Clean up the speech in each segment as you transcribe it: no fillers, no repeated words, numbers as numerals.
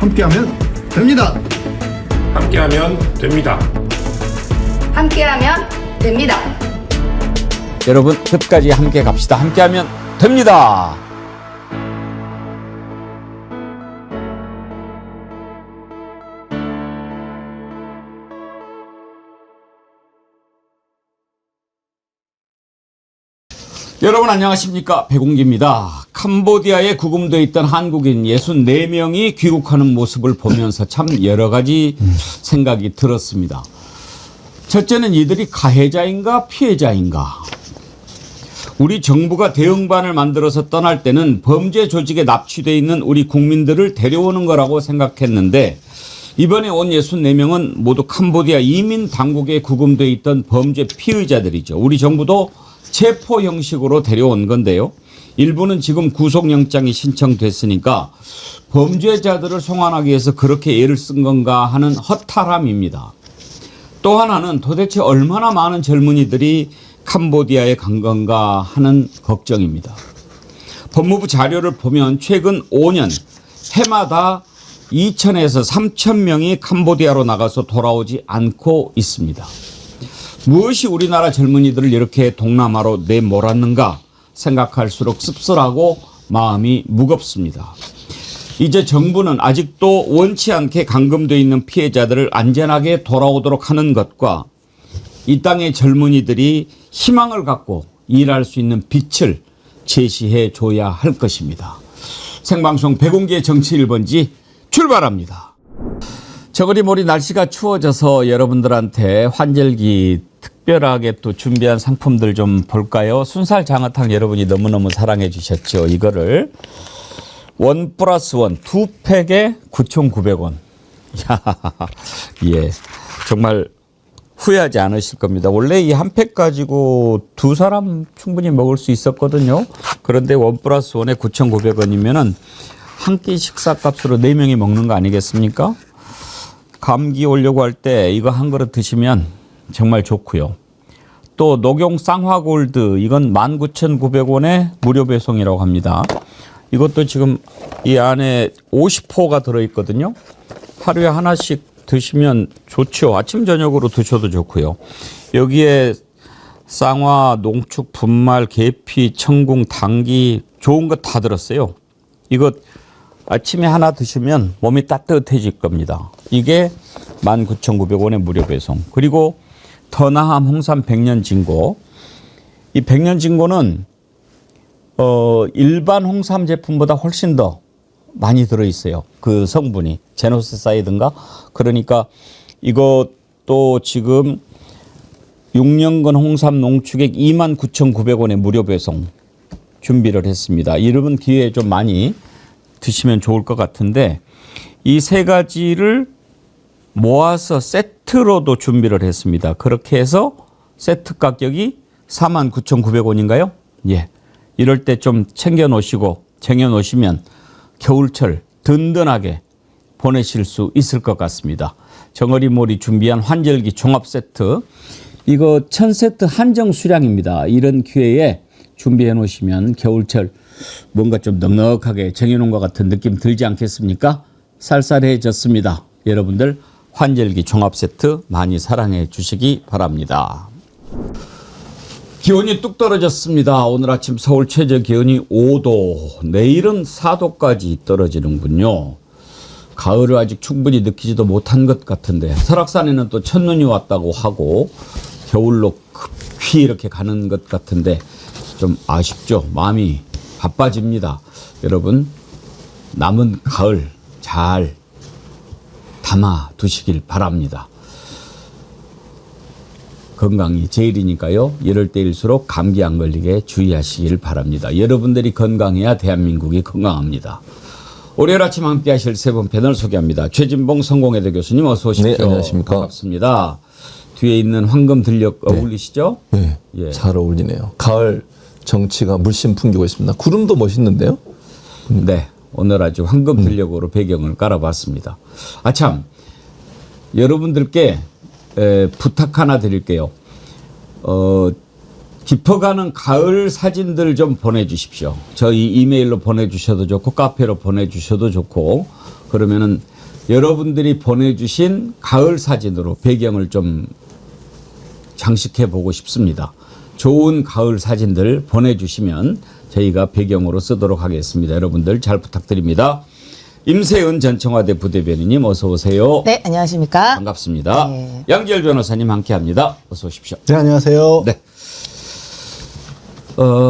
함께하면 됩니다. 함께하면 됩니다. 함께하면 됩니다. 여러분 끝까지 함께 갑시다. 함께하면 됩니다. 여러분 안녕하십니까, 백운기입니다. 캄보디아에 구금되어 있던 한국인 64명이 귀국하는 모습을 보면서 참 여러 가지 생각이 들었습니다. 첫째는 이들이 가해자인가 피해자인가. 우리 정부가 대응반을 만들어서 떠날 때는 범죄 조직에 납치되어 있는 우리 국민들을 데려오는 거라고 생각했는데, 이번에 온 64명은 모두 캄보디아 이민 당국에 구금되어 있던 범죄 피의자들이죠. 우리 정부도 체포 형식으로 데려온 건데요. 일부는 지금 구속영장이 신청됐으니까 범죄자들을 송환하기 위해서 그렇게 애를 쓴 건가 하는 허탈함입니다. 또 하나는 도대체 얼마나 많은 젊은이들이 캄보디아에 간 건가 하는 걱정입니다. 법무부 자료를 보면 최근 5년 해마다 2,000에서 3,000명이 캄보디아로 나가서 돌아오지 않고 있습니다. 무엇이 우리나라 젊은이들을 이렇게 동남아로 내몰았는가 생각할수록 씁쓸하고 마음이 무겁습니다. 이제 정부는 아직도 원치 않게 감금되어 있는 피해자들을 안전하게 돌아오도록 하는 것과 이 땅의 젊은이들이 희망을 갖고 일할 수 있는 빛을 제시해 줘야 할 것입니다. 생방송 백운기의 정치 1번지 출발합니다. 저거리몰이 날씨가 추워져서 여러분들한테 환절기 특별하게 또 준비한 상품들 좀 볼까요? 순살 장어탕 여러분이 너무너무 사랑해 주셨죠. 이거를 1+1 2팩에 9,900원. 예, 정말 후회하지 않으실 겁니다. 원래 이 한 팩 가지고 두 사람 충분히 먹을 수 있었거든요. 그런데 1+1에 9,900원이면은 한 끼 식사값으로 4명이 먹는 거 아니겠습니까? 감기 오려고 할 때 이거 한 그릇 드시면 정말 좋고요. 또 녹용 쌍화골드 이건 19,900원에 무료 배송이라고 합니다. 이것도 지금 이 안에 50호가 들어있거든요. 하루에 하나씩 드시면 좋죠. 아침 저녁으로 드셔도 좋고요. 여기에 쌍화, 농축, 분말, 계피, 청궁, 당귀 좋은 거 다 들었어요. 이거 아침에 하나 드시면 몸이 따뜻해질 겁니다. 이게 19,900원의 무료 배송. 그리고 더나함 홍삼 백년진고. 이 백년진고는 일반 홍삼 제품보다 훨씬 더 많이 들어있어요. 그 성분이 제노스사이드인가? 그러니까 이것도 지금 6년근 홍삼 농축액 29,900원의 무료 배송 준비를 했습니다. 이런 기회에 좀 많이 드시면 좋을 것 같은데 이 세 가지를 모아서 세트로도 준비를 했습니다. 그렇게 해서 세트 가격이 49,900원인가요? 예. 이럴 때 좀 챙겨 놓으시고 쟁여 놓으시면 겨울철 든든하게 보내실 수 있을 것 같습니다. 정어리몰이 준비한 환절기 종합 세트. 이거 1,000세트 한정 수량입니다. 이런 기회에 준비해 놓으시면 겨울철 뭔가 좀 넉넉하게 쟁여놓은 것 같은 느낌 들지 않겠습니까? 쌀쌀해졌습니다. 여러분들 환절기 종합 세트 많이 사랑해 주시기 바랍니다. 기온이 뚝 떨어졌습니다. 오늘 아침 서울 최저 기온이 5도, 내일은 4도까지 떨어지는군요. 가을을 아직 충분히 느끼지도 못한 것 같은데 설악산에는 또 첫눈이 왔다고 하고 겨울로 급히 이렇게 가는 것 같은데 좀 아쉽죠. 마음이 바빠집니다. 여러분 남은 가을 잘 담아 두시길 바랍니다. 건강이 제일이니까요. 이럴 때일수록 감기 안 걸리게 주의하시길 바랍니다. 여러분들이 건강해야 대한민국이 건강합니다. 월요일 아침 함께 하실 세 분 패널 소개합니다. 최진봉 성공회대 교수님 어서 오십시오. 네, 안녕하십니까. 반갑습니다. 뒤에 있는 황금 들녘 어울리시죠? 네, 예. 잘 어울리네요. 가을 정치가 물씬 풍기고 있습니다. 구름도 멋있는데요? 네, 오늘 아주 황금 들녘으로 배경을 깔아봤습니다. 아참, 여러분들께 부탁 하나 드릴게요. 깊어가는 가을 사진들 좀 보내주십시오. 저희 이메일로 보내주셔도 좋고 카페로 보내주셔도 좋고 그러면은 여러분들이 보내주신 가을 사진으로 배경을 좀 장식해 보고 싶습니다. 좋은 가을 사진들 보내주시면 저희가 배경으로 쓰도록 하겠습니다. 여러분들 잘 부탁드립니다. 임세은 전 청와대 부대변인님 어서 오세요. 네, 안녕하십니까. 반갑습니다. 네. 양지열 변호사님 함께합니다. 어서 오십시오. 네, 안녕하세요. 네.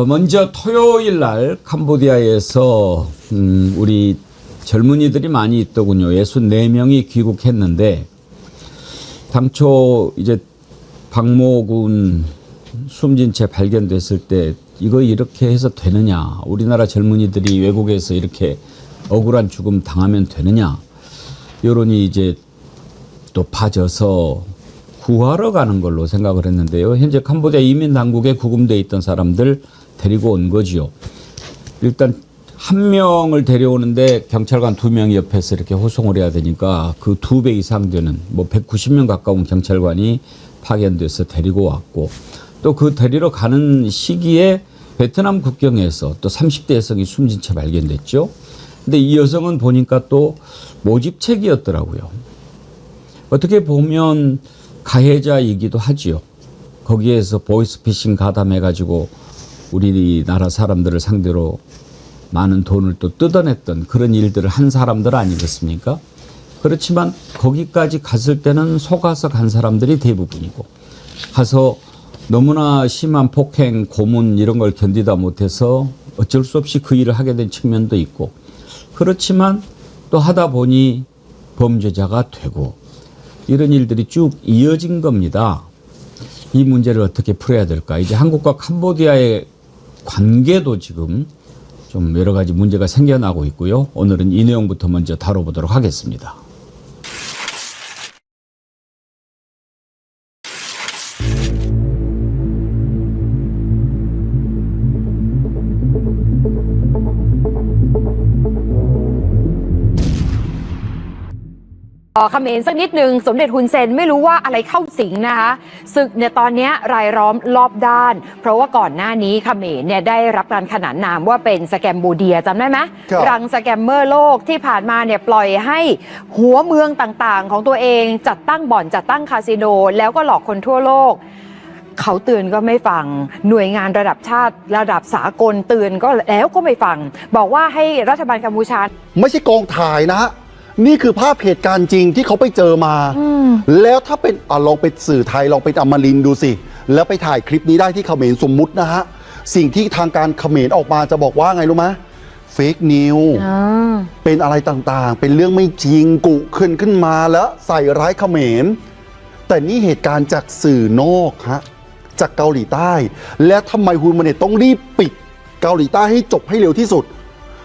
먼저 토요일 날 캄보디아에서 우리 젊은이들이 많이 있더군요. 64명이 귀국했는데 당초 이제 박모군 숨진 채 발견됐을 때 이거 이렇게 해서 되느냐. 우리나라 젊은이들이 외국에서 이렇게 억울한 죽음 당하면 되느냐. 여론이 이제 또 파져서 구하러 가는 걸로 생각을 했는데요. 현재 캄보디아 이민 당국에 구금돼 있던 사람들 데리고 온 거지요. 일단 한 명을 데려오는데 경찰관 2명이 옆에서 이렇게 호송을 해야 되니까 그 2배 이상 되는 뭐 190명 가까운 경찰관이 파견돼서 데리고 왔고 또 그 데리러 가는 시기에 베트남 국경에서 또 30대 여성이 숨진 채 발견됐죠. 근데 이 여성은 보니까 또 모집책이었더라고요. 어떻게 보면 가해자이기도 하지요. 거기에서 보이스피싱 가담해가지고 우리나라 사람들을 상대로 많은 돈을 또 뜯어냈던 그런 일들을 한 사람들 아니겠습니까? 그렇지만 거기까지 갔을 때는 속아서 간 사람들이 대부분이고 가서 너무나 심한 폭행, 고문 이런 걸 견디다 못해서 어쩔 수 없이 그 일을 하게 된 측면도 있고 그렇지만 또 하다 보니 범죄자가 되고 이런 일들이 쭉 이어진 겁니다. 이 문제를 어떻게 풀어야 될까? 이제 한국과 캄보디아의 관계도 지금 좀 여러 가지 문제가 생겨나고 있고요. 오늘은 이 내용부터 먼저 다뤄보도록 하겠습니다.เขมรสักนิดหนึ่งสมเด็จฮุนเซนไม่รู้ว่าอะไรเข้าสิงนะคะศึกเนี่ยตอนนี้รายล้อมรอบด้านเพราะว่าก่อนหน้านี้เขมรเนี่ยได้รับการขนานนามว่าเป็นสแกมโบเดียจำได้ไหมรังสแกมเมอร์โลกที่ผ่านมาเนี่ยปล่อยให้หัวเมืองต่างๆของตัวเองจัดตั้งบ่อนจัดตั้งคาสิโนแล้วก็หลอกคนทั่วโลกเขาเตือนก็ไม่ฟังหน่วยงานระดับชาติระดับสากลเตือนก็แล้วก็ไม่ฟังบอกว่าให้รัฐบาลกัมพูชาไม่ใช่กองถ่ายนะนี่คือภาพเหตุการณ์จริงที่เขาไปเจอมาแล้วถ้าเป็นลองไปสื่อไทยลองไปอมรินทร์ดูสิแล้วไปถ่ายคลิปนี้ได้ที่เขมรสมมุตินะฮะสิ่งที่ทางการเขมรออกมาจะบอกว่าไงรู้ไหมเฟกนิวเป็นอะไรต่างๆเป็นเรื่องไม่จริงกุขึ้นมาแล้วใส่ร้ายเขมรแต่นี่เหตุการณ์จากสื่อนอกฮะจากเกาหลีใต้และทำไมฮุนมาเน็ตต้องรีบปิดเกาหลีใต้ให้จบให้เร็วที่สุด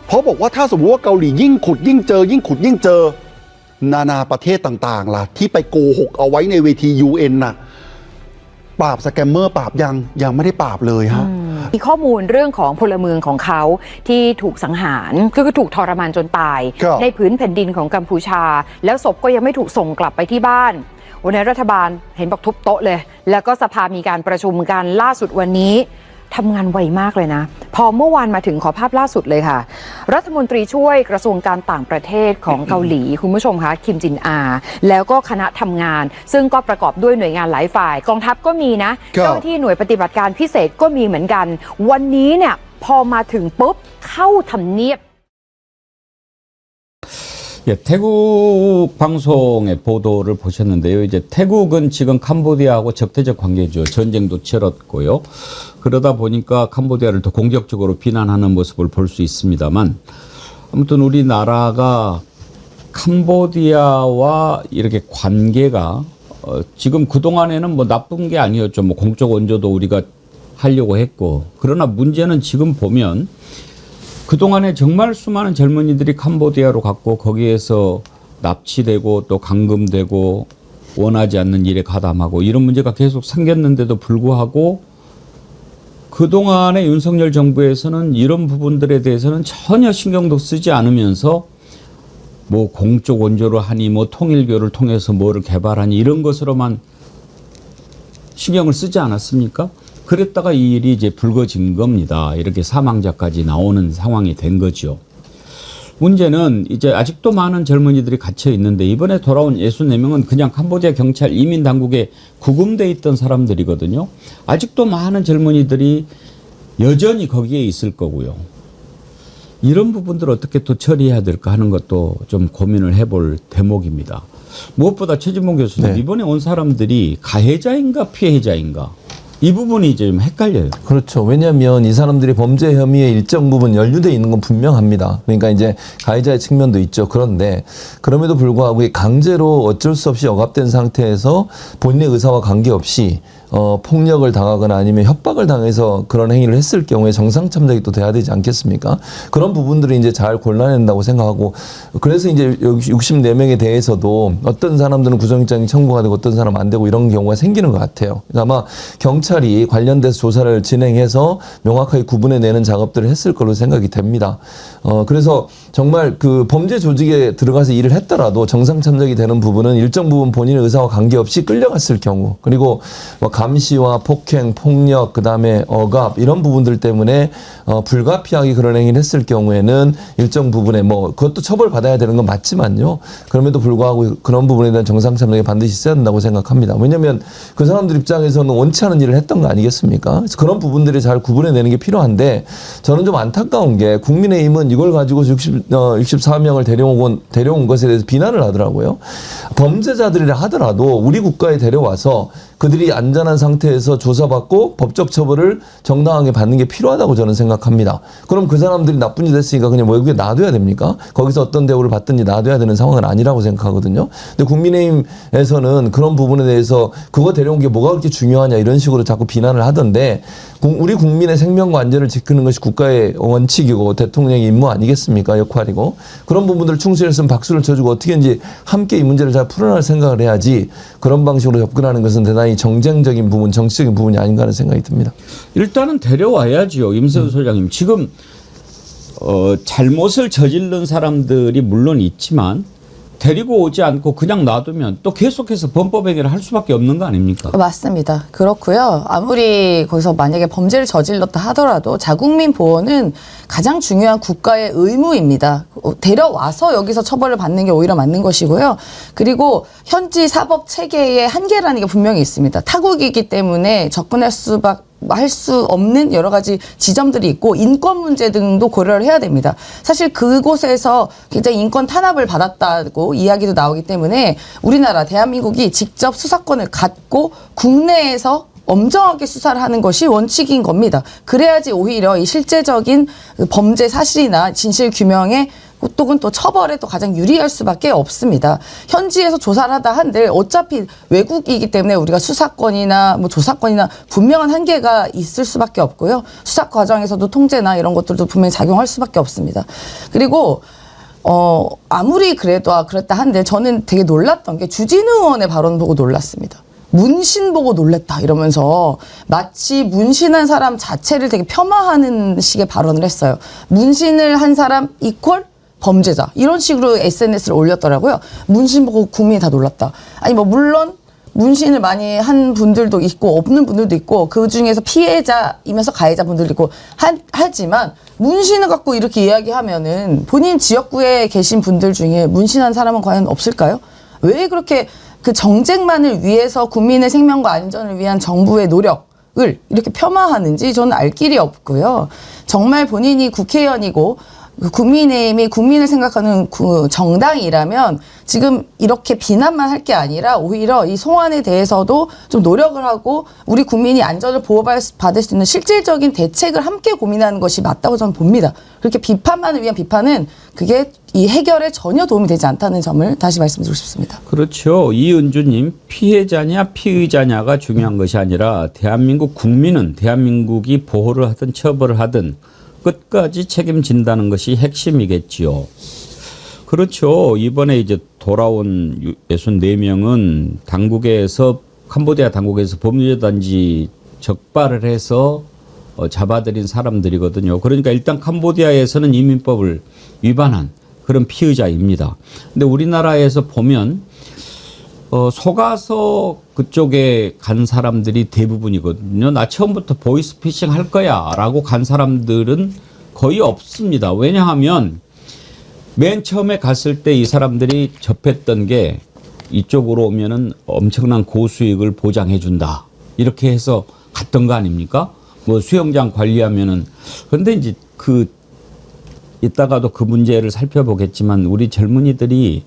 เพราะบอกว่าถ้าสมมติว่าเกาหลียิ่งขุดยิ่งเจอยิ่งขุดยิ่งเจอนานาประเทศต่างๆล่ะที่ไปโกหกเอาไว้ในเวที UN น่ะปราบสแกมเมอร์ปราบยังไม่ได้ปราบเลยฮะมีข้อมูลเรื่องของพลเมืองของเขาที่ถูกสังหารคือถูกทรมานจนตายในพื้นแผ่นดินของกัมพูชาแล้วศพก็ยังไม่ถูกส่งกลับไปที่บ้านวันนี้รัฐบาลเห็นบอกทุบโต๊ะเลยแล้วก็สภามีการประชุมกันล่าสุดวันนี้ทำงานไวมากเลยนะพอเมื่อวานมาถึงขอภาพล่าสุดเลยค่ะรัฐมนตรีช่วยกระทรวงการต่างประเทศของเกาหลีคุณผู้ชมคะคิมจินอาแล้วก็คณะทำงานซึ่งก็ประกอบด้วยหน่วยงานหลายฝ่ายกองทัพก็มีนะเจ้าหน้าที่หน่วยปฏิบัติการพิเศษก็มีเหมือนกันวันนี้เนี่ยพอมาถึงปุ๊บเข้าทำเนียบ예, 태국 방송의 보도를 보셨는데요. 이제 태국은 지금 캄보디아하고 적대적 관계죠. 전쟁도 치렀고요. 그러다 보니까 캄보디아를 더 공격적으로 비난하는 모습을 볼 수 있습니다만 아무튼 우리나라가 캄보디아와 이렇게 관계가 지금 그동안에는 뭐 나쁜 게 아니었죠. 뭐 공적 원조도 우리가 하려고 했고 그러나 문제는 지금 보면 그동안에 정말 수많은 젊은이들이 캄보디아로 갔고 거기에서 납치되고 또 감금되고 원하지 않는 일에 가담하고 이런 문제가 계속 생겼는데도 불구하고 그동안의 윤석열 정부에서는 이런 부분들에 대해서는 전혀 신경도 쓰지 않으면서 뭐 공적 원조로 하니 뭐 통일교를 통해서 뭐를 개발하니 이런 것으로만 신경을 쓰지 않았습니까? 그랬다가 이 일이 이제 불거진 겁니다. 이렇게 사망자까지 나오는 상황이 된 거죠. 문제는 이제 아직도 많은 젊은이들이 갇혀 있는데 이번에 돌아온 64명은 그냥 캄보디아 경찰 이민 당국에 구금돼 있던 사람들이거든요. 아직도 많은 젊은이들이 여전히 거기에 있을 거고요. 이런 부분들을 어떻게 또 처리해야 될까 하는 것도 좀 고민을 해볼 대목입니다. 무엇보다 최진봉 교수님, 네. 이번에 온 사람들이 가해자인가 피해자인가 이 부분이 이제 좀 헷갈려요. 그렇죠. 왜냐하면 이 사람들이 범죄 혐의에 일정 부분 연루돼 있는 건 분명합니다. 그러니까 이제 가해자의 측면도 있죠. 그런데 그럼에도 불구하고 강제로 어쩔 수 없이 억압된 상태에서 본인의 의사와 관계없이 폭력을 당하거나 아니면 협박을 당해서 그런 행위를 했을 경우에 정상참작이 또 돼야 되지 않겠습니까? 그런 부분들을 이제 잘 골라낸다고 생각하고, 그래서 이제 64명에 대해서도 어떤 사람들은 구속영장이 청구가 되고 어떤 사람은 안 되고 이런 경우가 생기는 것 같아요. 그러니까 아마 경찰이 관련돼서 조사를 진행해서 명확하게 구분해내는 작업들을 했을 걸로 생각이 됩니다. 그래서 정말 그 범죄 조직에 들어가서 일을 했더라도 정상참작이 되는 부분은 일정 부분 본인의 의사와 관계없이 끌려갔을 경우, 그리고 뭐 감시와 폭행, 폭력, 그다음에 억압 이런 부분들 때문에 불가피하게 그런 행위를 했을 경우에는 일정 부분에 뭐 그것도 처벌받아야 되는 건 맞지만요. 그럼에도 불구하고 그런 부분에 대한 정상참작이 반드시 있어야 된다고 생각합니다. 왜냐하면 그 사람들 입장에서는 원치 않은 일을 했던 거 아니겠습니까? 그래서 그런 부분들이 잘 구분해내는 게 필요한데, 저는 좀 안타까운 게 국민의힘은 이걸 가지고 64명을 데려온 것에 대해서 비난을 하더라고요. 범죄자들이라 하더라도 우리 국가에 데려와서 그들이 안전한 상태에서 조사받고 법적 처벌을 정당하게 받는 게 필요하다고 저는 생각합니다. 그럼 그 사람들이 나쁜 짓 했으니까 그냥 외국에 놔둬야 됩니까? 거기서 어떤 대우를 받든지 놔둬야 되는 상황은 아니라고 생각하거든요. 근데 국민의힘에서는 그런 부분에 대해서 그거 데려온 게 뭐가 그렇게 중요하냐 이런 식으로 자꾸 비난을 하던데, 우리 국민의 생명과 안전을 지키는 것이 국가의 원칙이고 대통령의 임무 아니겠습니까? 역할이고. 그런 부분들을 충실했으면 박수를 쳐주고 어떻게든지 함께 이 문제를 잘 풀어낼 생각을 해야지, 그런 방식으로 접근하는 것은 대단히 정쟁적인 부분, 정치적인 부분이 아닌가 하는 생각이 듭니다. 일단은 데려와야지요. 임세우 소장님. 지금 잘못을 저지른 사람들이 물론 있지만 데리고 오지 않고 그냥 놔두면 또 계속해서 범법 행위를 할 수밖에 없는 거 아닙니까? 맞습니다. 그렇고요. 아무리 거기서 만약에 범죄를 저질렀다 하더라도 자국민 보호는 가장 중요한 국가의 의무입니다. 데려와서 여기서 처벌을 받는 게 오히려 맞는 것이고요. 그리고 현지 사법 체계의 한계라는 게 분명히 있습니다. 타국이기 때문에 접근할 할 수 없는 여러 가지 지점들이 있고 인권 문제 등도 고려를 해야 됩니다. 사실 그곳에서 굉장히 인권 탄압을 받았다고 이야기도 나오기 때문에 우리나라 대한민국이 직접 수사권을 갖고 국내에서 엄정하게 수사를 하는 것이 원칙인 겁니다. 그래야지 오히려 이 실제적인 범죄 사실이나 진실 규명에 혹은 또 처벌에 또 가장 유리할 수밖에 없습니다. 현지에서 조사를 하다 한들 어차피 외국이기 때문에 우리가 수사권이나 뭐 조사권이나 분명한 한계가 있을 수밖에 없고요. 수사 과정에서도 통제나 이런 것들도 분명히 작용할 수밖에 없습니다. 그리고 아무리 그랬다 한들 저는 되게 놀랐던 게 주진우 의원의 발언 보고 놀랐습니다. 문신 보고 놀랬다 이러면서 마치 문신한 사람 자체를 되게 폄하하는 식의 발언을 했어요. 문신을 한 사람 이퀄 범죄자 이런 식으로 SNS를 올렸더라고요. 문신 보고 국민이 다 놀랐다. 아니 뭐 물론 문신을 많이 한 분들도 있고 없는 분들도 있고 그중에서 피해자이면서 가해자 분들도 있고 하지만 문신을 갖고 이렇게 이야기하면은 본인 지역구에 계신 분들 중에 문신한 사람은 과연 없을까요? 왜 그렇게 그 정쟁만을 위해서 국민의 생명과 안전을 위한 정부의 노력을 이렇게 폄하하는지 저는 알 길이 없고요. 정말 본인이 국회의원이고 국민의힘이 국민을 생각하는 그 정당이라면 지금 이렇게 비난만 할 게 아니라 오히려 이 송환에 대해서도 좀 노력을 하고 우리 국민이 안전을 보호받을 수 있는 실질적인 대책을 함께 고민하는 것이 맞다고 저는 봅니다. 그렇게 비판만을 위한 비판은 그게 이 해결에 전혀 도움이 되지 않다는 점을 다시 말씀드리고 싶습니다. 그렇죠. 이은주님, 피해자냐 피의자냐가 중요한 것이 아니라 대한민국 국민은 대한민국이 보호를 하든 처벌을 하든 끝까지 책임진다는 것이 핵심이겠지요. 그렇죠. 이번에 이제 돌아온 64명은 당국에서 캄보디아 당국에서 범죄단지 적발을 해서 잡아들인 사람들이거든요. 그러니까 일단 캄보디아에서는 이민법을 위반한 그런 피의자입니다. 근데 우리나라에서 보면 속아서 그쪽에 간 사람들이 대부분이거든요. 나 처음부터 보이스피싱 할 거야 라고 간 사람들은 거의 없습니다. 왜냐하면 맨 처음에 갔을 때 이 사람들이 접했던 게 이쪽으로 오면은 엄청난 고수익을 보장해 준다. 이렇게 해서 갔던 거 아닙니까? 뭐 수영장 관리하면은. 그런데 이제 이따가도 그 문제를 살펴보겠지만 우리 젊은이들이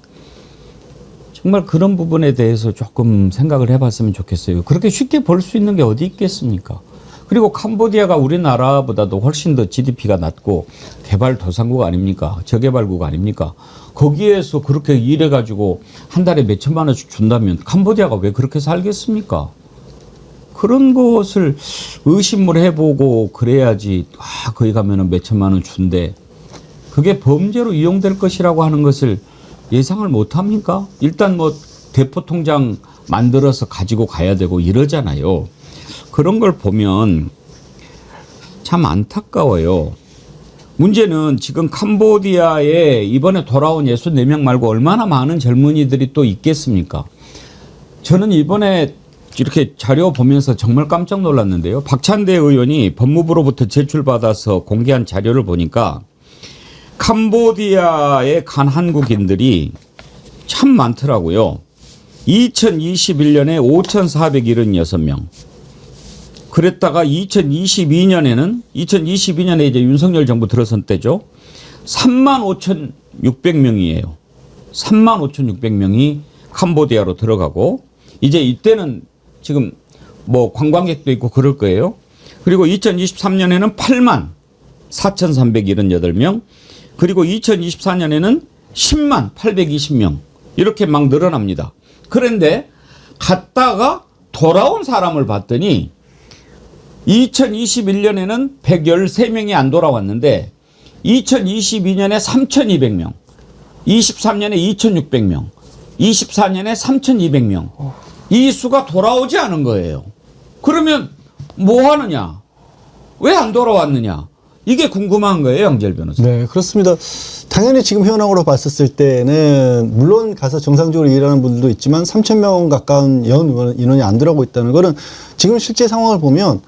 정말 그런 부분에 대해서 조금 생각을 해봤으면 좋겠어요. 그렇게 쉽게 벌 수 있는 게 어디 있겠습니까? 그리고 캄보디아가 우리나라보다도 훨씬 더 GDP가 낮고 개발도상국 아닙니까? 저개발국 아닙니까? 거기에서 그렇게 일해가지고 한 달에 몇 천만 원씩 준다면 캄보디아가 왜 그렇게 살겠습니까? 그런 것을 의심을 해보고 그래야지. 거기 가면은 몇 천만 원 준대. 그게 범죄로 이용될 것이라고 하는 것을 예상을 못 합니까? 일단 뭐 대포 통장 만들어서 가지고 가야 되고 이러잖아요. 그런 걸 보면 참 안타까워요. 문제는 지금 캄보디아에 이번에 돌아온 64명 말고 얼마나 많은 젊은이들이 또 있겠습니까? 저는 이번에 이렇게 자료 보면서 정말 깜짝 놀랐는데요. 박찬대 의원이 법무부로부터 제출받아서 공개한 자료를 보니까 캄보디아에 간 한국인들이 참 많더라고요. 2021년에 5,476명. 그랬다가 2022년에 이제 윤석열 정부 들어선 때죠. 35,600명이에요. 35,600명이 캄보디아로 들어가고 이제 이때는 지금 뭐 관광객도 있고 그럴 거예요. 그리고 2023년에는 84,378명, 그리고 2024년에는 10820명 이렇게 막 늘어납니다. 그런데 갔다가 돌아온 사람을 봤더니 2021년에는 113명이 안 돌아왔는데 2022년에 3,200명, 23년에 2,600명, 24년에 3,200명. 이 수가 돌아오지 않은 거예요. 그러면 뭐 하느냐? 왜 안 돌아왔느냐? 이게 궁금한 거예요, 양재열 변호사. 네, 그렇습니다. 당연히 지금 현황으로 봤었을 때는 물론 가서 정상적으로 일하는 분들도 있지만 3,000명 가까운 인원이 안 들어가고 있다는 거는 지금 실제 상황을 보면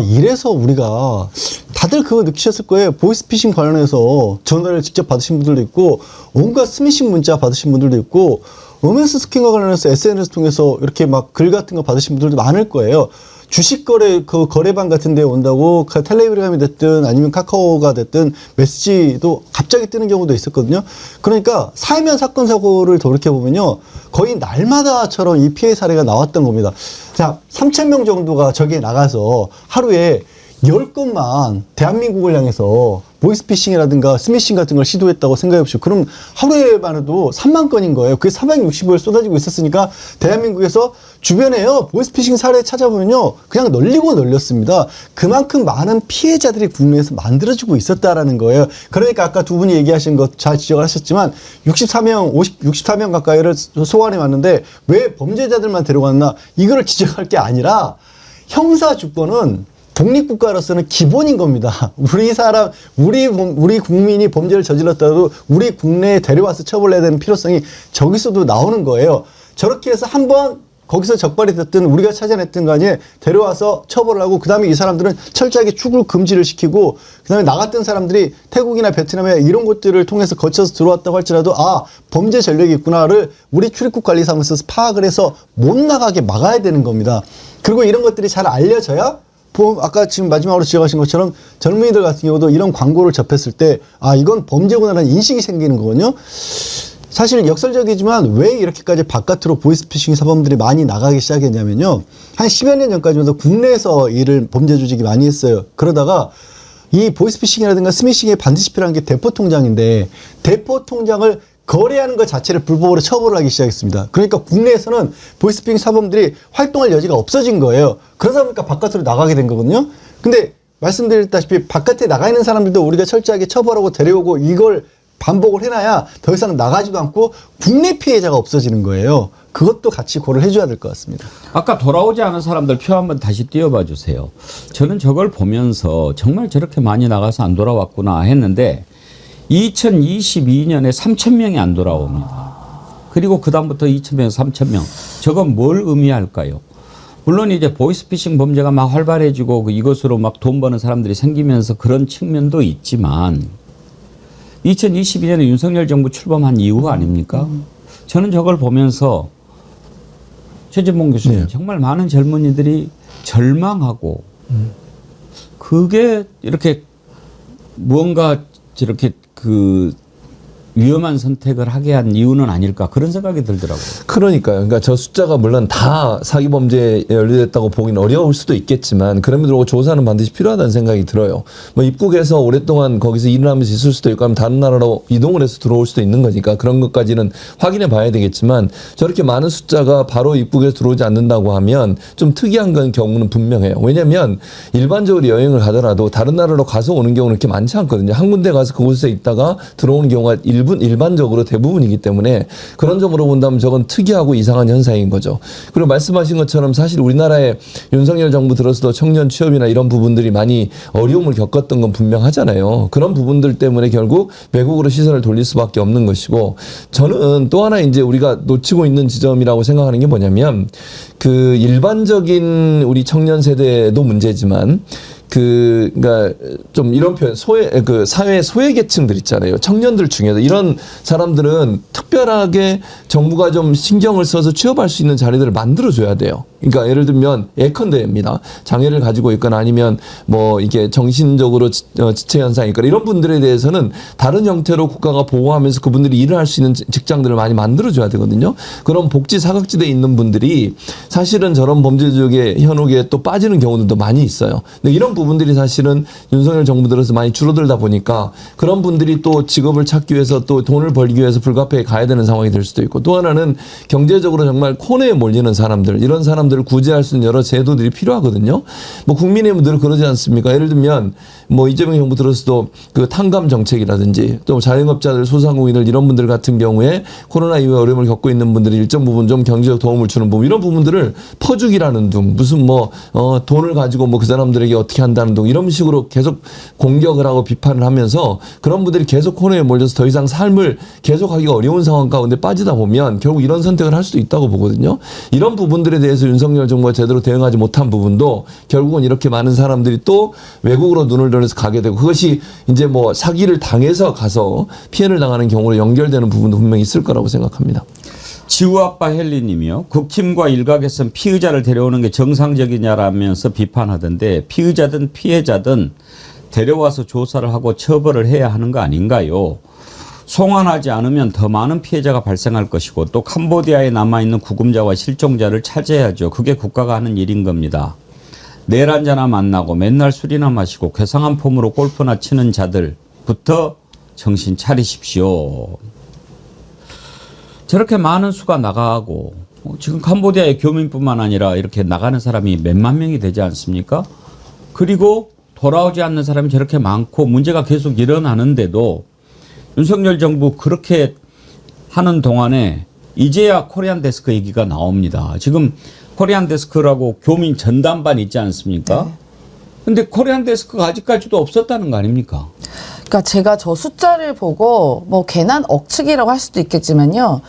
이래서 우리가 다들 그거 느끼셨을 거예요. 보이스피싱 관련해서 전화를 직접 받으신 분들도 있고 온갖 스미싱 문자 받으신 분들도 있고 로맨스 스킨과 관련해서 SNS 통해서 이렇게 막 글 같은 거 받으신 분들도 많을 거예요. 주식 거래, 그 거래방 같은 데 온다고 텔레그램이 됐든 아니면 카카오가 됐든 메시지도 갑자기 뜨는 경우도 있었거든요. 그러니까 살면 사건, 사고를 돌이켜보면요. 거의 날마다처럼 이 피해 사례가 나왔던 겁니다. 자, 3,000명 정도가 저기에 나가서 하루에 10건만 대한민국을 향해서 보이스피싱이라든가 스미싱 같은 걸 시도했다고 생각해 보시죠. 그럼 하루에만 해도 3만 건인 거예요. 그게 460일 쏟아지고 있었으니까 대한민국에서 주변에요. 보이스피싱 사례 찾아보면요. 그냥 널리고 널렸습니다. 그만큼 많은 피해자들이 국내에서 만들어지고 있었다라는 거예요. 그러니까 아까 두 분이 얘기하신 것 잘 지적을 하셨지만 64명 가까이를 소환해 왔는데 왜 범죄자들만 데려갔나? 이거를 지적할 게 아니라 형사 주권은 독립국가로서는 기본인 겁니다. 우리 국민이 범죄를 저질렀다고 우리 국내에 데려와서 처벌해야 되는 필요성이 저기서도 나오는 거예요. 저렇게 해서 한번 거기서 적발이 됐든 우리가 찾아냈든 간에 데려와서 처벌을 하고 그다음에 이 사람들은 철저하게 출국 금지를 시키고 그다음에 나갔던 사람들이 태국이나 베트남에 이런 곳들을 통해서 거쳐서 들어왔다고 할지라도 범죄 전력이 있구나를 우리 출입국 관리사무소에서 파악을 해서 못 나가게 막아야 되는 겁니다. 그리고 이런 것들이 잘 알려져야 아까 지금 마지막으로 지적하신 것처럼 젊은이들 같은 경우도 이런 광고를 접했을 때 이건 범죄구나라는 인식이 생기는 거거든요. 사실 역설적이지만 왜 이렇게까지 바깥으로 보이스피싱 사범들이 많이 나가기 시작했냐면요. 한 10여 년 전까지만 해도 국내에서 범죄 조직이 많이 했어요. 그러다가 이 보이스피싱이라든가 스미싱에 반드시 필요한 게 대포 통장인데 대포 통장을 거래하는 것 자체를 불법으로 처벌을 하기 시작했습니다. 그러니까 국내에서는 보이스피싱 사범들이 활동할 여지가 없어진 거예요. 그러다 보니까 바깥으로 나가게 된 거거든요. 근데 말씀드렸다시피 바깥에 나가 있는 사람들도 우리가 철저하게 처벌하고 데려오고 이걸 반복을 해놔야 더 이상 나가지도 않고 국내 피해자가 없어지는 거예요. 그것도 같이 고려를 해줘야 될 것 같습니다. 아까 돌아오지 않은 사람들 표 한번 다시 띄워봐 주세요. 저는 저걸 보면서 정말 저렇게 많이 나가서 안 돌아왔구나 했는데 2022년에 3,000명이 안 돌아옵니다. 그리고 그다음부터 2,000명, 3,000명. 저건 뭘 의미할까요? 물론 이제 보이스피싱 범죄가 막 활발해지고 이것으로 막 돈 버는 사람들이 생기면서 그런 측면도 있지만 2022년에 윤석열 정부 출범한 이후 아닙니까? 저는 저걸 보면서 최진봉 교수님 네. 정말 많은 젊은이들이 절망하고 그게 이렇게 무언가 저렇게 그 위험한 선택을 하게 한 이유는 아닐까 그런 생각이 들더라고요. 그러니까요. 그러니까 저 숫자가 물론 다 사기 범죄에 연루됐다고 보기는 어려울 수도 있겠지만 그럼에도 불구하고 조사는 반드시 필요하다는 생각이 들어요. 뭐 입국에서 오랫동안 거기서 일을 하면서 있을 수도 있고 하면 다른 나라로 이동을 해서 들어올 수도 있는 거니까 그런 것까지는 확인해 봐야 되겠지만 저렇게 많은 숫자가 바로 입국에서 들어오지 않는다고 하면 좀 특이한 건 경우는 분명해요. 왜냐하면 일반적으로 여행을 가더라도 다른 나라로 가서 오는 경우는 그렇게 많지 않거든요. 한 군데 가서 그곳에 있다가 들어오는 경우가 일반적으로 대부분이기 때문에 그런 점으로 본다면 저건 특이하고 이상한 현상인 거죠. 그리고 말씀하신 것처럼 사실 우리나라에 윤석열 정부 들어서도 청년 취업이나 이런 부분들이 많이 어려움을 겪었던 건 분명하잖아요. 그런 부분들 때문에 결국 외국으로 시선을 돌릴 수밖에 없는 것이고 저는 또 하나 이제 우리가 놓치고 있는 지점이라고 생각하는 게 뭐냐면 그 일반적인 우리 청년 세대도 문제지만 그러니까 좀 이런 표현 그 사회 소외 계층들 있잖아요. 청년들 중에서 이런 사람들은 특별하게 정부가 좀 신경을 써서 취업할 수 있는 자리들을 만들어줘야 돼요. 그러니까 예를 들면 예컨대입니다. 장애를 가지고 있거나 아니면 뭐 이게 정신적으로 지체 현상이 있거나 이런 분들에 대해서는 다른 형태로 국가가 보호하면서 그분들이 일을 할 수 있는 직장들을 많이 만들어줘야 되거든요. 그런 복지 사각지대에 있는 분들이 사실은 저런 범죄적의 현혹에 또 빠지는 경우들도 많이 있어요. 근데 이런 부분들이 사실은 윤석열 정부 들어서 많이 줄어들다 보니까 그런 분들이 또 직업을 찾기 위해서 또 돈을 벌기 위해서 불가피하게 가야 되는 상황이 될 수도 있고 또 하나는 경제적으로 정말 코너에 몰리는 사람들 이런 사람들을 구제할 수 있는 여러 제도들이 필요하거든요. 뭐 국민의힘은 늘 그러지 않습니까? 예를 들면 뭐 이재명 정부 들어서도 그 탕감 정책이라든지 또 자영업자들 소상공인들 이런 분들 같은 경우에 코로나 이후에 어려움을 겪고 있는 분들이 일정 부분 좀 경제적 도움을 주는 부분 이런 부분들을 퍼주기라는 둥 무슨 뭐 돈을 가지고 뭐 그 사람들에게 어떻게 한다는 둥 이런 식으로 계속 공격을 하고 비판을 하면서 그런 분들이 계속 코너에 몰려서 더 이상 삶을 계속하기가 어려운 상황 가운데 빠지다 보면 결국 이런 선택을 할 수도 있다고 보거든요. 이런 부분들에 대해서 윤석열 정부가 제대로 대응하지 못한 부분도 결국은 이렇게 많은 사람들이 또 외국으로 눈을 돌려서 가게 되고 그것이 이제 뭐 사기를 당해서 가서 피해를 당하는 경우로 연결되는 부분도 분명히 있을 거라고 생각합니다. 지우아빠 헬리님이요. 국힘과 일각에선 피의자를 데려오는 게 정상적이냐라면서 비판하던데 피의자든 피해자든 데려와서 조사를 하고 처벌을 해야 하는 거 아닌가요? 송환하지 않으면 더 많은 피해자가 발생할 것이고 또 캄보디아에 남아있는 구금자와 실종자를 찾아야죠. 그게 국가가 하는 일인 겁니다. 내일 한자나 만나고 맨날 술이나 마시고 괴상한 폼으로 골프나 치는 자들부터 정신 차리십시오. 저렇게 많은 수가 나가고 지금 캄보디아의 교민뿐만 아니라 이렇게 나가는 사람이 몇만 명이 되지 않습니까? 그리고 돌아오지 않는 사람이 저렇게 많고 문제가 계속 일어나는데도 윤석열 정부 그렇게 하는 동안에 이제야 코리안 데스크 얘기가 나옵니다. 지금 코리안 데스크라고 교민 전담반 있지 않습니까? 네. 근데 코리안 데스크가 아직까지도 없었다는 거 아닙니까? 그러니까 제가 저 숫자를 보고 뭐 괜한 억측이라고 할 수도 있겠지만요.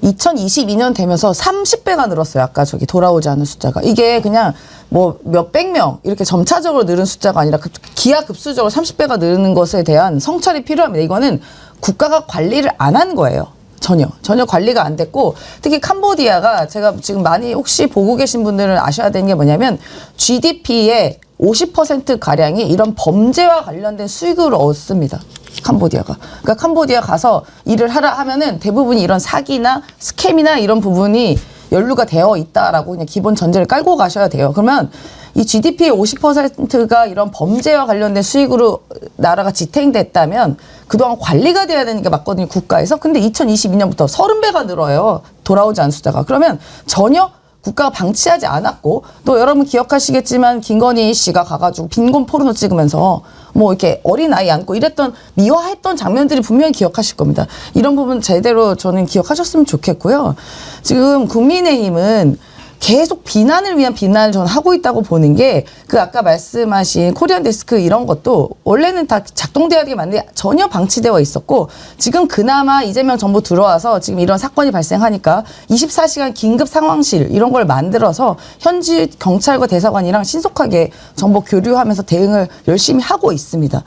2022년 되면서 30배가 늘었어요. 아까 저기 돌아오지 않은 숫자가. 이게 그냥 뭐 몇백 명 이렇게 점차적으로 늘은 숫자가 아니라 기하급수적으로 30배가 늘는 것에 대한 성찰이 필요합니다. 이거는 국가가 관리를 안 한 거예요. 전혀 관리가 안 됐고 특히 캄보디아가 제가 지금 많이 혹시 보고 계신 분들은 아셔야 되는 게 뭐냐면 GDP의 50%가량이 이런 범죄와 관련된 수익을 얻습니다. 캄보디아가. 그러니까 캄보디아 가서 일을 하라 하면은 대부분이 이런 사기나 스캠이나 이런 부분이 연루가 되어 있다라고 그냥 기본 전제를 깔고 가셔야 돼요. 그러면 이 GDP의 50%가 이런 범죄와 관련된 수익으로 나라가 지탱됐다면 그동안 관리가 돼야 되는 게 맞거든요, 국가에서. 근데 2022년부터 30배가 늘어요. 돌아오지 않은 숫자가. 그러면 전혀 국가가 방치하지 않았고 또 여러분 기억하시겠지만 김건희 씨가 가가지고 빈곤 포르노 찍으면서 뭐 이렇게 어린아이 안고 이랬던 미화했던 장면들이 분명히 기억하실 겁니다. 이런 부분 제대로 저는 기억하셨으면 좋겠고요. 지금 국민의힘은 계속 비난을 위한 비난을 저는 하고 있다고 보는 게 그 아까 말씀하신 코리안 데스크 이런 것도 원래는 다 작동돼야 되게 맞는데 전혀 방치되어 있었고 지금 그나마 이재명 정부 들어와서 지금 이런 사건이 발생하니까 24시간 긴급 상황실 이런 걸 만들어서 현지 경찰과 대사관이랑 신속하게 정보 교류하면서 대응을 열심히 하고 있습니다.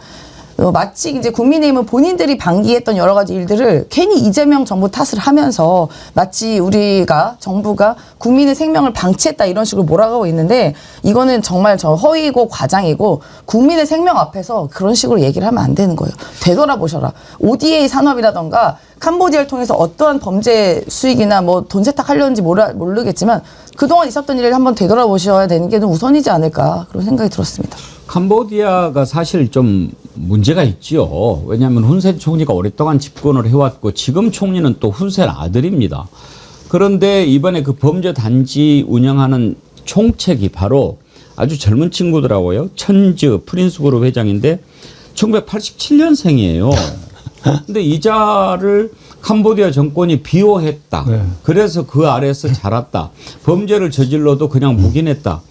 마치 이제 국민의힘은 본인들이 방기했던 여러 가지 일들을 괜히 이재명 정부 탓을 하면서 마치 우리가 정부가 국민의 생명을 방치했다 이런 식으로 몰아가고 있는데 이거는 정말 저 허위고 과장이고 국민의 생명 앞에서 그런 식으로 얘기를 하면 안 되는 거예요. 되돌아보셔라. ODA 산업이라던가 캄보디아를 통해서 어떠한 범죄 수익이나 뭐 돈 세탁하려는지 모르겠지만 그동안 있었던 일을 한번 되돌아보셔야 되는 게 좀 우선이지 않을까 그런 생각이 들었습니다. 캄보디아가 사실 좀 문제가 있지요. 왜냐하면 훈센 총리가 오랫동안 집권을 해왔고 지금 총리는 또 훈센 아들입니다. 그런데 이번에 그 범죄 단지 운영하는 총책이 바로 아주 젊은 친구더라고요. 천즈 프린스 그룹 회장인데 1987년생이에요. 근데 이자를 캄보디아 정권이 비호했다. 네. 그래서 그 아래에서 자랐다. 범죄를 저질러도 그냥 묵인했다.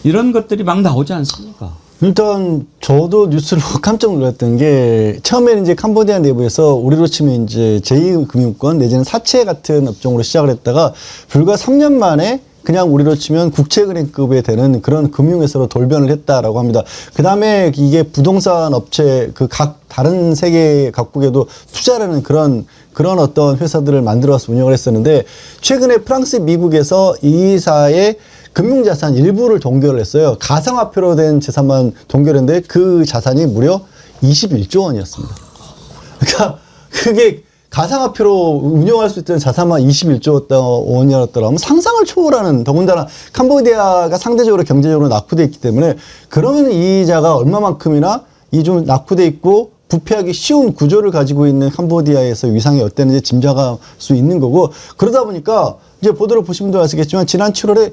이런 것들이 막 나오지 않습니까? 일단 저도 뉴스를 보고 깜짝 놀랐던 게 처음에는 이제 캄보디아 내부에서 우리로 치면 이제 제2금융권 내지는 사채 같은 업종으로 시작을 했다가 불과 3년 만에 그냥 우리로 치면 국채은행급에 되는 그런 금융회사로 돌변을 했다라고 합니다. 그 다음에 이게 부동산 업체 그 각 다른 세계 각국에도 투자라는 그런 어떤 회사들을 만들어서 운영을 했었는데 최근에 프랑스, 미국에서 이 회사의 금융자산 일부를 동결을 했어요. 가상화폐로 된 재산만 동결했는데 그 자산이 무려 21조 원이었습니다. 그러니까 그게 가상화폐로 운영할 수 있던 자산만 21조 원이었더라면 상상을 초월하는, 더군다나 캄보디아가 상대적으로 경제적으로 낙후되어 있기 때문에 그러면 이 이자가 얼마만큼이나 이 좀 낙후되어 있고 부패하기 쉬운 구조를 가지고 있는 캄보디아에서 위상이 어땠는지 짐작할 수 있는 거고, 그러다 보니까 이제 보도를 보신 분들 아시겠지만 지난 7월에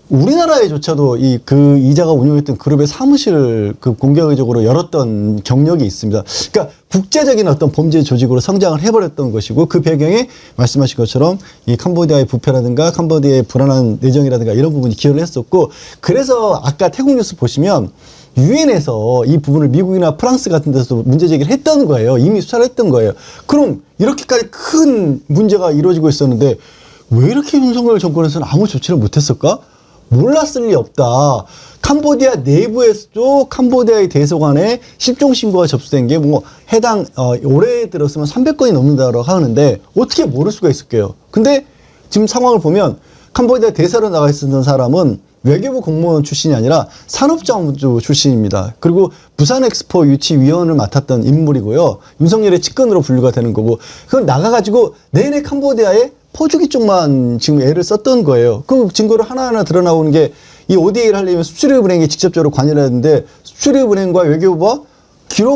우리나라에조차도 그 이자가 운영했던 그룹의 사무실을 공개적으로 열었던 경력이 있습니다. 그러니까 국제적인 어떤 범죄 조직으로 성장을 해버렸던 것이고, 그 배경에 말씀하신 것처럼 이 캄보디아의 부패라든가 캄보디아의 불안한 내정이라든가 이런 부분이 기여를 했었고, 그래서 아까 태국 뉴스 보시면 유엔에서 이 부분을 미국이나 프랑스 같은 데서도 문제 제기를 했던 거예요. 이미 수사를 했던 거예요. 그럼 이렇게까지 큰 문제가 이루어지고 있었는데 왜 이렇게 윤석열 정권에서는 아무 조치를 못했을까? 몰랐을 리 없다. 캄보디아 내부에서도 캄보디아의 대사관에 실종 신고가 접수된 게 뭐 해당 올해 들었으면 300건이 넘는다고 하는데 어떻게 모를 수가 있을게요. 근데 지금 상황을 보면 캄보디아 대사로 나가 있었던 사람은 외교부 공무원 출신이 아니라 산업자원부 출신입니다. 그리고 부산 엑스포 유치위원을 맡았던 인물이고요. 윤석열의 측근으로 분류가 되는 거고, 그건 나가가지고 내내 캄보디아에 퍼주기 쪽만 지금 애를 썼던 거예요. 그 증거를 하나하나 드러나오는 게, 이 ODA를 하려면 수출입은행에 직접적으로 관여를 했는데 수출입은행과 외교부와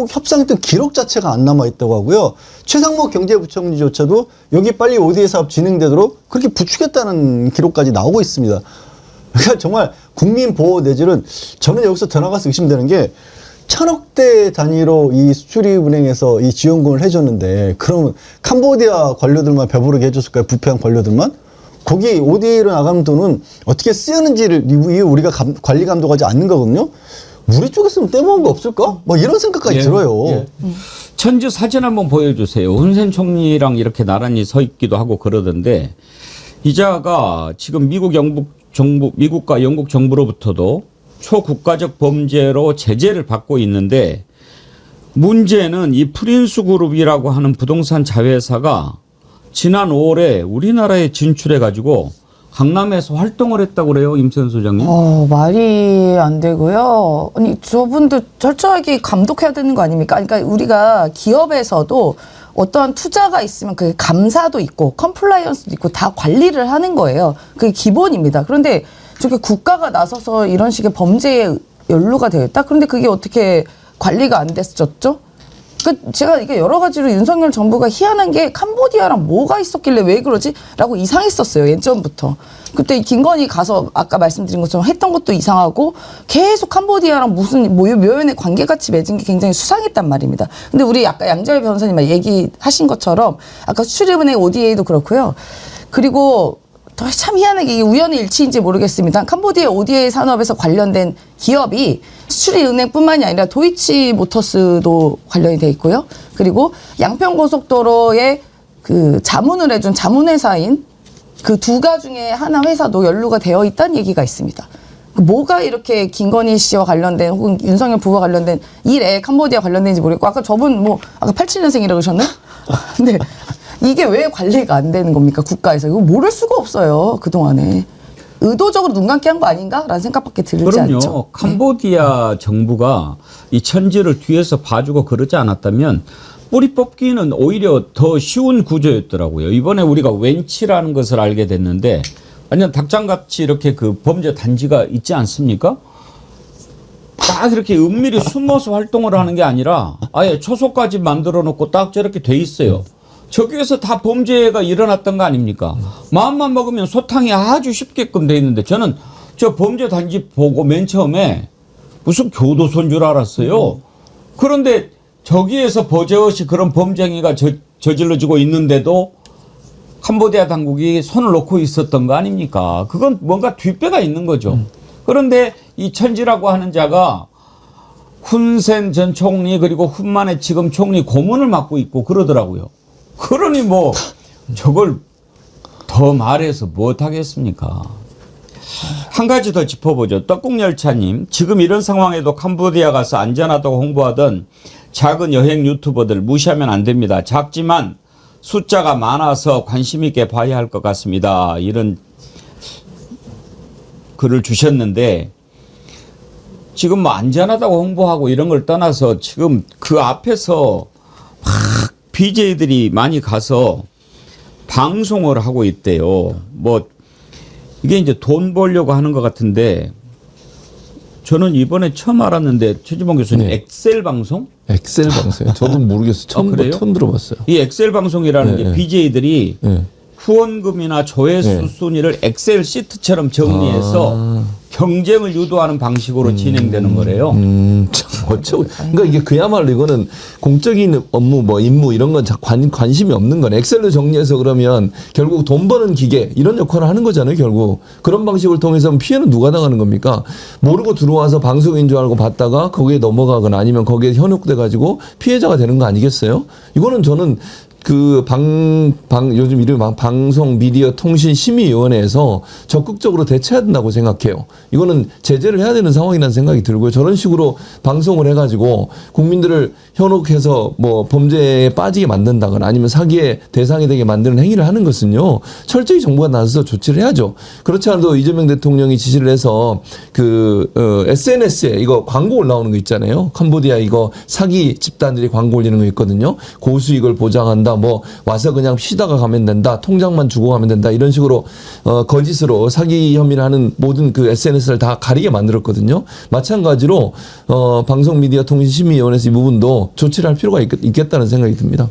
협상했던 기록 자체가 안 남아있다고 하고요. 최상목 경제부총리조차도 여기 빨리 ODA 사업 진행되도록 그렇게 부추겼다는 기록까지 나오고 있습니다. 그러니까 정말 국민 보호 내지는, 저는 여기서 더 나가서 의심되는 게 1000억대 단위로 이 수출입은행에서 이 지원금을 해줬는데 그러면 캄보디아 관료들만 배부르게 해줬을까요? 부패한 관료들만? 거기 ODA로 나가는 돈은 어떻게 쓰였는지를 우리가 관리 감독하지 않는 거거든요. 우리 쪽에서는 떼먹은 거 없을까? 뭐 이런 생각까지 들어요. 예. 천지 사진 한번 보여주세요. 훈센 총리랑 이렇게 나란히 서 있기도 하고 그러던데, 이자가 지금 미국과 영국 정부로부터도 초국가적 범죄로 제재를 받고 있는데, 문제는 이 프린스 그룹이라고 하는 부동산 자회사가 지난 5월에 우리나라에 진출해가지고 강남에서 활동을 했다고 그래요, 임세현 소장님. 말이 안 되고요. 아니, 저분도 철저하게 감독해야 되는 거 아닙니까? 그러니까 우리가 기업에서도 어떠한 투자가 있으면 그게 감사도 있고 컴플라이언스도 있고 다 관리를 하는 거예요. 그게 기본입니다. 그런데 저게 국가가 나서서 이런 식의 범죄에 연루가 되어 있다? 그런데 그게 어떻게 관리가 안 됐었죠? 제가 이게 여러 가지로 윤석열 정부가 희한한 게 캄보디아랑 뭐가 있었길래 왜 그러지? 라고 이상했었어요. 예전부터. 그때 김건희 가서 아까 말씀드린 것처럼 했던 것도 이상하고 계속 캄보디아랑 무슨 묘연의 관계같이 맺은 게 굉장히 수상했단 말입니다. 근데 우리 아까 양재열 변호사님 얘기하신 것처럼 아까 수출입은행 ODA도 그렇고요. 그리고 참 희한하게 이게 우연의 일치인지 모르겠습니다. 캄보디아 ODA 산업에서 관련된 기업이 수출입은행뿐만이 아니라 도이치모터스도 관련이 돼 있고요. 그리고 양평고속도로에 그 자문을 해준 자문회사인 그 두 가 중에 하나 회사도 연루가 되어 있다는 얘기가 있습니다. 뭐가 이렇게 김건희 씨와 관련된 혹은 윤석열 부부와 관련된 일에 캄보디아 관련된지 모르겠고 아까 저분 뭐 아까 87년생이라고 그러셨나요? 근데 이게 왜 관리가 안 되는 겁니까 국가에서? 이거 모를 수가 없어요 그동안에. 의도적으로 눈 감게 한 거 아닌가라는 생각밖에 들지 그럼요. 않죠. 캄보디아 정부가 이 천지를 뒤에서 봐주고 그러지 않았다면 뿌리 뽑기는 오히려 더 쉬운 구조였더라고요. 이번에 우리가 웬치라는 것을 알게 됐는데 완전 닭장같이 이렇게 그 범죄 단지가 있지 않습니까? 딱 이렇게 은밀히 숨어서 활동을 하는 게 아니라 아예 초소까지 만들어 놓고 딱 저렇게 돼 있어요. 저기에서 다 범죄가 일어났던 거 아닙니까? 마음만 먹으면 소탕이 아주 쉽게끔 돼 있는데 저는 저 범죄 단지 보고 맨 처음에 무슨 교도소인 줄 알았어요. 그런데 저기에서 버젓이 그런 범죄 행위가 저질러지고 있는데도 캄보디아 당국이 손을 놓고 있었던 거 아닙니까? 그건 뭔가 뒷배가 있는 거죠. 그런데 이 천지라고 하는 자가 훈센 전 총리 그리고 훈만의 지금 총리 고문을 맡고 있고 그러더라고요. 그러니 뭐 저걸 더 말해서 못하겠습니까? 한 가지 더 짚어보죠. 떡국열차님, 지금 이런 상황에도 캄보디아 가서 안전하다고 홍보하던 작은 여행 유튜버들 무시하면 안 됩니다. 작지만 숫자가 많아서 관심 있게 봐야 할 것 같습니다. 이런 글을 주셨는데 지금 뭐 안전하다고 홍보하고 이런 걸 떠나서 지금 그 앞에서 막 BJ들이 많이 가서 방송을 하고 있대요. 뭐 이게 이제 돈 벌려고 하는 것 같은데 저는 이번에 처음 알았는데 최지봉 교수님 네. 엑셀 방송? 엑셀 방송이요. 저도 모르겠어요. 그래요? 처음 들어봤어요. 이 엑셀 방송이라는 네, 게 네. BJ들이 네. 후원금이나 조회수 네. 순위를 엑셀 시트처럼 정리해서 경쟁을 유도하는 방식으로 진행되는 거래요. 참 어쩌고. 그러니까 이게 그야말로 이거는 공적인 업무, 뭐 임무 이런 건 관심이 없는 거네. 엑셀로 정리해서 그러면 결국 돈 버는 기계 이런 역할을 하는 거잖아요. 결국 그런 방식을 통해서 피해는 누가 당하는 겁니까? 모르고 들어와서 방송인 줄 알고 봤다가 거기에 넘어가거나 아니면 거기에 현혹돼 가지고 피해자가 되는 거 아니겠어요? 이거는 저는 그 요즘 이름이 방송 미디어 통신 심의위원회에서 적극적으로 대처해야 된다고 생각해요. 이거는 제재를 해야 되는 상황이라는 생각이 들고요. 저런 식으로 방송을 해가지고 국민들을 현혹해서 뭐 범죄에 빠지게 만든다거나 아니면 사기의 대상이 되게 만드는 행위를 하는 것은요. 철저히 정부가 나서서 조치를 해야죠. 그렇지 않아도 이재명 대통령이 지시를 해서 SNS에 이거 광고 올라오는 거 있잖아요. 캄보디아 이거 사기 집단들이 광고 올리는 거 있거든요. 고수익을 보장한다. 뭐 와서 그냥 쉬다가 가면 된다. 통장만 주고 가면 된다. 이런 식으로 거짓으로 사기 혐의를 하는 모든 그 SNS를 다 가리게 만들었거든요. 마찬가지로 방송 미디어 통신 심의위원회에서 이 부분도 조치를 할 필요가 있겠다는 생각이 듭니다.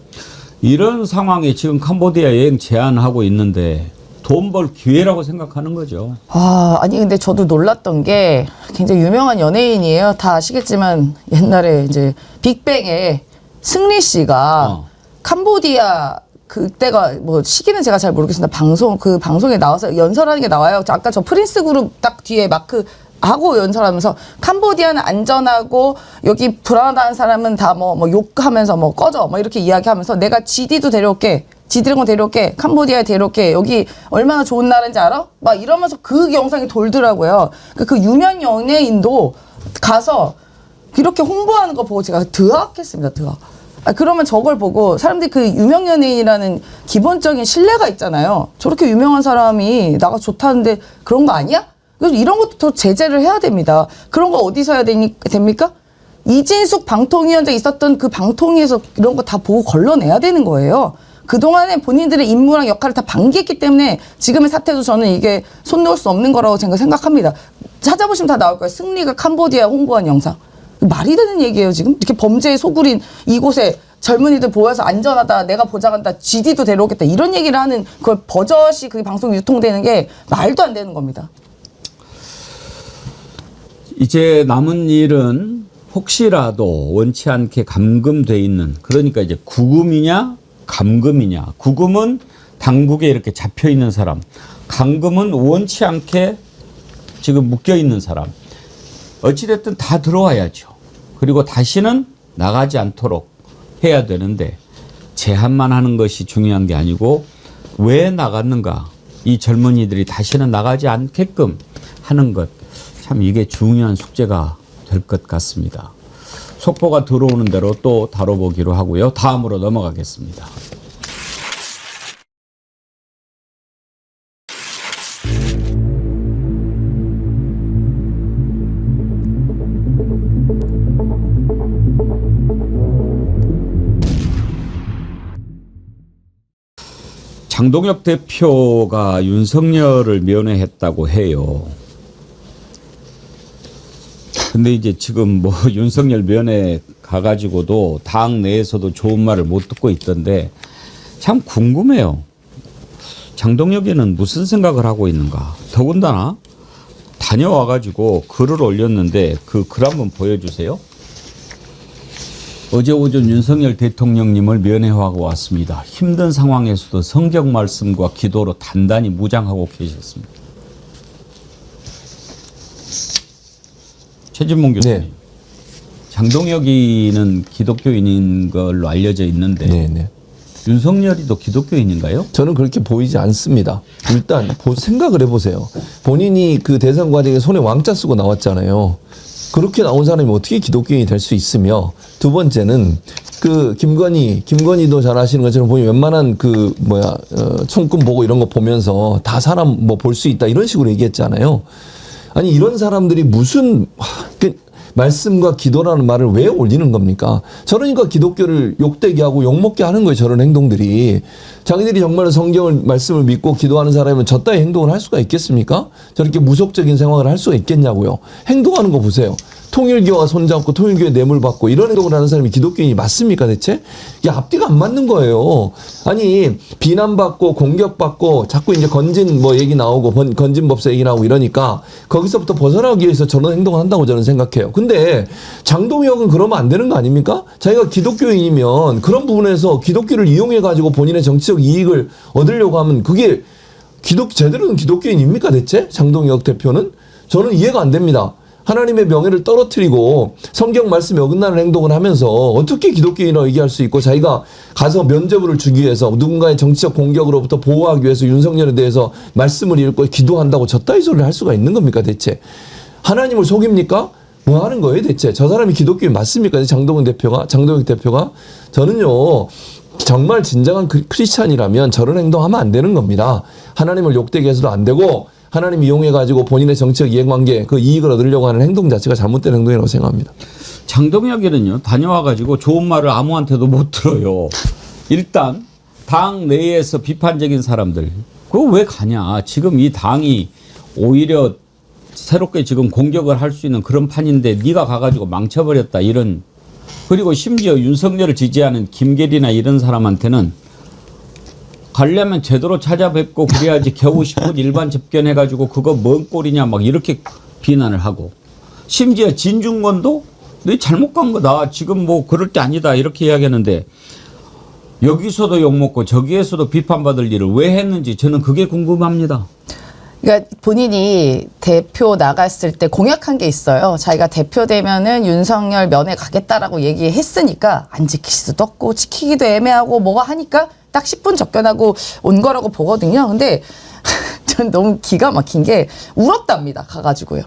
이런 상황에 지금 캄보디아 여행 제한하고 있는데 돈 벌 기회라고 생각하는 거죠. 아니 근데 저도 놀랐던 게 굉장히 유명한 연예인이에요. 다 아시겠지만 옛날에 이제 빅뱅의 승리 씨가 캄보디아 그때가 뭐 시기는 제가 잘 모르겠습니다. 방송에 나와서 연설하는 게 나와요. 아까 저 프린스 그룹 딱 뒤에 마크 하고 연설하면서 캄보디아는 안전하고 여기 불안하다는 사람은 다 뭐 욕하면서 뭐 꺼져 뭐 이렇게 이야기하면서 내가 GD도 데려올게. 지드래곤 데려올게. 캄보디아에 데려올게. 여기 얼마나 좋은 나라인지 알아? 막 이러면서 그 영상이 돌더라고요. 그 유명 연예인도 가서 이렇게 홍보하는 거 보고 제가 드악했습니다. 드악. 그러면 저걸 보고 사람들이 그 유명 연예인이라는 기본적인 신뢰가 있잖아요. 저렇게 유명한 사람이 나가 좋다는데 그런 거 아니야? 그래서 이런 것도 더 제재를 해야 됩니다. 그런 거 어디서 해야 됩니까? 이진숙 방통위원장 있었던 그 방통위에서 이런 거 다 보고 걸러내야 되는 거예요. 그동안에 본인들의 임무랑 역할을 다 방기했기 때문에 지금의 사태도 저는 이게 손 놓을 수 없는 거라고 생각합니다. 찾아보시면 다 나올 거예요. 승리가 캄보디아 홍보한 영상. 말이 되는 얘기예요, 지금? 이렇게 범죄의 소굴인 이곳에 젊은이들 보여서 안전하다, 내가 보장한다, GD도 데려오겠다, 이런 얘기를 하는 그걸 버젓이 그 방송이 유통되는 게 말도 안 되는 겁니다. 이제 남은 일은 혹시라도 원치 않게 감금돼 있는, 그러니까 이제 구금이냐 감금이냐. 구금은 당국에 이렇게 잡혀 있는 사람, 감금은 원치 않게 지금 묶여 있는 사람. 어찌됐든 다 들어와야죠. 그리고 다시는 나가지 않도록 해야 되는데 제한만 하는 것이 중요한 게 아니고 왜 나갔는가. 이 젊은이들이 다시는 나가지 않게끔 하는 것. 참 이게 중요한 숙제가 될 것 같습니다. 속보가 들어오는 대로 또 다뤄보기로 하고요. 다음으로 넘어가겠습니다. 장동혁 대표가 윤석열을 면회했다고 해요. 근데 이제 지금 뭐 윤석열 면회 가가지고도 당 내에서도 좋은 말을 못 듣고 있던데 참 궁금해요. 장동혁이는 무슨 생각을 하고 있는가? 더군다나 다녀와가지고 글을 올렸는데 그 글 한번 보여주세요. 어제 오전 윤석열 대통령님을 면회하고 왔습니다. 힘든 상황에서도 성경 말씀과 기도로 단단히 무장하고 계셨습니다. 최진봉 교수님. 네. 장동혁이는 기독교인인 걸로 알려져 있는데 네. 윤석열이도 기독교인인가요? 저는 그렇게 보이지 않습니다. 일단 생각을 해보세요. 본인이 그 대선 과정에 손에 왕자 쓰고 나왔잖아요. 그렇게 나온 사람이 어떻게 기독교인이 될 수 있으며, 두 번째는 그 김건희도 잘 아시는 것처럼 보니 웬만한 총금 보고 이런 거 보면서 다 사람 뭐 볼 수 있다 이런 식으로 얘기했잖아요. 아니 이런 사람들이 무슨 말씀과 기도라는 말을 왜 올리는 겁니까? 저러니까 기독교를 욕되게 하고 욕먹게 하는 거예요. 저런 행동들이. 자기들이 정말 성경을 말씀을 믿고 기도하는 사람이면 저 따위 행동을 할 수가 있겠습니까? 저렇게 무속적인 생활을 할 수가 있겠냐고요. 행동하는 거 보세요. 통일교와 손잡고 통일교에 뇌물 받고 이런 행동을 하는 사람이 기독교인이 맞습니까 대체? 이게 앞뒤가 안 맞는 거예요. 아니 비난받고 공격받고 자꾸 이제 건진 뭐 얘기 나오고 건진법사 얘기 나오고 이러니까 거기서부터 벗어나기 위해서 저런 행동을 한다고 저는 생각해요. 근데 장동혁은 그러면 안 되는 거 아닙니까? 자기가 기독교인이면 그런 부분에서 기독교를 이용해 가지고 본인의 정치적 이익을 얻으려고 하면 그게 제대로 된 기독교인입니까 대체? 장동혁 대표는? 저는 이해가 안 됩니다. 하나님의 명예를 떨어뜨리고 성경 말씀에 어긋나는 행동을 하면서 어떻게 기독교인이라고 얘기할 수 있고, 자기가 가서 면죄부를 주기 위해서 누군가의 정치적 공격으로부터 보호하기 위해서 윤석열에 대해서 말씀을 읽고 기도한다고 저따위 소리를 할 수가 있는 겁니까 대체? 하나님을 속입니까? 뭐 하는 거예요 대체? 저 사람이 기독교인 맞습니까? 장동혁 대표가? 저는요 정말 진정한 크리스찬이라면 저런 행동하면 안 되는 겁니다. 하나님을 욕되게 해서도 안 되고, 하나님 이용해가지고 본인의 정치적 이해관계, 그 이익을 얻으려고 하는 행동 자체가 잘못된 행동이라고 생각합니다. 장동혁이는요, 다녀와가지고 좋은 말을 아무한테도 못 들어요. 일단, 당 내에서 비판적인 사람들, 그거 왜 가냐. 지금 이 당이 오히려 새롭게 지금 공격을 할 수 있는 그런 판인데 네가 가가지고 망쳐버렸다. 이런. 그리고 심지어 윤석열을 지지하는 김계리나 이런 사람한테는 가려면 제대로 찾아뵙고 그래야지 겨우 10분 일반 접견해가지고 그거 뭔 꼴이냐 막 이렇게 비난을 하고, 심지어 진중권도 너 잘못 간 거다. 지금 뭐 그럴 때 아니다. 이렇게 이야기하는데 여기서도 욕먹고 저기에서도 비판받을 일을 왜 했는지 저는 그게 궁금합니다. 그러니까 본인이 대표 나갔을 때 공약한 게 있어요. 자기가 대표 되면은 윤석열 면회 가겠다라고 얘기했으니까 안 지킬 수도 없고 지키기도 애매하고 뭐가 하니까 딱 10분 접견하고 온 거라고 보거든요. 근데 전 너무 기가 막힌 게 울었답니다. 가가지고요.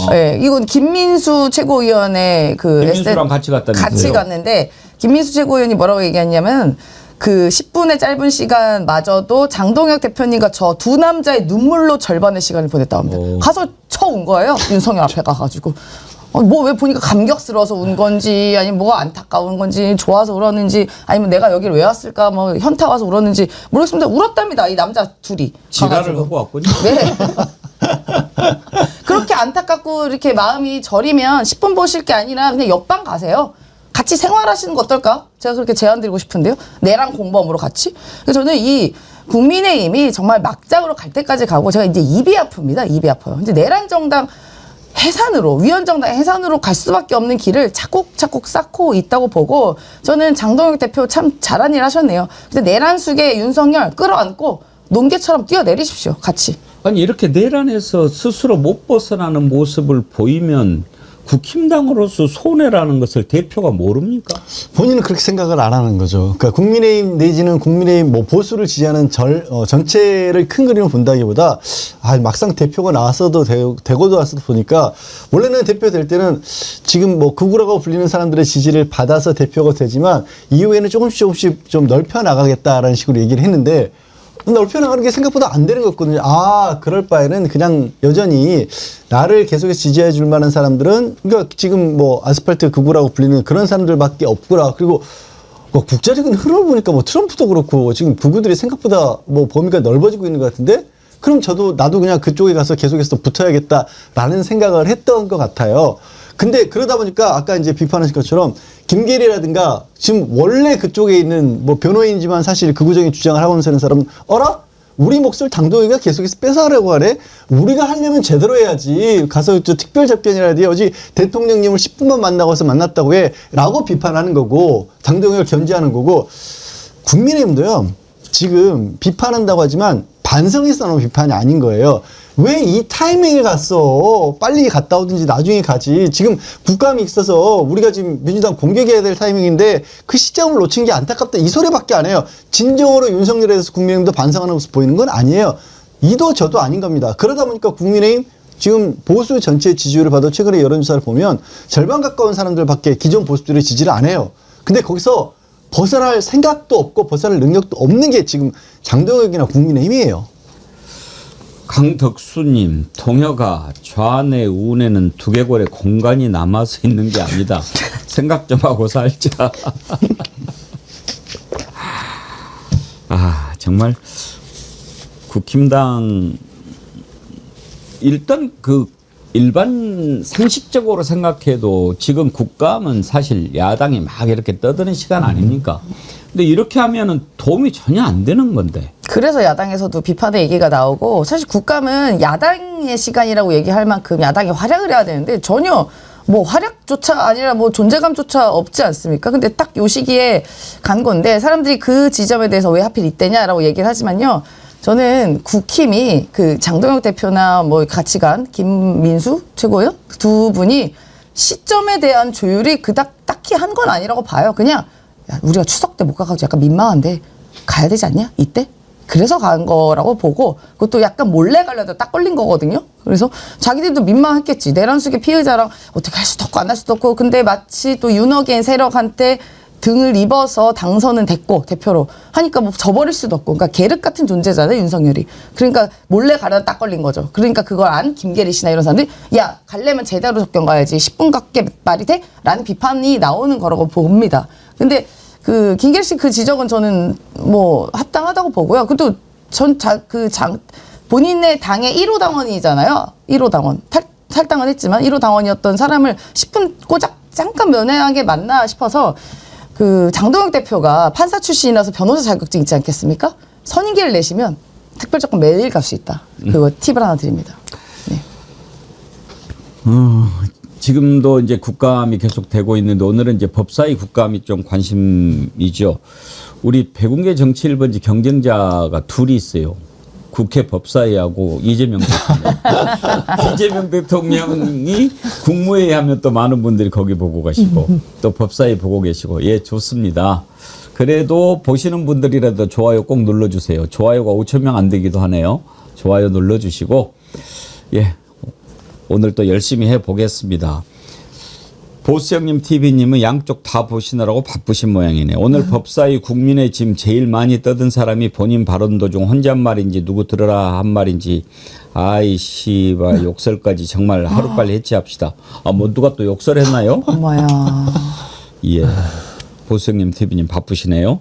네, 이건 김민수 최고위원의 김민수랑 같이 갔다면서요? 같이 갔는데 김민수 최고위원이 뭐라고 얘기했냐면 그 10분의 짧은 시간마저도 장동혁 대표님과 저 두 남자의 눈물로 절반의 시간을 보냈다고 합니다. 가서 쳐온 거예요. 윤석열 앞에 가가지고. 뭐 왜 보니까 감격스러워서 운 건지, 아니면 뭐가 안타까운 건지, 좋아서 울었는지, 아니면 내가 여기를 왜 왔을까, 뭐 현타 와서 울었는지 모르겠습니다. 울었답니다. 이 남자 둘이. 지랄을 하고 왔군요. 네. 그렇게 안타깝고 이렇게 마음이 저리면 10분 보실 게 아니라 그냥 옆방 가세요. 같이 생활하시는 거 어떨까? 제가 그렇게 제안드리고 싶은데요. 내랑 공범으로 같이. 그래서 저는 이 국민의힘이 정말 막장으로 갈 때까지 가고, 제가 이제 입이 아픕니다. 입이 아파요. 이제 내란 정당 해산으로, 위헌정당 해산으로 갈 수밖에 없는 길을 차곡차곡 쌓고 있다고 보고, 저는 장동혁 대표 참 잘한 일 하셨네요. 근데 내란 숙에 윤석열 끌어안고 농개처럼 뛰어내리십시오. 같이. 아니 이렇게 내란에서 스스로 못 벗어나는 모습을 보이면 국힘당으로서 손해라는 것을 대표가 모릅니까? 본인은 그렇게 생각을 안 하는 거죠. 그러니까 국민의힘 내지는 국민의힘 뭐 보수를 지지하는 전체를 큰 그림을 본다기보다 막상 대표가 나왔어도 되고도 왔어도 보니까 원래는 대표 될 때는 지금 뭐 극우라고 불리는 사람들의 지지를 받아서 대표가 되지만 이후에는 조금씩 좀 넓혀 나가겠다라는 식으로 얘기를 했는데 넓혀 나가는 게 생각보다 안 되는 거거든요. 그럴 바에는 그냥 여전히 나를 계속해서 지지해 줄 만한 사람들은 그러니까 지금 뭐 아스팔트 극우라고 불리는 그런 사람들밖에 없구나. 그리고 뭐 국제적인 흐름을 보니까 뭐 트럼프도 그렇고 지금 극우들이 생각보다 뭐 범위가 넓어지고 있는 것 같은데 그럼 나도 그냥 그쪽에 가서 계속해서 붙어야겠다라는 생각을 했던 것 같아요. 근데 그러다 보니까 아까 이제 비판하신 것처럼 김계리라든가 지금 원래 그쪽에 있는 뭐 변호인이지만 사실 극우적인 주장을 하고 있는 사람은 우리 몫을 당동이가 계속해서 뺏어가려고 하네. 우리가 하려면 제대로 해야지. 가서 특별 접견이라든지 어제 대통령님을 10분만 만났다고 해. 라고 비판하는 거고 당동이가 견제하는 거고 국민의힘도요. 지금 비판한다고 하지만 반성해서 나온 비판이 아닌 거예요. 왜 이 타이밍에 갔어? 빨리 갔다 오든지 나중에 가지. 지금 국감이 있어서 우리가 지금 민주당 공격해야 될 타이밍인데 그 시점을 놓친 게 안타깝다. 이 소리밖에 안 해요. 진정으로 윤석열에 대해서 국민의힘도 반성하는 모습 보이는 건 아니에요. 이도 저도 아닌 겁니다. 그러다 보니까 국민의힘 지금 보수 전체 지지율을 봐도 최근에 여론조사를 보면 절반 가까운 사람들밖에 기존 보수들의 지지를 안 해요. 근데 거기서 벗어날 생각도 없고 벗어날 능력도 없는 게 지금 장동혁이나 국민의힘이에요. 강덕수님, 동혁아, 좌뇌 우뇌는 두개골에 공간이 남아서 있는 게 아니다. 생각 좀 하고 살자. 정말 국힘당 일단 일반 상식적으로 생각해도 지금 국감은 사실 야당이 막 이렇게 떠드는 시간 아닙니까? 근데 이렇게 하면은 도움이 전혀 안 되는 건데. 그래서 야당에서도 비판의 얘기가 나오고 사실 국감은 야당의 시간이라고 얘기할 만큼 야당이 활약을 해야 되는데 전혀 뭐 활약조차 아니라 뭐 존재감조차 없지 않습니까? 근데 딱 요 시기에 간 건데 사람들이 그 지점에 대해서 왜 하필 이때냐라고 얘기를 하지만요. 저는 국힘이 장동혁 대표나 뭐 같이 간 김민수 최고요? 두 분이 시점에 대한 조율이 딱히 한 건 아니라고 봐요. 그냥 우리가 추석 때 못 가가지고 약간 민망한데 가야 되지 않냐? 이때? 그래서 간 거라고 보고 그것도 약간 몰래 가려다 딱 걸린 거거든요. 그래서 자기들도 민망했겠지. 내란숙의 피해자랑 어떻게 할 수도 없고 안 할 수도 없고 근데 마치 또 윤어겐 세력한테 등을 입어서 당선은 됐고 대표로 하니까 뭐 져버릴 수도 없고 그러니까 계륵 같은 존재잖아요 윤석열이. 그러니까 몰래 가려다 딱 걸린 거죠. 그러니까 그걸 안 김계리 씨나 이런 사람들이 야 가려면 제대로 접견 가야지 10분 갖게 말이 돼? 라는 비판이 나오는 거라고 봅니다. 근데 김계리 씨 그 지적은 저는 뭐 합당하다고 보고요. 그것도 본인의 당의 1호 당원이잖아요. 1호 당원. 탈당은 했지만 1호 당원이었던 사람을 10분 꼬작 잠깐 면회하게 맞나 싶어서 장동혁 대표가 판사 출신이라서 변호사 자격증 있지 않겠습니까? 선임계를 내시면 특별조건 매일 갈 수 있다. 그거 팁을 하나 드립니다. 네. 지금도 이제 국감이 계속되고 있는데 오늘은 이제 법사위 국감이 좀 관심이죠. 우리 백운계 정치 1번지 경쟁자가 둘이 있어요. 국회 법사위하고 이재명 대통령. 이재명 대통령이 국무회의 하면 또 많은 분들이 거기 보고 가시고 또 법사위 보고 계시고 예 좋습니다. 그래도 보시는 분들이라도 좋아요 꼭 눌러주세요. 좋아요가 5,000명 안 되기도 하네요. 좋아요 눌러주시고 예 오늘 또 열심히 해보겠습니다. 보수형님 TV님은 양쪽 다 보시느라고 바쁘신 모양이네. 오늘 법사위 국민의 짐 제일 많이 떠든 사람이 본인 발언 도중 혼잣말인지 누구 들으라 한 말인지 아이씨바 욕설까지 정말 하루빨리 해체합시다. 뭐 누가 또 욕설했나요? 엄마야. 예. 보수형님 TV님 바쁘시네요.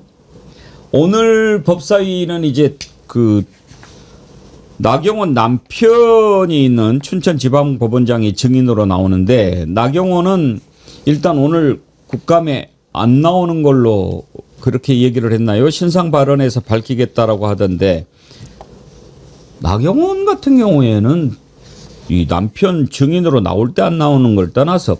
오늘 법사위는 이제 나경원 남편이 있는 춘천지방법원장이 증인으로 나오는데 나경원은 일단 오늘 국감에 안 나오는 걸로 그렇게 얘기를 했나요? 신상 발언에서 밝히겠다라고 하던데 나경원 같은 경우에는 이 남편 증인으로 나올 때 안 나오는 걸 떠나서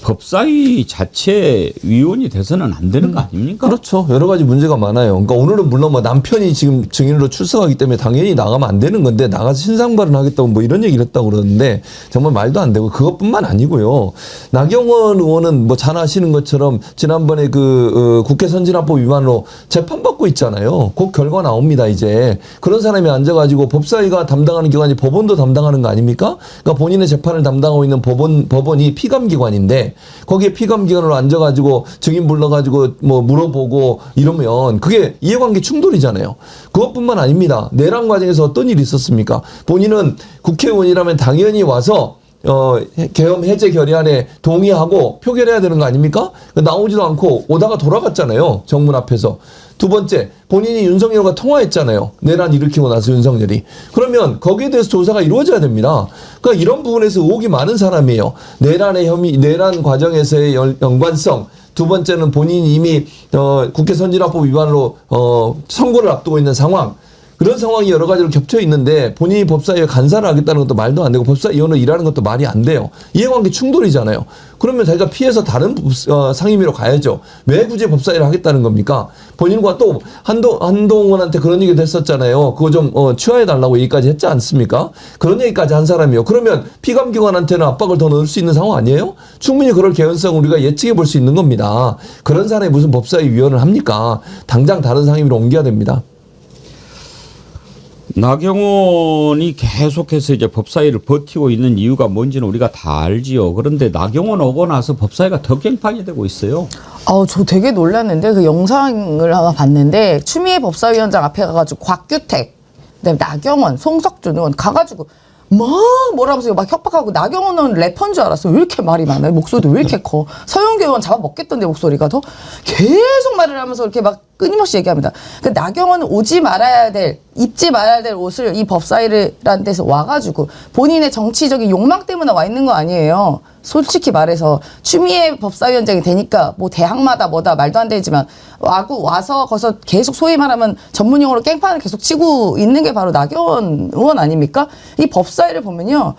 법사위 자체 위원이 돼서는 안 되는 거 아닙니까? 그렇죠. 여러 가지 문제가 많아요. 그러니까 오늘은 물론 뭐 남편이 지금 증인으로 출석하기 때문에 당연히 나가면 안 되는 건데 나가서 신상 발언하겠다고 뭐 이런 얘기를 했다고 그러는데 정말 말도 안 되고 그것뿐만 아니고요. 나경원 의원은 뭐 잘 아시는 것처럼 지난번에 국회 선진화법 위반으로 재판받고 있잖아요. 곧 결과 나옵니다, 이제. 그런 사람이 앉아가지고 법사위가 담당하는 기관이 법원도 담당하는 거 아닙니까? 그러니까 본인의 재판을 담당하고 있는 법원이 피감기관인데 거기에 피감기관으로 앉아가지고 증인 불러가지고 뭐 물어보고 이러면 그게 이해관계 충돌이잖아요. 그것뿐만 아닙니다. 내란 과정에서 어떤 일이 있었습니까? 본인은 국회의원이라면 당연히 와서 계엄 해제 결의안에 동의하고 표결해야 되는 거 아닙니까? 나오지도 않고 오다가 돌아갔잖아요. 정문 앞에서. 두 번째, 본인이 윤석열과 통화했잖아요. 내란 일으키고 나서 윤석열이. 그러면 거기에 대해서 조사가 이루어져야 됩니다. 그러니까 이런 부분에서 의혹이 많은 사람이에요. 내란의 혐의, 내란 과정에서의 연관성. 두 번째는 본인이 이미 국회 선진화법 위반으로 선고를 앞두고 있는 상황. 그런 상황이 여러 가지로 겹쳐 있는데 본인이 법사위에 간사를 하겠다는 것도 말도 안 되고 법사위원으로 일하는 것도 말이 안 돼요. 이해관계 충돌이잖아요. 그러면 자기가 피해서 다른 상임위로 가야죠. 왜 굳이 법사위를 하겠다는 겁니까? 본인과 또 한동훈한테 그런 얘기도 했었잖아요. 그거 좀 취하해달라고 얘기까지 했지 않습니까? 그런 얘기까지 한 사람이요. 그러면 피감기관한테는 압박을 더 넣을 수 있는 상황 아니에요? 충분히 그럴 개연성 우리가 예측해 볼 수 있는 겁니다. 그런 사람이 무슨 법사위 위원을 합니까? 당장 다른 상임위로 옮겨야 됩니다. 나경원이 계속해서 이제 법사위를 버티고 있는 이유가 뭔지는 우리가 다 알지요. 그런데 나경원 오고 나서 법사위가 더 갱판이 되고 있어요. 저 되게 놀랐는데 그 영상을 하나 봤는데 추미애 법사위원장 앞에 가가지고 곽규택, 그다음에 나경원, 송석준 의원 가가지고 뭐라면서 막 협박하고 나경원은 래퍼인 줄 알았어. 왜 이렇게 말이 많아요? 목소리도 왜 이렇게 커? 서영교 의원 잡아먹겠던데 목소리가 더 계속 말을 하면서 이렇게 막 끊임없이 얘기합니다. 그 나경원은 오지 말아야 될, 입지 말아야 될 옷을 이 법사위라는 데서 와가지고 본인의 정치적인 욕망 때문에 와 있는 거 아니에요. 솔직히 말해서 추미애 법사위원장이 되니까 뭐 대학마다 뭐다 말도 안 되지만 와서 거기서 계속 소위 말하면 전문용어로 깽판을 계속 치고 있는 게 바로 나경원 의원 아닙니까? 이 법사위를 보면요.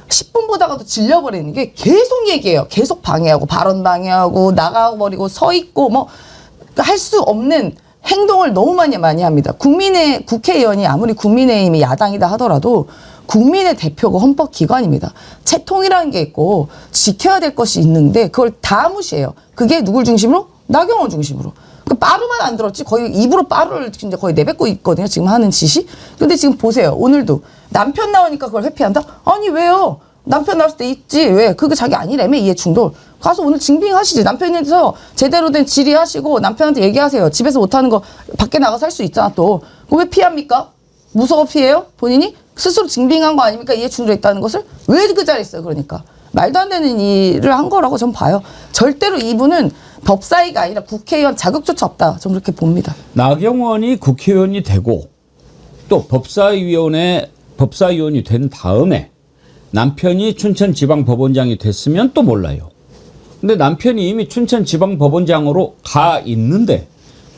10분 보다가도 질려버리는 게 계속 얘기해요. 계속 방해하고 발언 방해하고 나가버리고 서 있고 뭐 할 수 없는 행동을 너무 많이 합니다. 국회의원이 아무리 국민의힘이 야당이다 하더라도 국민의 대표가 헌법기관입니다. 채통이라는 게 있고 지켜야 될 것이 있는데 그걸 다 무시해요. 그게 누굴 중심으로? 나경원 중심으로. 그 빠루만 안 들었지 거의 입으로 빠루를 진짜 거의 내뱉고 있거든요. 지금 하는 짓이. 근데 지금 보세요. 오늘도 남편 나오니까 그걸 회피한다? 아니 왜요? 남편 나왔을 때 있지. 왜? 그게 자기 아니라며 이해충돌. 가서 오늘 징빙하시지. 남편에서 제대로 된 질의하시고 남편한테 얘기하세요. 집에서 못하는 거 밖에 나가서 할 수 있잖아 또. 그거 왜 피합니까? 무서워 피해요? 본인이? 스스로 징빙한 거 아닙니까? 이해충돌했다는 것을? 왜 그 자리에 있어요? 그러니까. 말도 안 되는 일을 한 거라고 전 봐요. 절대로 이분은 법사위가 아니라 국회의원 자격조차 없다. 전 그렇게 봅니다. 나경원이 국회의원이 되고 또 법사위원이 된 다음에 남편이 춘천지방법원장이 됐으면 또 몰라요. 근데 남편이 이미 춘천지방법원장으로 가 있는데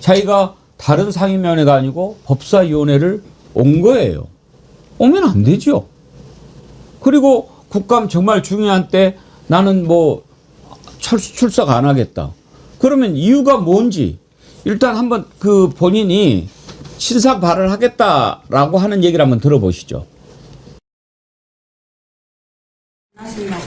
자기가 다른 상임위원회가 아니고 법사위원회를 온 거예요. 오면 안 되죠. 그리고 국감 정말 중요한 때 나는 뭐 출석 안 하겠다. 그러면 이유가 뭔지 일단 한번 그 본인이 신상 발언하겠다라고 하는 얘기를 한번 들어보시죠. 하신다고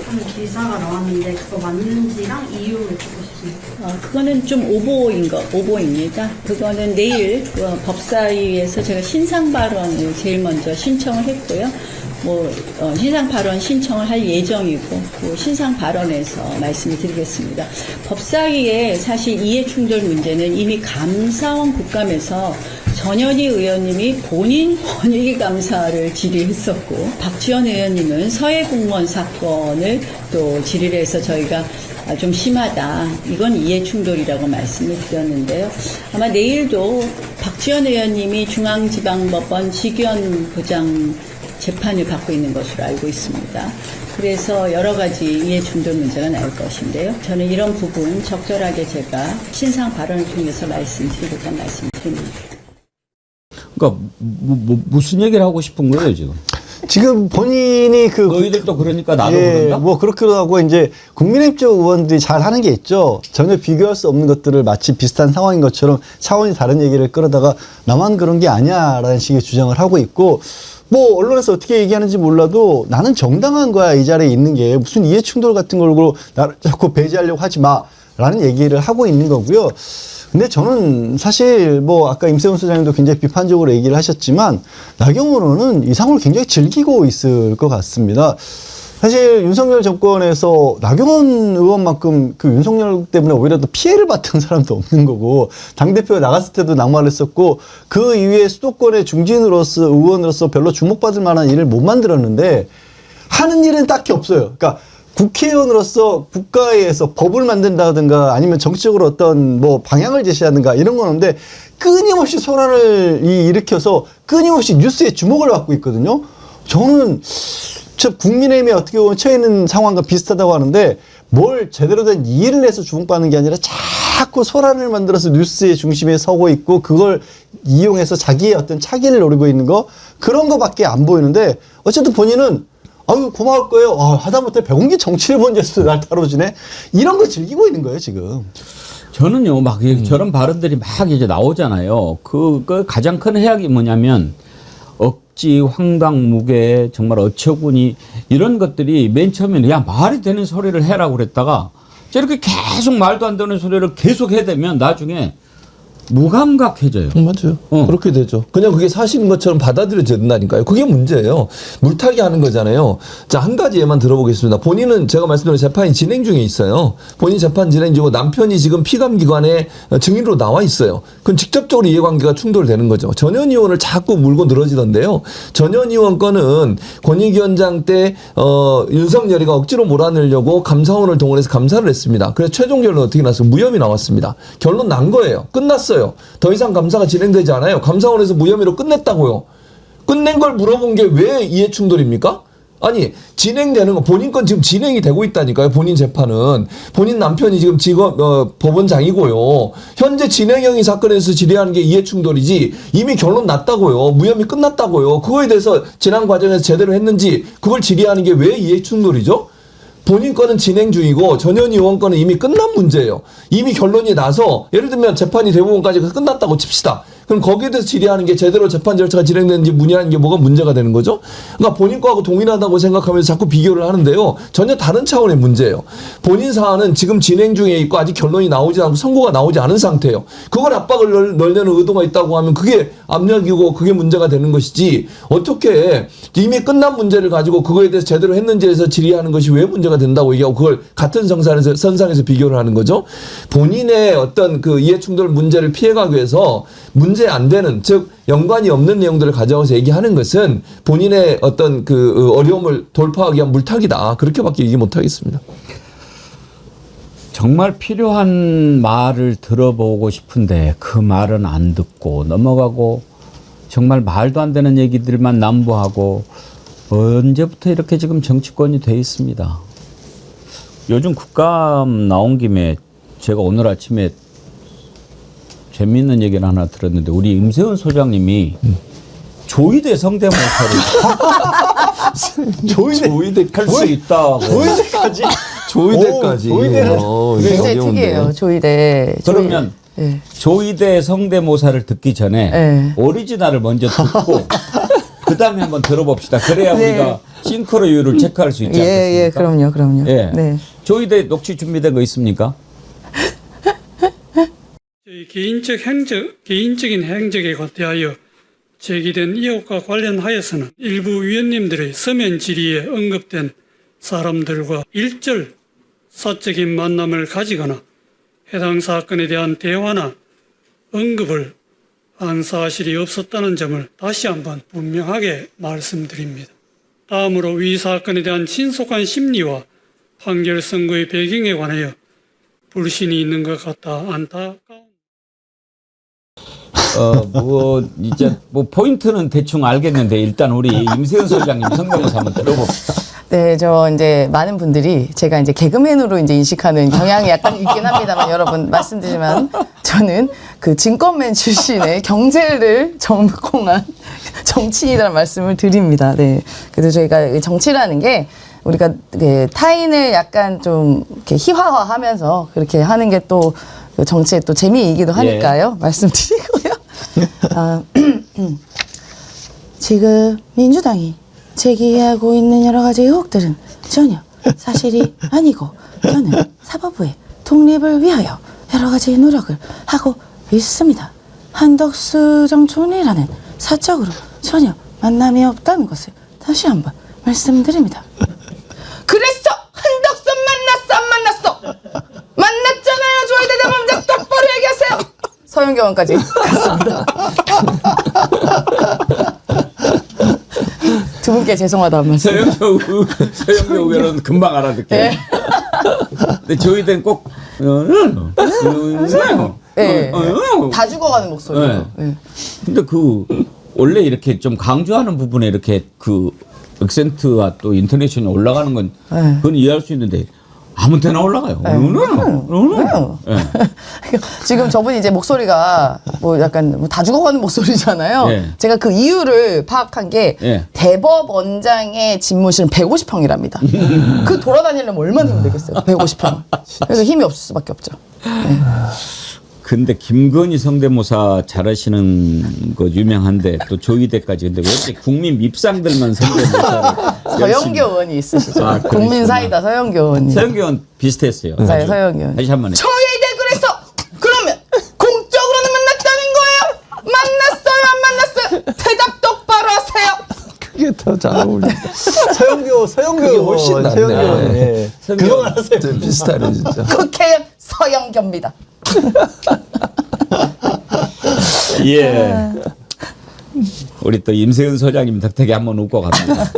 하는 기사가 나왔는데 그거 맞는지랑 이유를 듣고 싶습니다. 그거는 좀 오보입니다. 그거는 내일 법사위에서 제가 신상 발언을 제일 먼저 신청을 했고요. 신상 발언 신청을 할 예정이고, 신상 발언에서 말씀을 드리겠습니다. 법사위의 사실 이해충돌 문제는 이미 감사원 국감에서 전현희 의원님이 본인 권익위감사를 질의했었고, 박지원 의원님은 서해 공무원 사건을 또 질의를 해서 저희가 좀 심하다. 이건 이해충돌이라고 말씀을 드렸는데요. 아마 내일도 박지원 의원님이 중앙지방법원 지규현 부장 재판을 받고 있는 것으로 알고 있습니다. 그래서 여러 가지 이해충돌 문제가 나올 것인데요. 저는 이런 부분 적절하게 제가 신상 발언을 통해서 말씀드리겠다는 말씀드립니다. 그러니까 무슨 얘기를 하고 싶은 거예요 지금? 지금 본인이 그 너희들도 그러니까 나도 예, 그런다? 뭐 그렇기도 하고 이제 국민의힘 쪽 의원들이 잘 하는 게 있죠. 전혀 비교할 수 없는 것들을 마치 비슷한 상황인 것처럼 차원이 다른 얘기를 끌어다가 나만 그런 게 아니야라는 식의 주장을 하고 있고 뭐 언론에서 어떻게 얘기하는지 몰라도 나는 정당한 거야 이 자리에 있는 게 무슨 이해 충돌 같은 걸로 나를 자꾸 배제하려고 하지 마라는 얘기를 하고 있는 거고요. 근데 저는 사실 뭐 아까 임세훈 소장님도 굉장히 비판적으로 얘기를 하셨지만 나경원 이 상황을 굉장히 즐기고 있을 것 같습니다. 사실 윤석열 정권에서 나경원 의원만큼 그 윤석열 때문에 오히려 더 피해를 봤던 사람도 없는 거고 당대표가 나갔을 때도 낙마를 했었고 그 이후에 수도권의 중진으로서 의원으로서 별로 주목받을 만한 일을 못 만들었는데 하는 일은 딱히 없어요. 그러니까 국회의원으로서 국가에서 법을 만든다든가 아니면 정치적으로 어떤 뭐 방향을 제시하든가 이런 건 없는데 끊임없이 소란을 일으켜서 끊임없이 뉴스에 주목을 받고 있거든요. 저는 국민의힘에 어떻게 보면 처해 있는 상황과 비슷하다고 하는데 뭘 제대로 된 일을 해서 주목받는 게 아니라 자꾸 소란을 만들어서 뉴스의 중심에 서고 있고 그걸 이용해서 자기의 어떤 차기를 노리고 있는 거 그런 거밖에 안 보이는데 어쨌든 본인은 아유 고마울 거예요. 하다못해 백운기 정치일본제에서 날 다뤄주네. 이런 걸 즐기고 있는 거예요 지금. 저는요 막 저런 발언들이 막 이제 나오잖아요. 그 가장 큰 해악이 뭐냐면 억지, 황당, 무게, 정말 어처구니 이런 것들이 맨 처음에는 야 말이 되는 소리를 해라고 그랬다가 저렇게 계속 말도 안 되는 소리를 계속 해대면 나중에 무감각해져요. 맞아요. 그렇게 되죠. 그냥 그게 사실인 것처럼 받아들여진다니까요. 그게 문제예요. 물타기 하는 거잖아요. 자, 한 가지 예만 들어보겠습니다. 본인은 제가 말씀드린 재판이 진행 중에 있어요. 본인 재판 진행 중이고 남편이 지금 피감기관에 증인으로 나와 있어요. 그건 직접적으로 이해관계가 충돌되는 거죠. 전현 의원을 자꾸 물고 늘어지던데요. 전현 의원 건은 권익위원장 때 윤석열이가 억지로 몰아내려고 감사원을 동원해서 감사를 했습니다. 그래서 최종 결론 어떻게 났어요? 무혐의 나왔습니다. 결론 난 거예요. 끝났어요. 더 이상 감사가 진행되지 않아요. 감사원에서 무혐의로 끝냈다고요. 끝낸 걸 물어본 게 왜 이해충돌입니까? 아니 진행되는 거 본인 건 지금 진행이 되고 있다니까요. 본인 재판은 본인 남편이 지금 법원장이고요. 현재 진행형의 사건에서 질의하는 게 이해충돌이지 이미 결론 났다고요. 무혐의 끝났다고요. 그거에 대해서 지난 과정에서 제대로 했는지 그걸 질의하는 게 왜 이해충돌이죠? 본인 거는 진행 중이고 전현 의원 거는 이미 끝난 문제예요. 이미 결론이 나서 예를 들면 재판이 대법원까지 끝났다고 칩시다. 그럼 거기에 대해서 질의하는 게 제대로 재판 절차가 진행되는지 문의하는 게 뭐가 문제가 되는 거죠? 그러니까 본인 거하고 동일하다고 생각하면서 자꾸 비교를 하는데요. 전혀 다른 차원의 문제예요. 본인 사안은 지금 진행 중에 있고 아직 결론이 나오지 않고 선고가 나오지 않은 상태예요. 그걸 압박을 넣으려는 의도가 있다고 하면 그게 압력이고 그게 문제가 되는 것이지 어떻게 이미 끝난 문제를 가지고 그거에 대해서 제대로 했는지에서 질의하는 것이 왜 문제가 된다고 얘기하고 그걸 같은 선상에서 비교를 하는 거죠. 본인의 어떤 그 이해충돌 문제를 피해가기 위해서 문제 안 되는 즉 연관이 없는 내용들을 가져와서 얘기하는 것은 본인의 어떤 그 어려움을 돌파하기 위한 물타기다. 그렇게밖에 얘기 못 하겠습니다. 정말 필요한 말을 들어보고 싶은데 그 말은 안 듣고 넘어가고 정말 말도 안 되는 얘기들만 남부하고 언제부터 이렇게 지금 정치권이 돼 있습니다. 요즘 국감 나온 김에 제가 오늘 아침에 재미있는 얘기를 하나 들었는데 우리 임세훈 소장님이 조이대 성대모사를 조이대 할 수 있다고. 조이대까지? 조이대까지. 조이대는 굉장히 특이해요. 조이대. 그러면 네. 조이대 성대모사를 듣기 전에 네. 오리지널을 먼저 듣고 그 다음에 한번 들어봅시다. 그래야 네. 우리가 싱크로율을 체크할 수 있지 않겠습니까? 예, 그럼요. 예. 네. 조이대 녹취 준비된 거 있습니까? 개인적인 행적에 대하여 제기된 의혹과 관련하여서는 일부 위원님들의 서면 질의에 언급된 사람들과 일절 사적인 만남을 가지거나 해당 사건에 대한 대화나 언급을 한 사실이 없었다는 점을 다시 한번 분명하게 말씀드립니다. 다음으로 위 사건에 대한 신속한 심리와 판결 선고의 배경에 관하여 불신이 있는 것 같아 안타까운. 이제 포인트는 대충 알겠는데 일단 우리 임세훈 소장님 성대모사 한번 들어봅시다. 네, 저 이제 많은 분들이 제가 이제 개그맨으로 이제 인식하는 경향이 약간 있긴 합니다만 여러분 말씀드리지만 저는 그 증권맨 출신의 경제를 전공한 정치인이라는 말씀을 드립니다. 네. 그래서 저희가 정치라는 게 우리가 그 타인을 약간 좀 이렇게 희화화하면서 그렇게 하는 게 또 정치의 또 재미이기도 하니까요. 말씀드리고요. 지금 민주당이 제기하고 있는 여러 가지 의혹들은 전혀 사실이 아니고 저는 사법부의 독립을 위하여 여러 가지 노력을 하고 있습니다. 한덕수 정촌이라는 사적으로 전혀 만남이 없다는 것을 다시 한번 말씀드립니다. 그래서 한덕수 만났어 안 만났어? 만났잖아요. 조이 대장검장 똑바로 얘기하세요. 서영교원까지 갔습니다. 두 분께 죄송하다 한 말씀. 서영교 의원은 금방 알아듣게. 네. 근데 저희들은 꼭 네. 다 죽어가는 목소리로. 네. 근데 그 원래 이렇게 좀 강조하는 부분에 이렇게 그 액센트와 또 인터네이션이 올라가는 건 그건 이해할 수 있는데 아무 때나 올라가요. 지금 저분이 이제 목소리가 뭐 약간 뭐 다 죽어가는 목소리잖아요. 네. 제가 그 이유를 파악한 게 대법원장의 집무실은 150평이랍니다. 그 돌아다니려면 얼마나 힘들겠어요. 150평. 그래서 힘이 없을 수밖에 없죠. 네. 근데 김건희 성대모사 잘하시는 거 유명한데 또 조이대까지 근데 왜 이렇게 국민 밉상들만 성대모사를 서영교 의원이 있으시죠. 아, 국민 사이다 서영교 의원이. 서영교 의원 비슷했어요. 네, 서영교 의원. 다시 한 번 해. 조이대 그래서 그러면 공적으로는 만났다는 거예요? 만났어요? 안 만났어요? 대답 똑바로 하세요. 그게 더 잘 어울린다. 서영교 그게 훨씬 낫네. 서영교 의원. 예. 그거만 하세요. 좀 비슷하네 진짜. 국회의원 서영교입니다. 예. 우리 또 임세은 소장님 덕택에 한번 웃고 갑니다.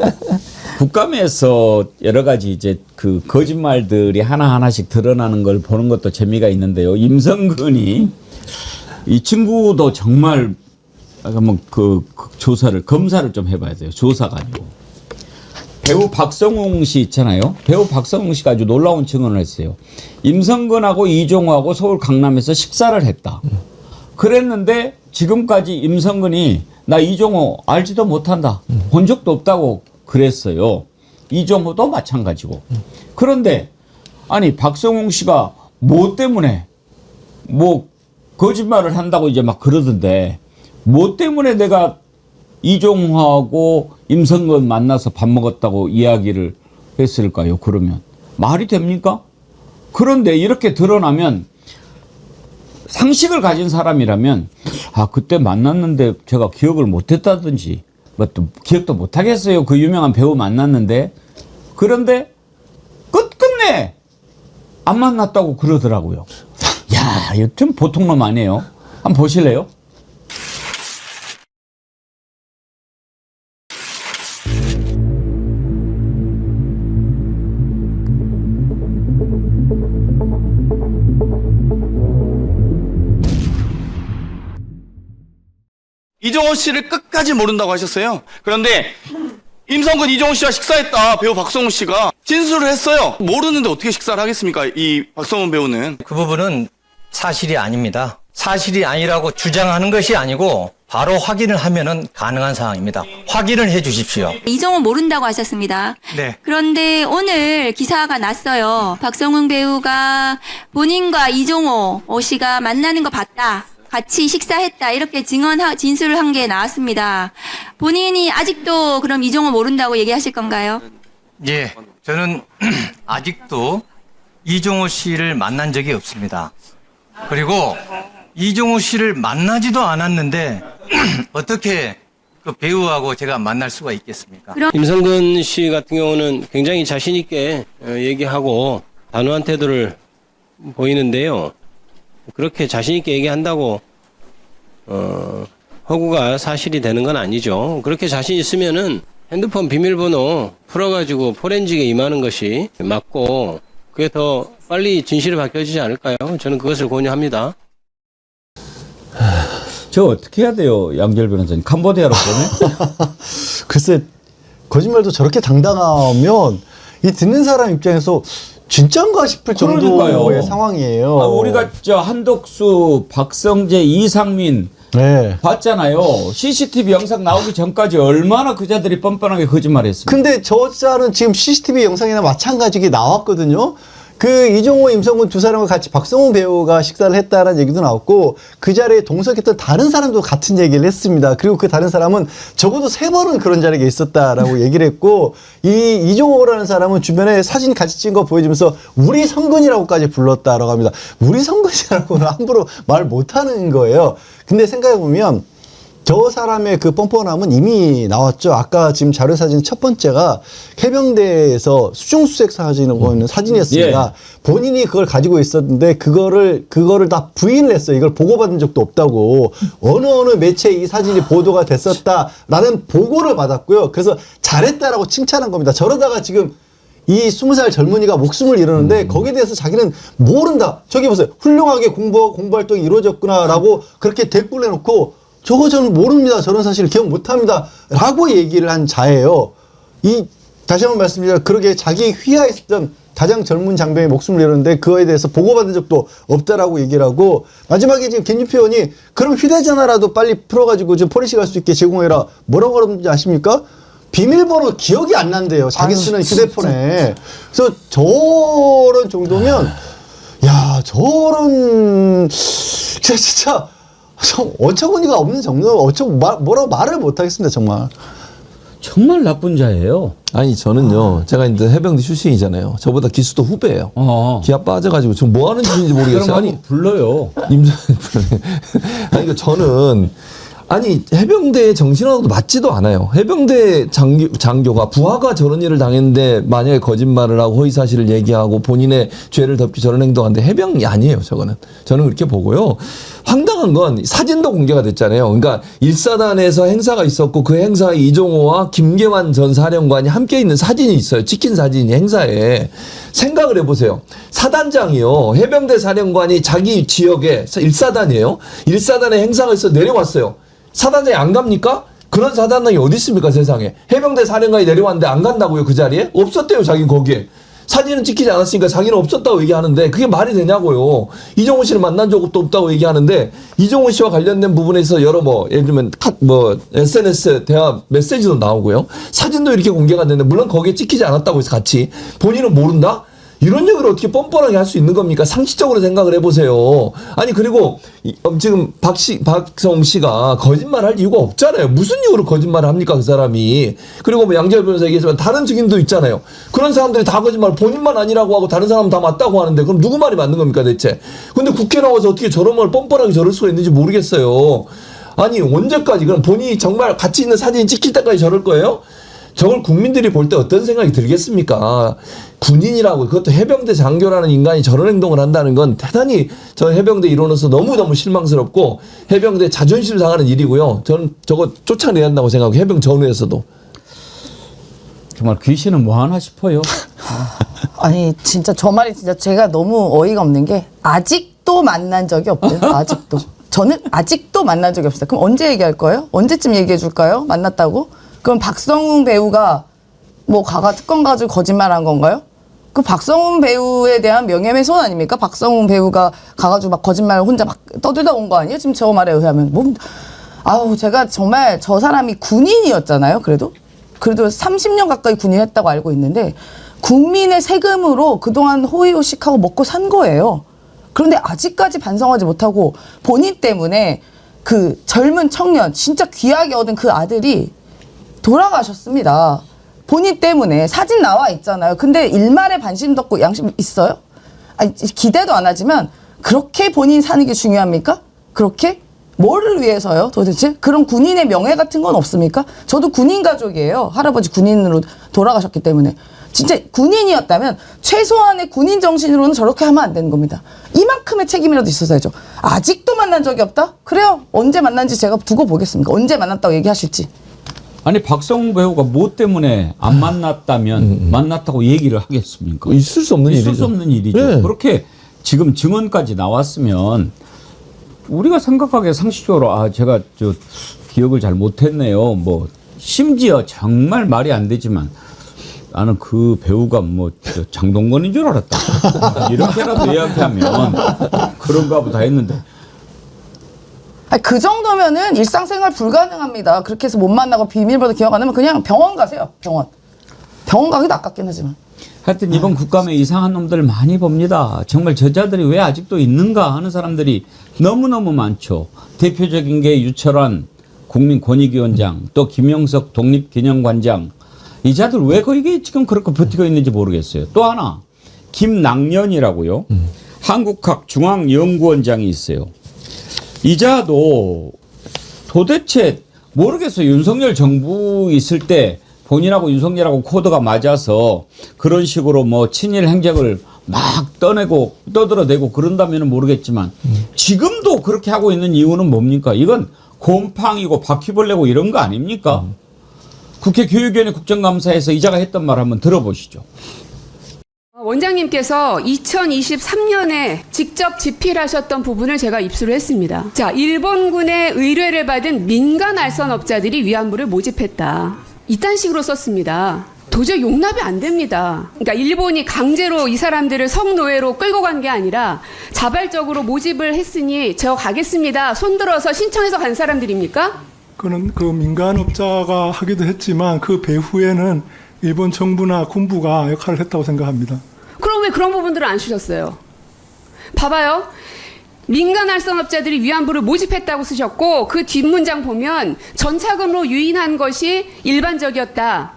국감에서 여러 가지 이제 그 거짓말들이 하나하나씩 드러나는 걸 보는 것도 재미가 있는데요. 임성근이 이 친구도 정말 한번 그 조사를 검사를 좀 해봐야 돼요. 조사가 아니고. 배우 박성웅 씨 있잖아요. 배우 박성웅 씨가 아주 놀라운 증언을 했어요. 임성근하고 이종호하고 서울 강남에서 식사를 했다. 그랬는데 지금까지 임성근이 나 이종호 알지도 못한다. 본 적도 없다고 그랬어요. 이종호도 마찬가지고. 그런데 아니 박성웅 씨가 뭐 때문에 뭐 거짓말을 한다고 이제 막 그러던데 뭐 때문에 내가 이종호하고 임성근 만나서 밥 먹었다고 이야기를 했을까요? 그러면 말이 됩니까? 그런데 이렇게 드러나면 상식을 가진 사람이라면 아 그때 만났는데 제가 기억을 못했다든지 뭐 또 기억도 못하겠어요. 그 유명한 배우 만났는데 그런데 끝끝내 안 만났다고 그러더라고요. 야, 이거 좀 보통 놈 아니에요? 한번 보실래요? 이종호 씨를 끝까지 모른다고 하셨어요. 그런데 임성근 이종호 씨와 식사했다 배우 박성훈 씨가 진술을 했어요. 모르는데 어떻게 식사를 하겠습니까? 이 박성훈 배우는. 그 부분은 사실이 아닙니다. 사실이 아니라고 주장하는 것이 아니고 바로 확인을 하면은 가능한 상황입니다. 확인을 해 주십시오. 이종호 모른다고 하셨습니다. 네. 그런데 오늘 기사가 났어요. 박성훈 배우가 본인과 이종호 씨가 만나는 거 봤다. 같이 식사했다. 이렇게 진술을 한 게 나왔습니다. 본인이 아직도 그럼 이종호 모른다고 얘기하실 건가요? 예. 저는 아직도 이종호 씨를 만난 적이 없습니다. 그리고 이종호 씨를 만나지도 않았는데 어떻게 그 배우하고 제가 만날 수가 있겠습니까? 임성근 씨 같은 경우는 굉장히 자신 있게 얘기하고 단호한 태도를 보이는데요. 그렇게 자신 있게 얘기한다고 허구가 사실이 되는 건 아니죠. 그렇게 자신 있으면은 핸드폰 비밀번호 풀어가지고 포렌직에 임하는 것이 맞고 그게 더 빨리 진실이 밝혀지지 않을까요? 저는 그것을 권유합니다. 저 어떻게 해야 돼요, 양절 변호사님? 캄보디아로 보내? 글쎄 거짓말도 저렇게 당당하면 이 듣는 사람 입장에서 진짠가 싶을 정도의 그러니까요. 상황이에요. 우리가 저 한덕수, 박성재, 이상민 네. 봤잖아요. CCTV 영상 나오기 전까지 얼마나 그자들이 뻔뻔하게 거짓말했습니까? 근데 저 짤은 지금 CCTV 영상이나 마찬가지게 나왔거든요. 그 이종호, 임성근 두 사람과 같이 박성훈 배우가 식사를 했다는 얘기도 나왔고 그 자리에 동석했던 다른 사람도 같은 얘기를 했습니다. 그리고 그 다른 사람은 적어도 3번은 그런 자리에 있었다라고 얘기를 했고 이 이종호라는 사람은 주변에 사진 같이 찍은 거 보여주면서 우리 성근이라고까지 불렀다라고 합니다. 우리 성근이라고는 함부로 말 못하는 거예요. 근데 생각해보면 저 사람의 그 뻔뻔함은 이미 나왔죠. 아까 지금 자료 사진 첫 번째가 해병대에서 수중수색 사진을 보이는 사진이었습니다. 예. 본인이 그걸 가지고 있었는데 그거를 다 부인을 했어요. 이걸 보고받은 적도 없다고. 어느 매체에 이 사진이 보도가 됐었다라는 보고를 받았고요. 그래서 잘했다라고 칭찬한 겁니다. 저러다가 지금 이 20살 젊은이가 목숨을 잃었는데 거기에 대해서 자기는 모른다. 저기 보세요. 훌륭하게 공부활동이 이루어졌구나라고 그렇게 댓글 내놓고 저거 저는 모릅니다. 저런 사실 기억 못합니다. 라고 얘기를 한 자예요. 다시 한번 말씀드리자. 그러게 자기 휘하했던 가장 젊은 장병이 목숨을 잃었는데 그거에 대해서 보고받은 적도 없다라고 얘기를 하고 마지막에 지금 김유표 의원이 그럼 휴대전화라도 빨리 풀어가지고 좀 포렌식 할 수 있게 제공해라. 뭐라고 그러는지 아십니까? 비밀번호 기억이 안 난대요. 자기 쓰는 휴대폰에. 그래서 저런 정도면 야 저런 진짜 어처구니가 없는 정도, 뭐라고 말을 못하겠습니다, 정말. 정말 나쁜 자예요. 아니 저는요. 제가 이제 해병대 출신이잖아요. 저보다 기수도 후배예요. 기아 빠져가지고 지금 뭐 하는 짓인지 모르겠어요. 아니 불러요. 아니 그러니까 저는 아니 해병대의 정신하고도 맞지도 않아요. 해병대 장교가 부하가 저런 일을 당했는데 만약에 거짓말을 하고 허위사실을 얘기하고 본인의 죄를 덮기 저런 행동하는데 해병이 아니에요. 저는 그렇게 보고요. 황당한 건 사진도 공개가 됐잖아요. 그러니까 1사단에서 행사가 있었고 그 행사에 이종호와 김계환 전 사령관이 함께 있는 사진이 있어요. 찍힌 사진이 행사에. 생각을 해보세요. 사단장이요. 해병대 사령관이 자기 지역에 1사단이에요. 1사단에 행사가 있어 내려왔어요. 사단장이 안 갑니까? 그런 사단장이 어디 있습니까 세상에. 해병대 사령관이 내려왔는데 안 간다고요 그 자리에? 없었대요 자기는 거기에. 사진은 찍히지 않았으니까 자기는 없었다고 얘기하는데 그게 말이 되냐고요. 이종호 씨를 만난 적도 없다고 얘기하는데 이종호 씨와 관련된 부분에서 여러 예를 들면 SNS 대화 메시지도 나오고요. 사진도 이렇게 공개가 됐는데 물론 거기에 찍히지 않았다고 해서 같이 본인은 모른다? 이런 얘기를 어떻게 뻔뻔하게 할 수 있는 겁니까? 상식적으로 생각을 해보세요. 아니 그리고 지금 박성 씨가 거짓말할 이유가 없잖아요. 무슨 이유로 거짓말을 합니까 그 사람이. 그리고 양재열 변호사 얘기했지만 다른 증인도 있잖아요. 그런 사람들이 다 거짓말 본인만 아니라고 하고 다른 사람은 다 맞다고 하는데 그럼 누구 말이 맞는 겁니까 대체. 근데 국회 나와서 어떻게 저런 말 뻔뻔하게 저럴 수가 있는지 모르겠어요. 아니 언제까지 그럼 본인이 정말 같이 있는 사진이 찍힐 때까지 저럴 거예요? 저걸 국민들이 볼 때 어떤 생각이 들겠습니까? 군인이라고 그것도 해병대 장교라는 인간이 저런 행동을 한다는 건 대단히 저 해병대 일원으로서 너무너무 실망스럽고 해병대 자존심 상하는 일이고요. 저는 저거 쫓아내야 한다고 생각하고 해병 전후에서도. 정말 귀신은 뭐 하나 싶어요. 아니 진짜 저 말이 진짜 제가 너무 어이가 없는 게 아직도 만난 적이 없대요. 아직도. 저는 아직도 만난 적이 없어요. 그럼 언제 얘기할 거예요? 언제쯤 얘기해 줄까요? 만났다고? 그럼 박성훈 배우가 가가 특검 가지고 거짓말한 건가요? 그 박성훈 배우에 대한 명예훼손 아닙니까? 박성훈 배우가 가가지고 막 거짓말을 혼자 막 떠들다 온 거 아니에요? 지금 저 말에 의하면. 제가 정말 저 사람이 군인이었잖아요. 그래도 30년 가까이 군인했다고 알고 있는데 국민의 세금으로 그동안 호의호식하고 먹고 산 거예요. 그런데 아직까지 반성하지 못하고 본인 때문에 그 젊은 청년 진짜 귀하게 얻은 그 아들이 돌아가셨습니다. 본인 때문에 사진 나와 있잖아요. 근데 일말의 반심도 없고 양심 있어요? 아니, 기대도 안 하지만 그렇게 본인 사는 게 중요합니까? 그렇게? 뭐를 위해서요 도대체? 그런 군인의 명예 같은 건 없습니까? 저도 군인 가족이에요. 할아버지 군인으로 돌아가셨기 때문에. 진짜 군인이었다면 최소한의 군인 정신으로는 저렇게 하면 안 되는 겁니다. 이만큼의 책임이라도 있었어야죠. 아직도 만난 적이 없다? 그래요. 언제 만난지 제가 두고 보겠습니다. 언제 만났다고 얘기하실지. 아니 박성훈 배우가 뭐 때문에 안 만났다면 만났다고 얘기를 하겠습니까? 있을 수 없는 일이죠. 있을 수 없는 일이죠. 네. 그렇게 지금 증언까지 나왔으면 우리가 생각하기에 상식적으로 제가 기억을 잘 못했네요. 심지어 정말 말이 안 되지만 나는 그 배우가 뭐 장동건인 줄 알았다. 이렇게라도 이야기하면 그런가 보다 했는데. 아니, 그 정도면은 일상생활 불가능합니다. 그렇게 해서 못 만나고 비밀번호 기억 안 나면 그냥 병원 가세요. 병원 가기도 아깝긴 하지만. 하여튼 이번 국감에 이상한 놈들 많이 봅니다. 정말 저자들이 왜 아직도 있는가 하는 사람들이 너무너무 많죠. 대표적인 게 유철환 국민권익위원장, 또 김영석 독립기념관장. 이 자들 왜 거기에 지금 그렇게 버티고 있는지 모르겠어요. 또 하나 김낙년이라고요. 한국학 중앙연구원장이 있어요. 이 자도 도대체 모르겠어요. 윤석열 정부 있을 때 본인하고 윤석열하고 코드가 맞아서 그런 식으로 뭐 친일 행적을 막 떠내고 떠들어대고 그런다면 모르겠지만 지금도 그렇게 하고 있는 이유는 뭡니까? 이건 곰팡이고 바퀴벌레고 이런 거 아닙니까? 국회 교육위원회 국정감사에서 이자가 했던 말 한번 들어보시죠. 원장님께서 2023년에 직접 집필하셨던 부분을 제가 입수를 했습니다. 자, 일본군의 의뢰를 받은 민간 알선업자들이 위안부를 모집했다. 이딴 식으로 썼습니다. 도저히 용납이 안 됩니다. 그러니까 일본이 강제로 이 사람들을 성노예로 끌고 간 게 아니라 자발적으로 모집을 했으니 저 가겠습니다. 손들어서 신청해서 간 사람들입니까? 그는 그 민간업자가 하기도 했지만 그 배후에는 일본 정부나 군부가 역할을 했다고 생각합니다. 그럼 왜 그런 부분들을 안 쓰셨어요? 봐봐요. 민간 알선업자들이 위안부를 모집했다고 쓰셨고 그 뒷문장 보면 전차금으로 유인한 것이 일반적이었다.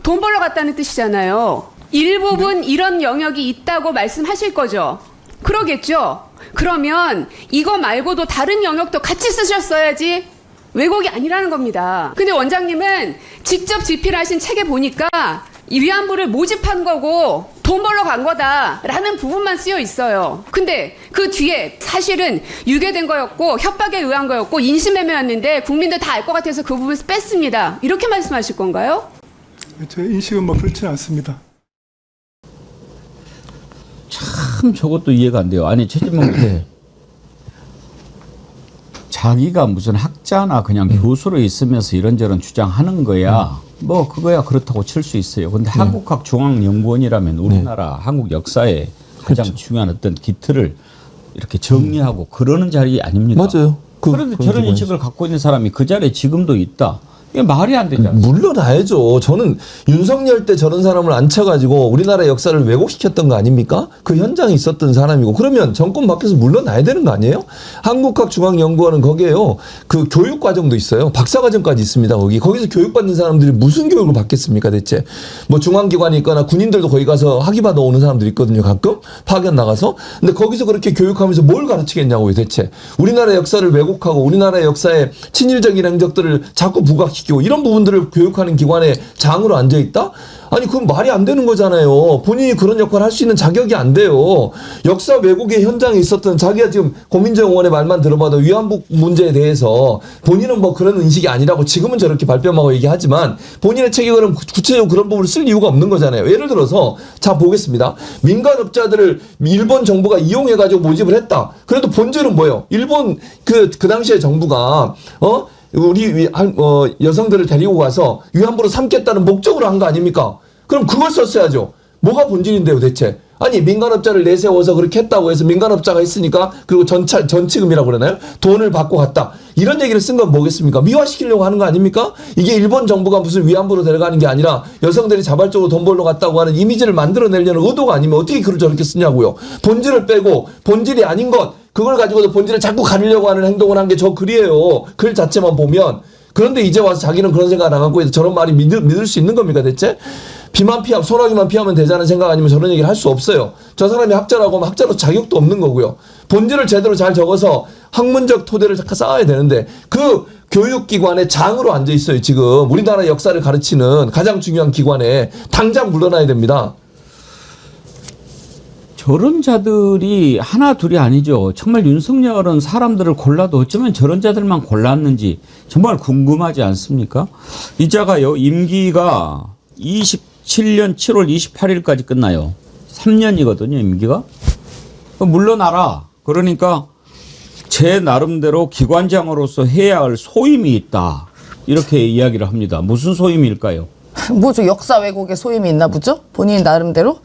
돈 벌러 갔다는 뜻이잖아요. 일부분 이런 영역이 있다고 말씀하실 거죠? 그러겠죠? 그러면 이거 말고도 다른 영역도 같이 쓰셨어야지 왜곡이 아니라는 겁니다. 근데 원장님은 직접 집필하신 책에 보니까 이 위안부를 모집한 거고 돈 벌러 간 거다라는 부분만 쓰여 있어요. 근데 그 뒤에 사실은 유괴된 거였고 협박에 의한 거였고 인신매매였는데 국민들 다 알 것 같아서 그 부분을 뺐습니다. 이렇게 말씀하실 건가요? 제 인식은 뭐 그렇지 않습니다. 참 저것도 이해가 안 돼요. 아니 최진봉 네. 자기가 무슨 학자나 그냥 교수로 있으면서 이런저런 주장하는 거야. 뭐 그거야 그렇다고 칠 수 있어요. 근데 한국학 중앙연구원이라면 우리나라 한국 역사에 가장 그렇죠. 중요한 어떤 기틀을 이렇게 정리하고 그러는 자리 아닙니까? 맞아요. 그런데 저런 인식을 갖고 있는 사람이 그 자리에 지금도 있다. 이게 말이 안 되지 않습니까? 물러나야죠. 저는 윤석열 때 저런 사람을 앉혀가지고 우리나라 역사를 왜곡시켰던 거 아닙니까? 그 현장에 있었던 사람이고 그러면 정권 바뀌어서 물러나야 되는 거 아니에요? 한국학중앙연구원은 거기에요. 그 교육과정도 있어요. 박사과정까지 있습니다. 거기서 교육받는 사람들이 무슨 교육을 받겠습니까 대체? 뭐 중앙기관이 있거나 군인들도 거기 가서 학위받아 오는 사람들이 있거든요. 가끔 파견 나가서. 근데 거기서 그렇게 교육하면서 뭘 가르치겠냐고요 대체. 우리나라 역사를 왜곡하고 우리나라 역사의 친일적인 행적들을 자꾸 부각시키고 이런 부분들을 교육하는 기관에 장으로 앉아있다? 아니 그건 말이 안 되는 거잖아요. 본인이 그런 역할을 할 수 있는 자격이 안 돼요. 역사 왜곡의 현장에 있었던 자기가 지금 고민정 의원의 말만 들어봐도 위안부 문제에 대해서 본인은 뭐 그런 인식이 아니라고 지금은 저렇게 발뺌하고 얘기하지만 본인의 책임은 구체적으로 그런 부분을 쓸 이유가 없는 거잖아요. 예를 들어서 자 보겠습니다. 민간업자들을 일본 정부가 이용해가지고 모집을 했다. 그래도 본질은 뭐예요? 일본 그 당시에 정부가 우리 여성들을 데리고 가서 위안부로 삼겠다는 목적으로 한 거 아닙니까? 그럼 그걸 썼어야죠. 뭐가 본질인데요, 대체? 아니 민간업자를 내세워서 그렇게 했다고 해서 민간업자가 했으니까 그리고 전치금이라고 그러나요? 돈을 받고 갔다. 이런 얘기를 쓴 건 뭐겠습니까? 미화시키려고 하는 거 아닙니까? 이게 일본 정부가 무슨 위안부로 데려가는 게 아니라 여성들이 자발적으로 돈 벌러 갔다고 하는 이미지를 만들어내려는 의도가 아니면 어떻게 글을 저렇게 쓰냐고요. 본질을 빼고 본질이 아닌 것 그걸 가지고도 본질을 자꾸 가리려고 하는 행동을 한 게 저 글이에요. 글 자체만 보면. 그런데 이제 와서 자기는 그런 생각을 안 갖고 해서 저런 말이 믿을 수 있는 겁니까 대체? 소나기만 피하면 되자는 생각 아니면 저런 얘기를 할 수 없어요. 저 사람이 학자라고 하면 학자로 자격도 없는 거고요. 본질을 제대로 잘 적어서 학문적 토대를 쌓아야 되는데 그 교육기관에 장으로 앉아 있어요. 지금 우리나라 역사를 가르치는 가장 중요한 기관에 당장 물러나야 됩니다. 저런 자들이 하나 둘이 아니죠. 정말 윤석열은 사람들을 골라도 어쩌면 저런 자들만 골랐는지 정말 궁금하지 않습니까? 이 자가요. 임기가 27년 7월 28일까지 끝나요. 3년이거든요. 임기가. 물러나라. 그러니까 제 나름대로 기관장으로서 해야 할 소임이 있다. 이렇게 이야기를 합니다. 무슨 소임일까요? 뭐죠? 역사 왜곡의 소임이 있나 보죠? 본인 나름대로?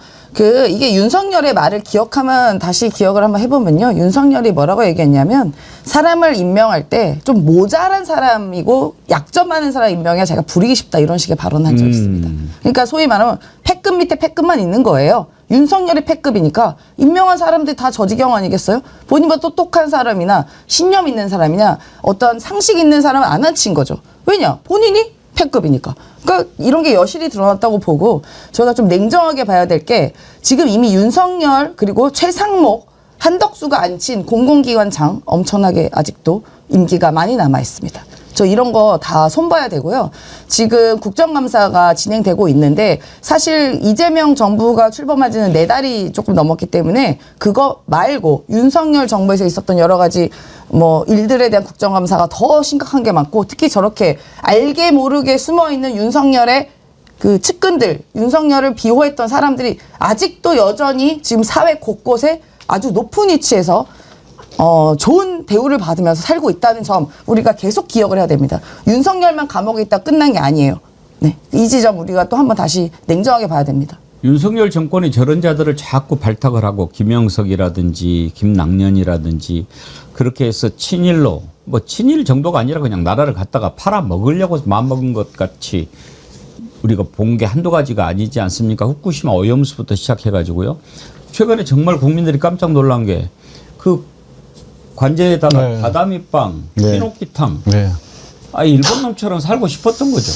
이게 윤석열의 말을 기억하면 다시 기억을 한번 해보면요. 윤석열이 뭐라고 얘기했냐면 사람을 임명할 때 좀 모자란 사람이고 약점 많은 사람 임명해야 자기가 부리기 쉽다 이런 식의 발언한 적이 있습니다. 그러니까 소위 말하면 패급 밑에 패급만 있는 거예요. 윤석열이 패급이니까 임명한 사람들이 다 저지경 아니겠어요? 본인보다 똑똑한 사람이나 신념 있는 사람이나 어떤 상식 있는 사람은 안 앉힌 거죠. 왜냐? 본인이 패급이니까. 그러니까 이런 게 여실히 드러났다고 보고 저희가 좀 냉정하게 봐야 될 게 지금 이미 윤석열 그리고 최상목 한덕수가 앉힌 공공기관장 엄청나게 아직도 임기가 많이 남아 있습니다. 저 이런 거 다 손봐야 되고요. 지금 국정감사가 진행되고 있는데 사실 이재명 정부가 출범한 지는 4달이 조금 넘었기 때문에 그거 말고 윤석열 정부에서 있었던 여러 가지 일들에 대한 국정감사가 더 심각한 게 많고 특히 저렇게 알게 모르게 숨어있는 윤석열의 그 측근들, 윤석열을 비호했던 사람들이 아직도 여전히 지금 사회 곳곳에 아주 높은 위치에서 좋은 대우를 받으면서 살고 있다는 점 우리가 계속 기억을 해야 됩니다. 윤석열만 감옥에 있다 끝난 게 아니에요. 네, 이 지점 우리가 또 한번 다시 냉정하게 봐야 됩니다. 윤석열 정권이 저런 자들을 자꾸 발탁을 하고 김영석이라든지 김낙년이라든지 그렇게 해서 친일로 친일 정도가 아니라 그냥 나라를 갖다가 팔아먹으려고 마음먹은 것 같이 우리가 본 게 한두 가지가 아니지 않습니까? 후쿠시마 오염수부터 시작해가지고요. 최근에 정말 국민들이 깜짝 놀란 게 그 관제에다가 다다미빵, 피노키탕. 일본 놈처럼 살고 싶었던 거죠.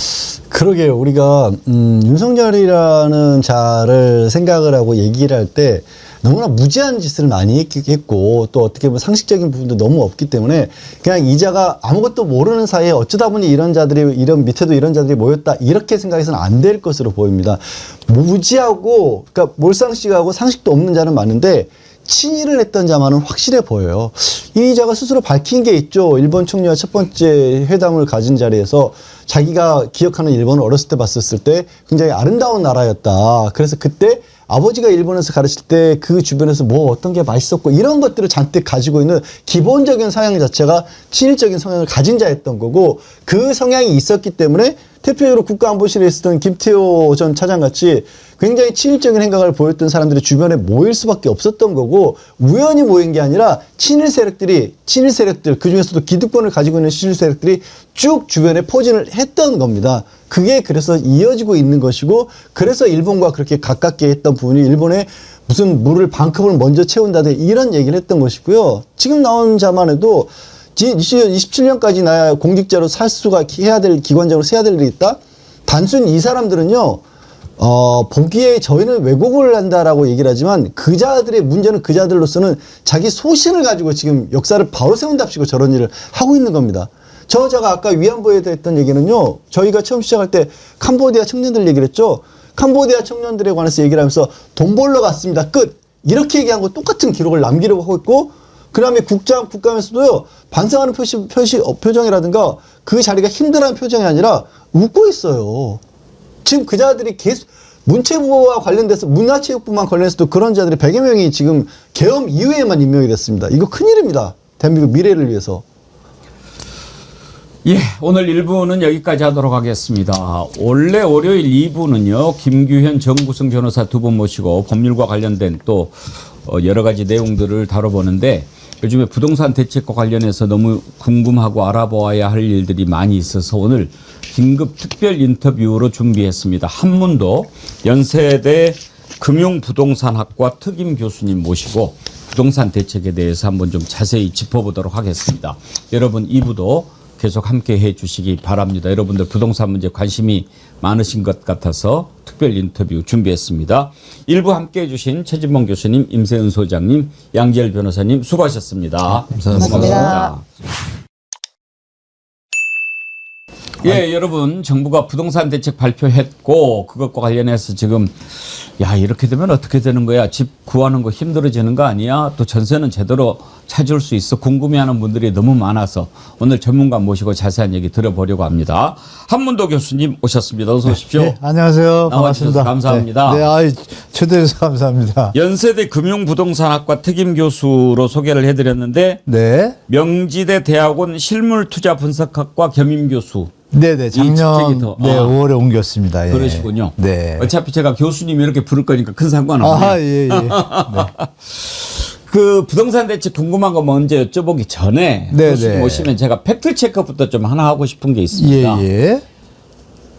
그러게요. 우리가 윤석열이라는 자를 생각을 하고 얘기를 할 때 너무나 무지한 짓을 많이 했고 또 어떻게 보면 상식적인 부분도 너무 없기 때문에 그냥 이 자가 아무것도 모르는 사이에 어쩌다 보니 이런 자들이 밑에도 이런 자들이 모였다 이렇게 생각해서는 안 될 것으로 보입니다. 무지하고 그러니까 몰상식하고 상식도 없는 자는 많은데 친일을 했던 자만은 확실해 보여요. 이 자가 스스로 밝힌 게 있죠. 일본 총리와 첫 번째 회담을 가진 자리에서 자기가 기억하는 일본을 어렸을 때 봤었을 때 굉장히 아름다운 나라였다. 그래서 그때 아버지가 일본에서 가르칠 때 그 주변에서 어떤 게 맛있었고 이런 것들을 잔뜩 가지고 있는 기본적인 성향 자체가 친일적인 성향을 가진 자였던 거고 그 성향이 있었기 때문에 대표적으로 국가안보실에 있었던 김태호 전 차장같이 굉장히 친일적인 행각을 보였던 사람들이 주변에 모일 수밖에 없었던 거고 우연히 모인 게 아니라 친일 세력들 그중에서도 기득권을 가지고 있는 친일 세력들이 쭉 주변에 포진을 했던 겁니다. 그게 그래서 이어지고 있는 것이고 그래서 일본과 그렇게 가깝게 했던 부분이 일본에 무슨 물을 반컵을 먼저 채운다든 이런 얘기를 했던 것이고요. 지금 나온 자만 해도 27년까지 나야 공직자로 살 수가 해야 될 기관장으로 세야 될 일이 있다. 단순히 이 사람들은요. 보기에 저희는 왜곡을 한다라고 얘기를 하지만 그 자들의 문제는 그 자들로서는 자기 소신을 가지고 지금 역사를 바로 세운답시고 저런 일을 하고 있는 겁니다. 저자가 아까 위안부에 했던 얘기는요. 저희가 처음 시작할 때 캄보디아 청년들 얘기를 했죠. 캄보디아 청년들에 관해서 얘기를 하면서 돈 벌러 갔습니다. 끝. 이렇게 얘기한 거 똑같은 기록을 남기려고 하고 있고 그다음에 국감에서도요. 반성하는 표정이라든가 그 자리가 힘들어하는 표정이 아니라 웃고 있어요. 지금 그 자들이 계속 문체부와 관련돼서 문화체육부만 관련해서도 그런 자들이 100여 명이 지금 계엄 이후에만 임명이 됐습니다. 이거 큰일입니다. 대한민국 미래를 위해서. 예, 오늘 1부는 여기까지 하도록 하겠습니다. 원래 월요일 2부는요. 김규현 정구승 변호사 두 분 모시고 법률과 관련된 또 여러 가지 내용들을 다뤄보는데 요즘에 부동산 대책과 관련해서 너무 궁금하고 알아보아야 할 일들이 많이 있어서 오늘 긴급 특별 인터뷰로 준비했습니다. 한문도 연세대 금융부동산학과 특임 교수님 모시고 부동산 대책에 대해서 한번 좀 자세히 짚어보도록 하겠습니다. 여러분 2부도 계속 함께 해 주시기 바랍니다. 여러분들 부동산 문제 관심이 많으신 것 같아서 특별 인터뷰 준비했습니다. 1부 함께 해주신 최진봉 교수님, 임세은 소장님, 양지열 변호사님 수고하셨습니다. 감사합니다. 예, 여러분 정부가 부동산 대책 발표했고 그것과 관련해서 지금 이렇게 되면 어떻게 되는 거야? 집 구하는 거 힘들어지는 거 아니야? 또 전세는 제대로 찾을 수 있어? 궁금해하는 분들이 너무 많아서 오늘 전문가 모시고 자세한 얘기 들어보려고 합니다. 한문도 교수님 오셨습니다. 어서 오십시오. 네, 안녕하세요. 반갑습니다. 감사합니다. 초대해서 감사합니다. 연세대 금융부동산학과 특임 교수로 소개를 해드렸는데 명지대 대학원 실물투자분석학과 겸임 교수 네네, 작년 직책이 더, 5월에 옮겼습니다. 예. 그러시군요. 네. 어차피 제가 교수님이 이렇게 부를 거니까 큰 상관없네요. 아, 예, 예. 네. 그 부동산 대책 궁금한 거 먼저 여쭤보기 전에 네, 교수님 네. 오시면 제가 팩트 체크부터 좀 하나 하고 싶은 게 있습니다. 예, 예.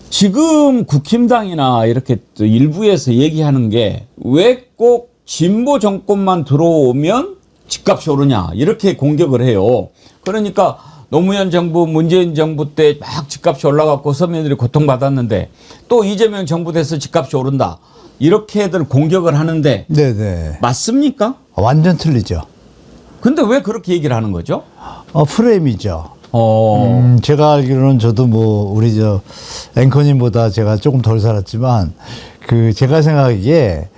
지금 국힘당이나 이렇게 또 일부에서 얘기하는 게 왜 꼭 진보 정권만 들어오면 집값이 오르냐 이렇게 공격을 해요. 그러니까 노무현 정부, 문재인 정부 때 막 집값이 올라갔고 서민들이 고통받았는데 또 이재명 정부 돼서 집값이 오른다. 이렇게들 공격을 하는데 네네. 맞습니까? 완전 틀리죠. 근데 왜 그렇게 얘기를 하는 거죠? 프레임이죠. 어. 제가 알기로는 저도 뭐 우리 저 앵커님보다 제가 조금 덜 살았지만 그 제가 생각하기에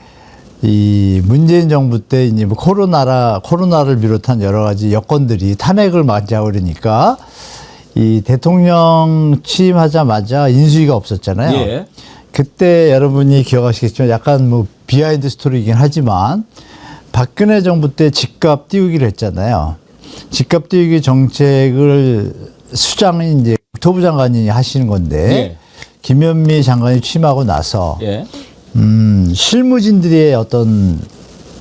이 문재인 정부 때 이제 뭐 코로나를 비롯한 여러 가지 여건들이 탄핵을 맞이하고 그러니까 이 대통령 취임하자마자 인수위가 없었잖아요. 예. 그때 여러분이 기억하시겠지만 약간 뭐 비하인드 스토리이긴 하지만 박근혜 정부 때 집값 띄우기를 했잖아요. 집값 띄우기 정책을 수장이 이제 국토부 장관이 하시는 건데 예. 김현미 장관이 취임하고 나서 예. 실무진들의 어떤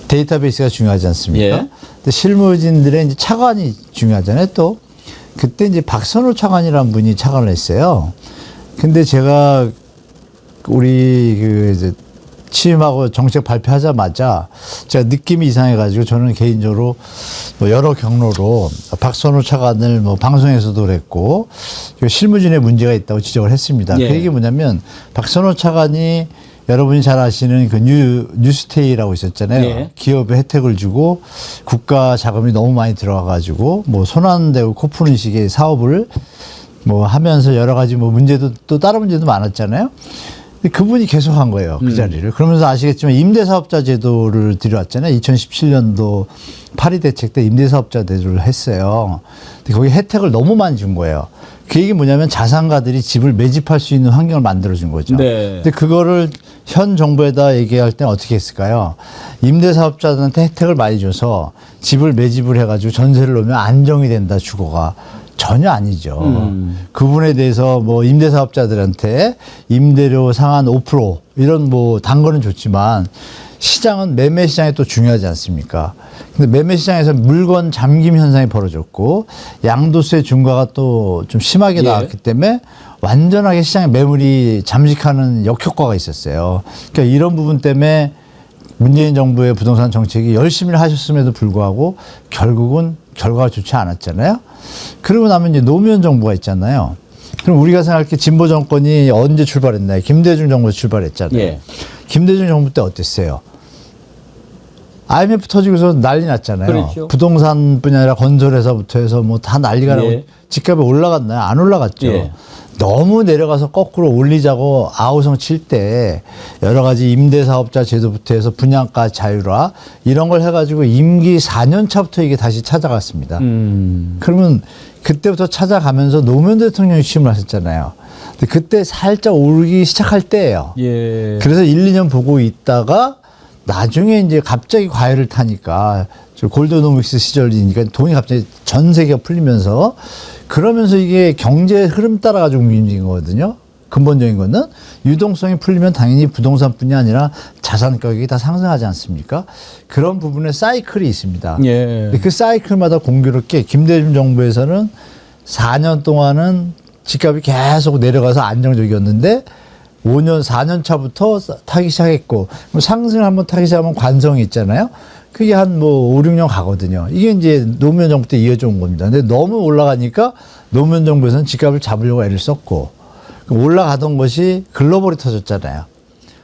데이터베이스가 중요하지 않습니까? 예. 근데 실무진들의 이제 차관이 중요하잖아요. 또 그때 이제 박선호 차관이라는 분이 차관을 했어요. 근데 제가 우리 그 이제 취임하고 정책 발표하자마자 제가 느낌이 이상해가지고 저는 개인적으로 뭐 여러 경로로 박선호 차관을 뭐 방송에서도 그랬고 실무진에 문제가 있다고 지적을 했습니다. 예. 그 얘기 뭐냐면 박선호 차관이 여러분이 잘 아시는 그 뉴스테이라고 있었잖아요. 예. 기업에 혜택을 주고 국가 자금이 너무 많이 들어가가지고 뭐 손안대고 코 푸는 식의 사업을 뭐 하면서 여러 가지 뭐 문제도 또 다른 문제도 많았잖아요. 그분이 계속 한 거예요. 그 자리를. 그러면서 아시겠지만 임대사업자 제도를 들여왔잖아요. 2017년도 파리 대책 때 임대사업자 제도를 했어요. 근데 거기 혜택을 너무 많이 준 거예요. 그 얘기 뭐냐면 자산가들이 집을 매집할 수 있는 환경을 만들어준 거죠. 네. 근데 그거를 현 정부에다 얘기할 때는 어떻게 했을까요? 임대사업자들한테 혜택을 많이 줘서 집을 매집을 해가지고 전세를 놓으면 안정이 된다, 주거가. 전혀 아니죠. 그분에 대해서 뭐 임대사업자들한테 임대료 상한 5% 이런 뭐 단 거는 좋지만 시장은 매매 시장이 또 중요하지 않습니까? 근데 매매 시장에서 물건 잠김 현상이 벌어졌고 양도세 중과가 또 좀 심하게 나왔기 때문에 완전하게 시장에 매물이 잠식하는 역효과가 있었어요. 그러니까 이런 부분 때문에 문재인 정부의 부동산 정책이 열심히 하셨음에도 불구하고 결국은 결과가 좋지 않았잖아요. 그러고 나면 이제 노무현 정부가 있잖아요. 그럼 우리가 생각할 때 진보 정권이 언제 출발했나요? 김대중 정부에서 출발했잖아요. 예. 김대중 정부 때 어땠어요? IMF 터지고서 난리 났잖아요. 그렇죠. 부동산뿐이 아니라 건설회사부터 해서 뭐 다 난리가 나고 예. 집값이 올라갔나요? 안 올라갔죠. 예. 너무 내려가서 거꾸로 올리자고 아우성 칠 때 여러 가지 임대사업자 제도부터 해서 분양가 자율화 이런 걸 해가지고 임기 4년 차부터 이게 다시 찾아갔습니다. 그러면 그때부터 찾아가면서 노무현 대통령이 취임을 하셨잖아요. 근데 그때 살짝 오르기 시작할 때예요. 예. 그래서 1, 2년 보고 있다가 나중에 이제 갑자기 과열을 타니까 저 골드노믹스 시절이니까 돈이 갑자기 전 세계가 풀리면서 그러면서 이게 경제 흐름 따라가지고 움직인 거거든요. 근본적인 거는 유동성이 풀리면 당연히 부동산뿐이 아니라 자산 가격이 다 상승하지 않습니까? 그런 부분에 사이클이 있습니다. 예. 그 사이클마다 공교롭게 김대중 정부에서는 4년 동안은 집값이 계속 내려가서 안정적이었는데 5년, 4년 차부터 타기 시작했고 상승을 한번 타기 시작하면 관성이 있잖아요. 그게 한 뭐 5, 6년 가거든요. 이게 이제 노무현 정부 때 이어져 온 겁니다. 근데 너무 올라가니까 노무현 정부에서는 집값을 잡으려고 애를 썼고 올라가던 것이 글로벌이 터졌잖아요.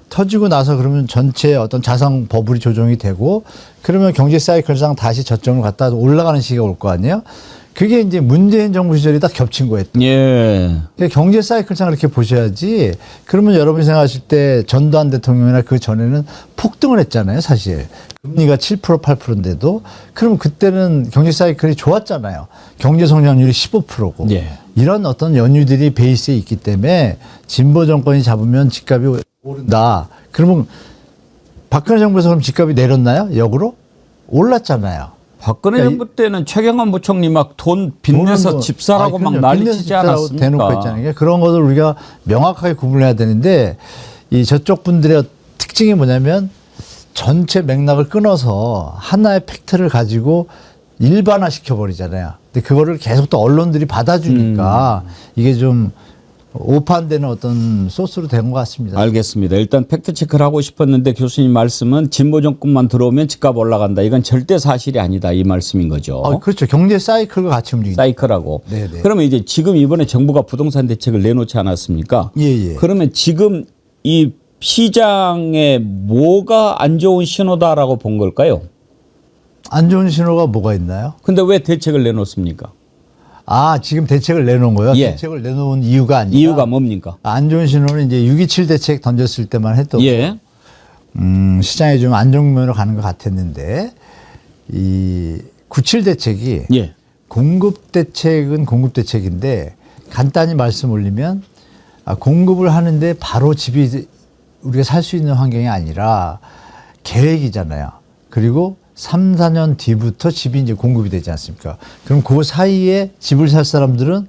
터지고 나서 그러면 전체 어떤 자산 버블이 조정이 되고 그러면 경제 사이클상 다시 저점을 갖다 올라가는 시기가 올 거 아니에요? 그게 이제 문재인 정부 시절이 딱 겹친 거예요. 예. 경제 사이클상을 이렇게 보셔야지. 그러면 여러분이 생각하실 때 전두환 대통령이나 그 전에는 폭등을 했잖아요, 사실. 금리가 7% 8%인데도. 그럼 그때는 경제 사이클이 좋았잖아요. 경제 성장률이 15%고. 예. 이런 어떤 연유들이 베이스에 있기 때문에 진보 정권이 잡으면 집값이 오른다. 그러면 박근혜 정부에서 그럼 집값이 내렸나요? 역으로? 올랐잖아요. 박근혜 그러니까 정부 때는 최경환 부총리 막 돈 빚내서 집 사라고 막 난리치지 대놓고 않았습니까? 했잖아요. 그러니까 그런 것을 우리가 명확하게 구분해야 되는데 이 저쪽 분들의 특징이 뭐냐면 전체 맥락을 끊어서 하나의 팩트를 가지고 일반화 시켜버리잖아요. 근데 그거를 계속 또 언론들이 받아주니까 이게 좀 오판되는 어떤 소스로 된 것 같습니다. 알겠습니다. 일단 팩트 체크를 하고 싶었는데 교수님 말씀은 진보 정권만 들어오면 집값 올라간다. 이건 절대 사실이 아니다. 이 말씀인 거죠. 그렇죠. 경제 사이클과 같이 움직이죠. 사이클하고. 네네. 그러면 이제 지금 이번에 정부가 부동산 대책을 내놓지 않았습니까? 예. 그러면 지금 이 시장에 뭐가 안 좋은 신호다라고 본 걸까요? 안 좋은 신호가 뭐가 있나요? 근데 왜 대책을 내놓습니까? 지금 대책을 내놓은 거예요? 예. 대책을 내놓은 이유가 아니라. 이유가 뭡니까? 안 좋은 신호는 이제 6.27 대책 던졌을 때만 해도 예. 시장에 좀 안정면으로 가는 것 같았는데 이 97 대책이 예. 공급 대책은 공급 대책인데 간단히 말씀 올리면 공급을 하는데 바로 집이 우리가 살 수 있는 환경이 아니라 계획이잖아요. 그리고 3, 4년 뒤부터 집이 이제 공급이 되지 않습니까? 그럼 그 사이에 집을 살 사람들은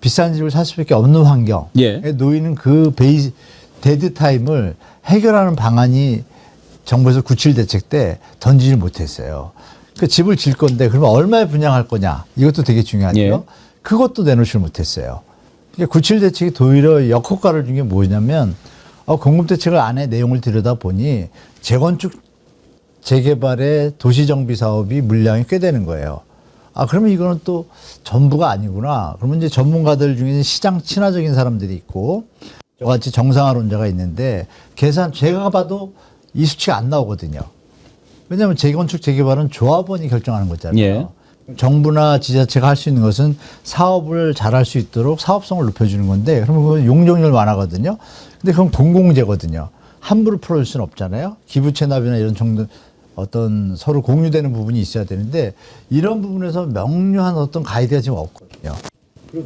비싼 집을 살 수밖에 없는 환경에 놓이는 그 데드 타임을 해결하는 방안이 정부에서 97 대책 때 던지지 못했어요. 그 집을 질 건데 그러면 얼마에 분양할 거냐? 이것도 되게 중요하죠. 그것도 내놓지 못했어요. 그러니까 97 대책이 도리어 역효과를 준 게 뭐냐면 공급 대책을 안에 내용을 들여다보니 재건축 재개발의 도시정비 사업이 물량이 꽤 되는 거예요. 그러면 이거는 또 전부가 아니구나. 그러면 이제 전문가들 중에는 시장 친화적인 사람들이 있고 저같이 정상화론자가 있는데 제가 봐도 이 수치가 안 나오거든요. 왜냐하면 재건축 재개발은 조합원이 결정하는 거잖아요. 예. 정부나 지자체가 할 수 있는 것은 사업을 잘할 수 있도록 사업성을 높여주는 건데 그러면 그건 용적률 완화거든요. 근데 그건 공공재거든요. 함부로 풀어줄 수는 없잖아요. 기부채납이나 이런 정도 어떤 서로 공유되는 부분이 있어야 되는데 이런 부분에서 명료한 어떤 가이드가 지금 없거든요.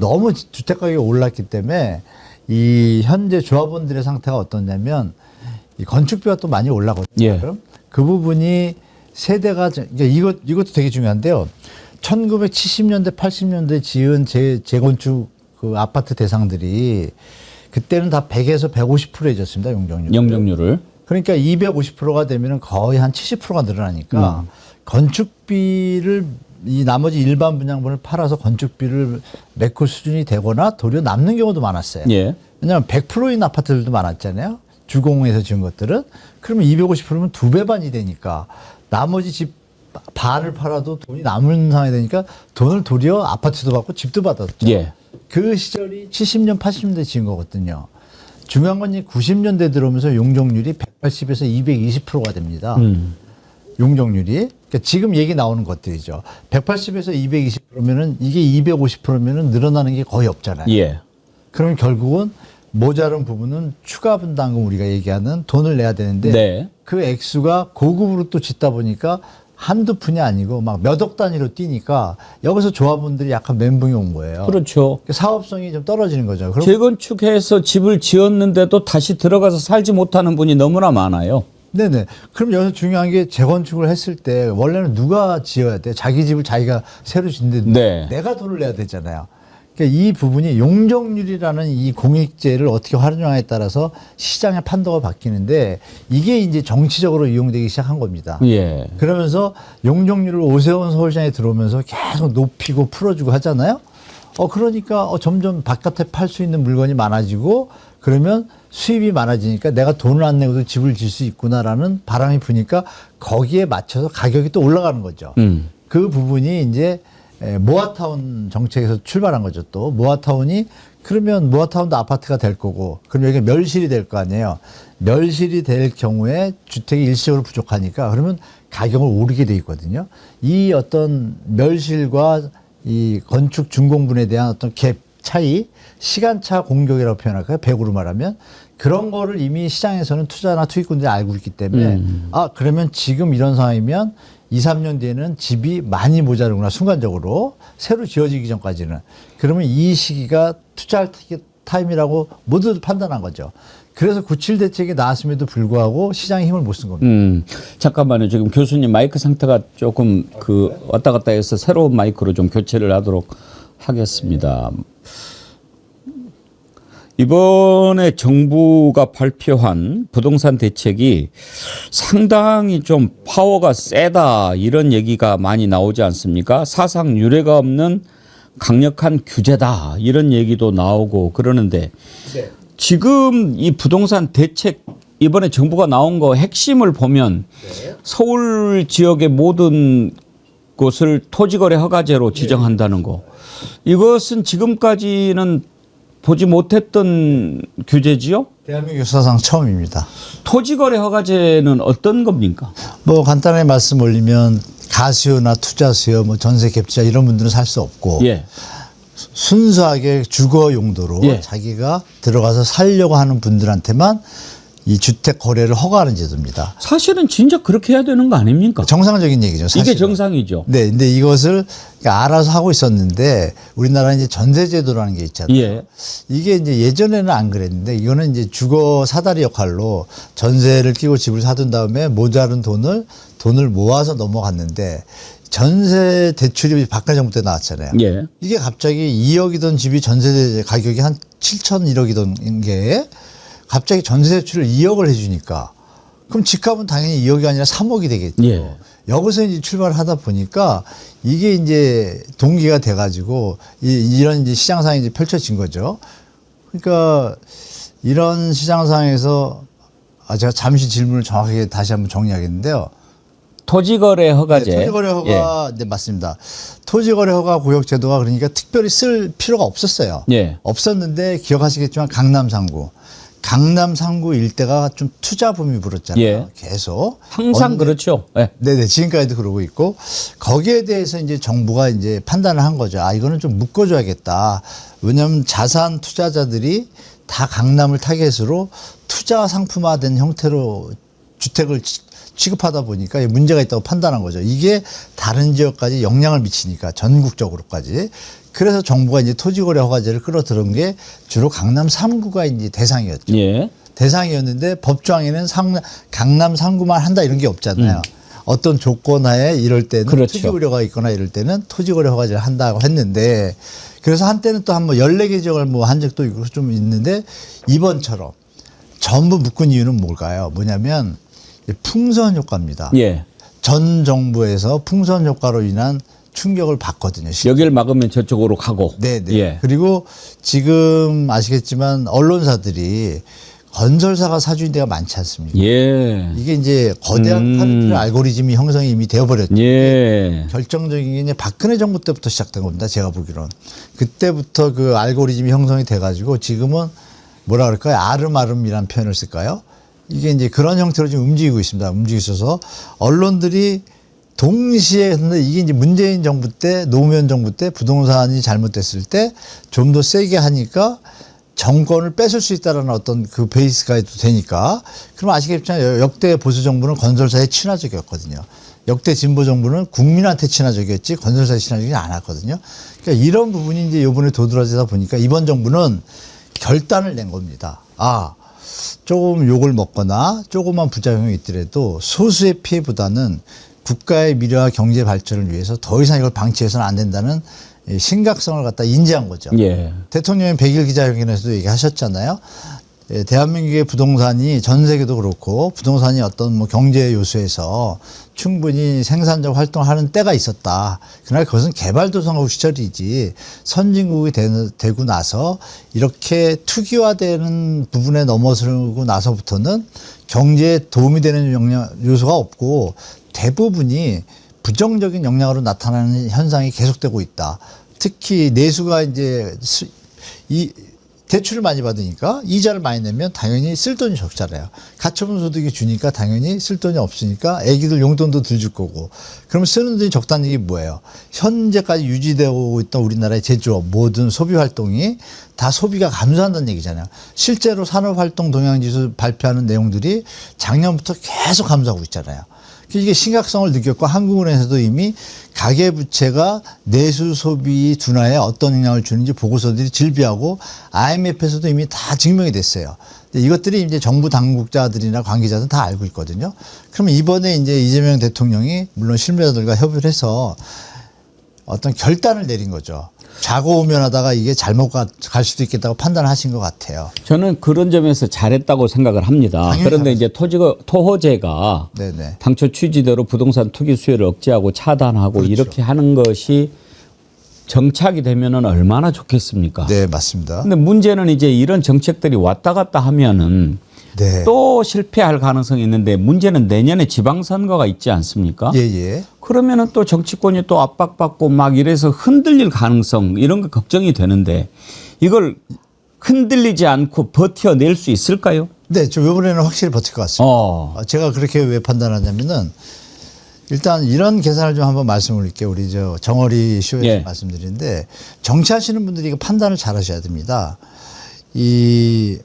너무 주택가격이 올랐기 때문에 이 현재 조합원들의 상태가 어떠냐면 이 건축비가 또 많이 올라거든요. 그럼 그 부분이 세대가 이것도 되게 중요한데요. 1970년대 80년대 지은 재건축 그 아파트 대상들이 그때는 다 100에서 150%해졌습니다. 용적률을. 그러니까 250%가 되면 거의 한 70%가 늘어나니까 건축비를 이 나머지 일반 분양분을 팔아서 건축비를 메꿀 수준이 되거나 도리어 남는 경우도 많았어요. 왜냐하면 100%인 아파트들도 많았잖아요. 주공에서 지은 것들은. 그러면 250%면 2배 반이 되니까 나머지 집 반을 팔아도 돈이 남은 상황이 되니까 돈을 도리어 아파트도 받고 집도 받았죠. 그 시절이 70년, 80년대 지은 거거든요. 중요한 건 90년대 들어오면서 용적률이 180에서 220%가 됩니다. 용적률이. 그러니까 지금 얘기 나오는 것들이죠. 180에서 220%면은 이게 250%면은 늘어나는 게 거의 없잖아요. 그러면 결국은 모자른 부분은 추가 분담금 우리가 얘기하는 돈을 내야 되는데 그 액수가 고급으로 또 짓다 보니까 한두 푼이 아니고 막 몇 억 단위로 뛰니까 여기서 조합원들이 약간 멘붕이 온 거예요. 그렇죠. 사업성이 좀 떨어지는 거죠. 재건축해서 집을 지었는데도 다시 들어가서 살지 못하는 분이 너무나 많아요. 네네. 그럼 여기서 중요한 게 재건축을 했을 때 원래는 누가 지어야 돼? 자기 집을 자기가 새로 짓는데 내가 돈을 내야 되잖아요. 그러니까 이 부분이 용적률이라는 이 공익제를 어떻게 활용하냐에 따라서 시장의 판도가 바뀌는데 이게 이제 정치적으로 이용되기 시작한 겁니다. 그러면서 용적률을 오세훈 서울시장에 들어오면서 계속 높이고 풀어주고 하잖아요. 그러니까 점점 바깥에 팔 수 있는 물건이 많아지고 그러면 수입이 많아지니까 내가 돈을 안 내고도 집을 질 수 있구나라는 바람이 부니까 거기에 맞춰서 가격이 또 올라가는 거죠. 그 부분이 이제 모아타운 정책에서 출발한 거죠. 또 모아타운이 그러면 모아타운도 아파트가 될 거고 그럼 여기 멸실이 될 거 아니에요. 멸실이 될 경우에 주택이 일시적으로 부족하니까 그러면 가격을 오르게 돼 있거든요. 이 어떤 멸실과 이 건축 준공분에 대한 어떤 갭 차이, 시간차 공격이라고 표현할까요? 100으로 말하면 그런 거를 이미 시장에서는 투자나 투기꾼들이 알고 있기 때문에 그러면 지금 이런 상황이면 2, 3년 뒤에는 집이 많이 모자르구나 순간적으로 새로 지어지기 전까지는 그러면 이 시기가 투자할 타임이라고 모두 판단한 거죠. 그래서 97 대책이 나왔음에도 불구하고 시장이 힘을 못 쓴 겁니다. 잠깐만요. 지금 교수님 마이크 상태가 조금 왔다 갔다 해서 새로운 마이크로 좀 교체를 하도록 하겠습니다. 이번에 정부가 발표한 부동산 대책이 상당히 좀 파워가 세다 이런 얘기가 많이 나오지 않습니까? 사상 유례가 없는 강력한 규제다 이런 얘기도 나오고 그러는데 네. 지금 이 부동산 대책 이번에 정부가 나온 거 핵심을 보면 서울 지역의 모든 곳을 토지거래 허가제로 지정한다는 거. 이것은 지금까지는 보지 못했던 규제지요? 대한민국 역사상 처음입니다. 토지거래 허가제는 어떤 겁니까? 뭐 간단하게 말씀 올리면 가수요나 투자수요, 뭐 전세 갭자 이런 분들은 살 수 없고 예. 순수하게 주거 용도로 예. 자기가 들어가서 살려고 하는 분들한테만 이 주택 거래를 허가하는 제도입니다. 사실은 진짜 그렇게 해야 되는 거 아닙니까? 정상적인 얘기죠. 사실은. 이게 정상이죠. 네, 근데 이것을 알아서 하고 있었는데 우리나라는 이제 전세제도라는 게 있잖아요. 예. 이게 이제 예전에는 안 그랬는데 이거는 이제 주거 사다리 역할로 전세를 끼고 집을 사둔 다음에 모자른 돈을 모아서 넘어갔는데 전세 대출이 박근혜 정부 때 나왔잖아요. 예. 이게 갑자기 2억이던 집이 전세 가격이 한 7천 1억이던 게 갑자기 전세 대출을 2억을 해주니까 그럼 집값은 당연히 2억이 아니라 3억이 되겠죠. 예. 여기서 이제 출발을 하다 보니까 이게 이제 동기가 돼가지고 이런 이제 시장 상황이 이제 펼쳐진 거죠. 그러니까 이런 시장 상황에서 제가 잠시 질문을 정확하게 다시 한번 정리하겠는데요. 토지거래 허가제. 네, 토지거래 허가, 네, 맞습니다. 토지거래 허가 구역 제도가 그러니까 특별히 쓸 필요가 없었어요. 예. 없었는데 기억하시겠지만 강남 3구 일대가 좀 투자 붐이 불었잖아요. 예. 계속. 항상 그렇죠. 네. 네네. 지금까지도 그러고 있고 거기에 대해서 이제 정부가 이제 판단을 한 거죠. 이거는 좀 묶어줘야겠다. 왜냐하면 자산 투자자들이 다 강남을 타겟으로 투자 상품화된 형태로 주택을 취급하다 보니까 문제가 있다고 판단한 거죠. 이게 다른 지역까지 영향을 미치니까 전국적으로까지. 그래서 정부가 이제 토지거래 허가제를 끌어들은 게 주로 강남 3구가 이제 대상이었죠. 예. 대상이었는데 법조항에는 강남 3구만 한다 이런 게 없잖아요. 어떤 조건하에 이럴 때는 그렇죠. 토지거래가 있거나 이럴 때는 토지거래 허가제를 한다고 했는데 그래서 한때는 또 한번 14개 지역을 뭐 한 적도 있고 좀 있는데 이번처럼 전부 묶은 이유는 뭘까요? 뭐냐면 풍선 효과입니다. 예. 전 정부에서 풍선 효과로 인한 충격을 받거든요. 여기를 막으면 저쪽으로 가고. 네네. 예. 그리고 지금 아시겠지만 언론사들이 건설사가 사주인 데가 많지 않습니까? 예. 이게 이제 거대한 카르텔 알고리즘이 형성이 이미 되어버렸죠. 예. 결정적인 게 이제 박근혜 정부 때부터 시작된 겁니다. 제가 보기로는. 그때부터 그 알고리즘이 형성이 돼가지고 지금은 뭐라 그럴까요? 아름아름이라는 표현을 쓸까요? 이게 이제 그런 형태로 지금 움직이고 있습니다. 움직이고 있어서 언론들이 동시에 근데 이게 이제 문재인 정부 때 노무현 정부 때 부동산이 잘못됐을 때 좀 더 세게 하니까 정권을 뺏을 수 있다라는 어떤 그 베이스가 되니까 그럼 아시겠지만 역대 보수 정부는 건설사에 친화적이었거든요. 역대 진보 정부는 국민한테 친화적이었지 건설사에 친화적이지 않았거든요. 그러니까 이런 부분이 이제 이번에 도드라지다 보니까 이번 정부는 결단을 낸 겁니다. 조금 욕을 먹거나 조그만 부작용이 있더라도 소수의 피해보다는 국가의 미래와 경제 발전을 위해서 더 이상 이걸 방치해서는 안 된다는 심각성을 갖다 인지한 거죠. 예. 대통령이 100일 기자회견에서도 얘기하셨잖아요. 대한민국의 부동산이 전 세계도 그렇고 부동산이 어떤 뭐 경제 요소에서 충분히 생산적 활동을 하는 때가 있었다. 그러나 그것은 개발도상국 시절이지 선진국이 되고 나서 이렇게 투기화되는 부분에 넘어서고 나서부터는 경제에 도움이 되는 요소가 없고 대부분이 부정적인 영향으로 나타나는 현상이 계속되고 있다. 특히 내수가 이제 대출을 많이 받으니까 이자를 많이 내면 당연히 쓸 돈이 적잖아요. 가처분 소득이 주니까 당연히 쓸 돈이 없으니까 애기들 용돈도 덜 줄 거고. 그럼 쓰는 돈이 적다는 얘기 뭐예요? 현재까지 유지되고 있던 우리나라의 제조업 모든 소비 활동이 다 소비가 감소한다는 얘기잖아요. 실제로 산업활동 동향지수 발표하는 내용들이 작년부터 계속 감소하고 있잖아요. 이게 심각성을 느꼈고 한국은행에서도 이미 가계부채가 내수 소비 둔화에 어떤 영향을 주는지 보고서들이 질비하고 IMF에서도 이미 다 증명이 됐어요. 이것들이 이제 정부 당국자들이나 관계자들은 다 알고 있거든요. 그러면 이번에 이제 이재명 대통령이 물론 실무자들과 협의를 해서 어떤 결단을 내린 거죠. 좌고우면하다가 이게 잘못 갈 수도 있겠다고 판단하신 것 같아요. 저는 그런 점에서 잘했다고 생각을 합니다. 그런데 이제 토호제가 네네. 당초 취지대로 부동산 투기 수요를 억제하고 차단하고 그렇죠. 이렇게 하는 것이 정착이 되면은 얼마나 좋겠습니까? 네, 맞습니다. 근데 문제는 이제 이런 정책들이 왔다 갔다 하면은 네. 또 실패할 가능성이 있는데 문제는 내년에 지방선거가 있지 않습니까? 예. 그러면은 또 정치권이 또 압박받고 막 이래서 흔들릴 가능성 이런 거 걱정이 되는데 이걸 흔들리지 않고 버텨낼 수 있을까요? 네, 저 이번에는 확실히 버틸 것 같습니다. 제가 그렇게 왜 판단하냐면은 일단 이런 계산을 좀 한번 말씀을 드릴게요. 우리 저 정어리 쇼에서 말씀드리는데 정치하시는 분들이 이거 판단을 잘 하셔야 됩니다. 이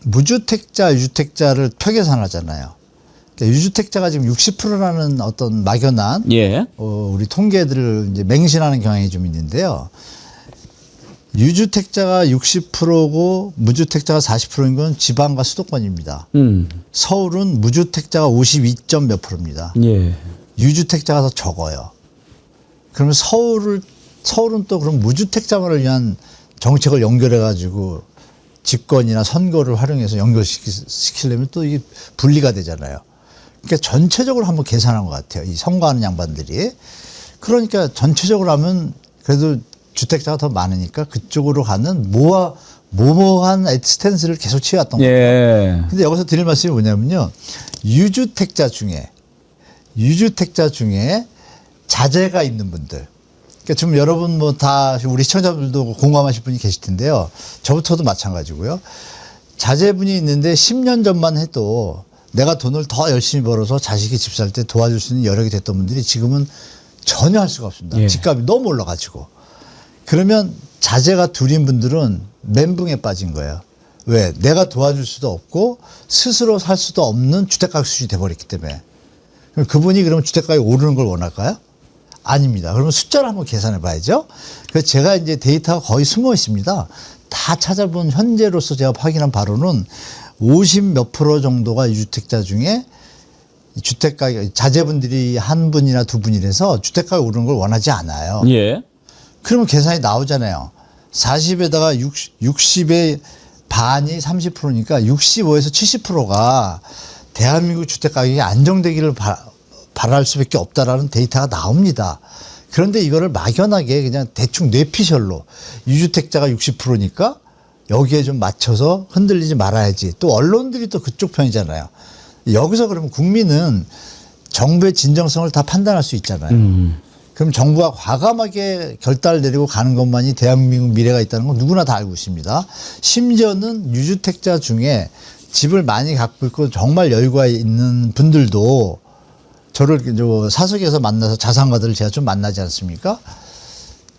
무주택자, 유주택자를 표계산하잖아요. 그러니까 유주택자가 지금 60%라는 어떤 막연한 우리 통계들을 이제 맹신하는 경향이 좀 있는데요. 유주택자가 60%고 무주택자가 40%인 건 지방과 수도권입니다. 서울은 무주택자가 52점 몇 %입니다. 유주택자가 더 적어요. 그러면 서울은 또 그럼 무주택자만을 위한 정책을 연결해 가지고 집권이나 선거를 활용해서 연결시키려면 또 이게 분리가 되잖아요. 그러니까 전체적으로 한번 계산한 것 같아요. 이 선거하는 양반들이. 그러니까 전체적으로 하면 그래도 주택자가 더 많으니까 그쪽으로 가는 모호한 스탠스를 계속 취해왔던 거예요. 근데 여기서 드릴 말씀이 뭐냐면요. 유주택자 중에 자제가 있는 분들. 그러니까 지금 여러분 뭐 다 우리 시청자분들도 공감하실 분이 계실 텐데요. 저부터도 마찬가지고요. 자제분이 있는데 10년 전만 해도 내가 돈을 더 열심히 벌어서 자식이 집 살 때 도와줄 수 있는 여력이 됐던 분들이 지금은 전혀 할 수가 없습니다. 집값이 너무 올라가지고. 그러면 자제가 둘인 분들은 멘붕에 빠진 거예요. 왜? 내가 도와줄 수도 없고 스스로 살 수도 없는 주택가격 수준이 돼버렸기 때문에. 그분이 그러면 주택가격이 오르는 걸 원할까요? 아닙니다. 그러면 숫자를 한번 계산해 봐야죠. 그래서 제가 이제 데이터가 거의 숨어 있습니다. 다 찾아본 현재로서 제가 확인한 바로는 50 몇 % 정도가 유주택자 중에 주택가격, 자제분들이 한 분이나 두 분이라서 주택가격이 오르는 걸 원하지 않아요. 그러면 계산이 나오잖아요. 40에다가 60의 반이 30%니까 65에서 70%가 대한민국 주택가격이 안정되기를 바랄 수밖에 없다라는 데이터가 나옵니다. 그런데 이거를 막연하게 그냥 대충 뇌피셜로 유주택자가 60%니까 여기에 좀 맞춰서 흔들리지 말아야지. 또 언론들이 또 그쪽 편이잖아요. 여기서 그러면 국민은 정부의 진정성을 다 판단할 수 있잖아요. 그럼 정부가 과감하게 결단을 내리고 가는 것만이 대한민국 미래가 있다는 건 누구나 다 알고 있습니다. 심지어는 유주택자 중에 집을 많이 갖고 있고 정말 여유가 있는 분들도 저를 사석에서 만나서 자산가들을 제가 좀 만나지 않습니까?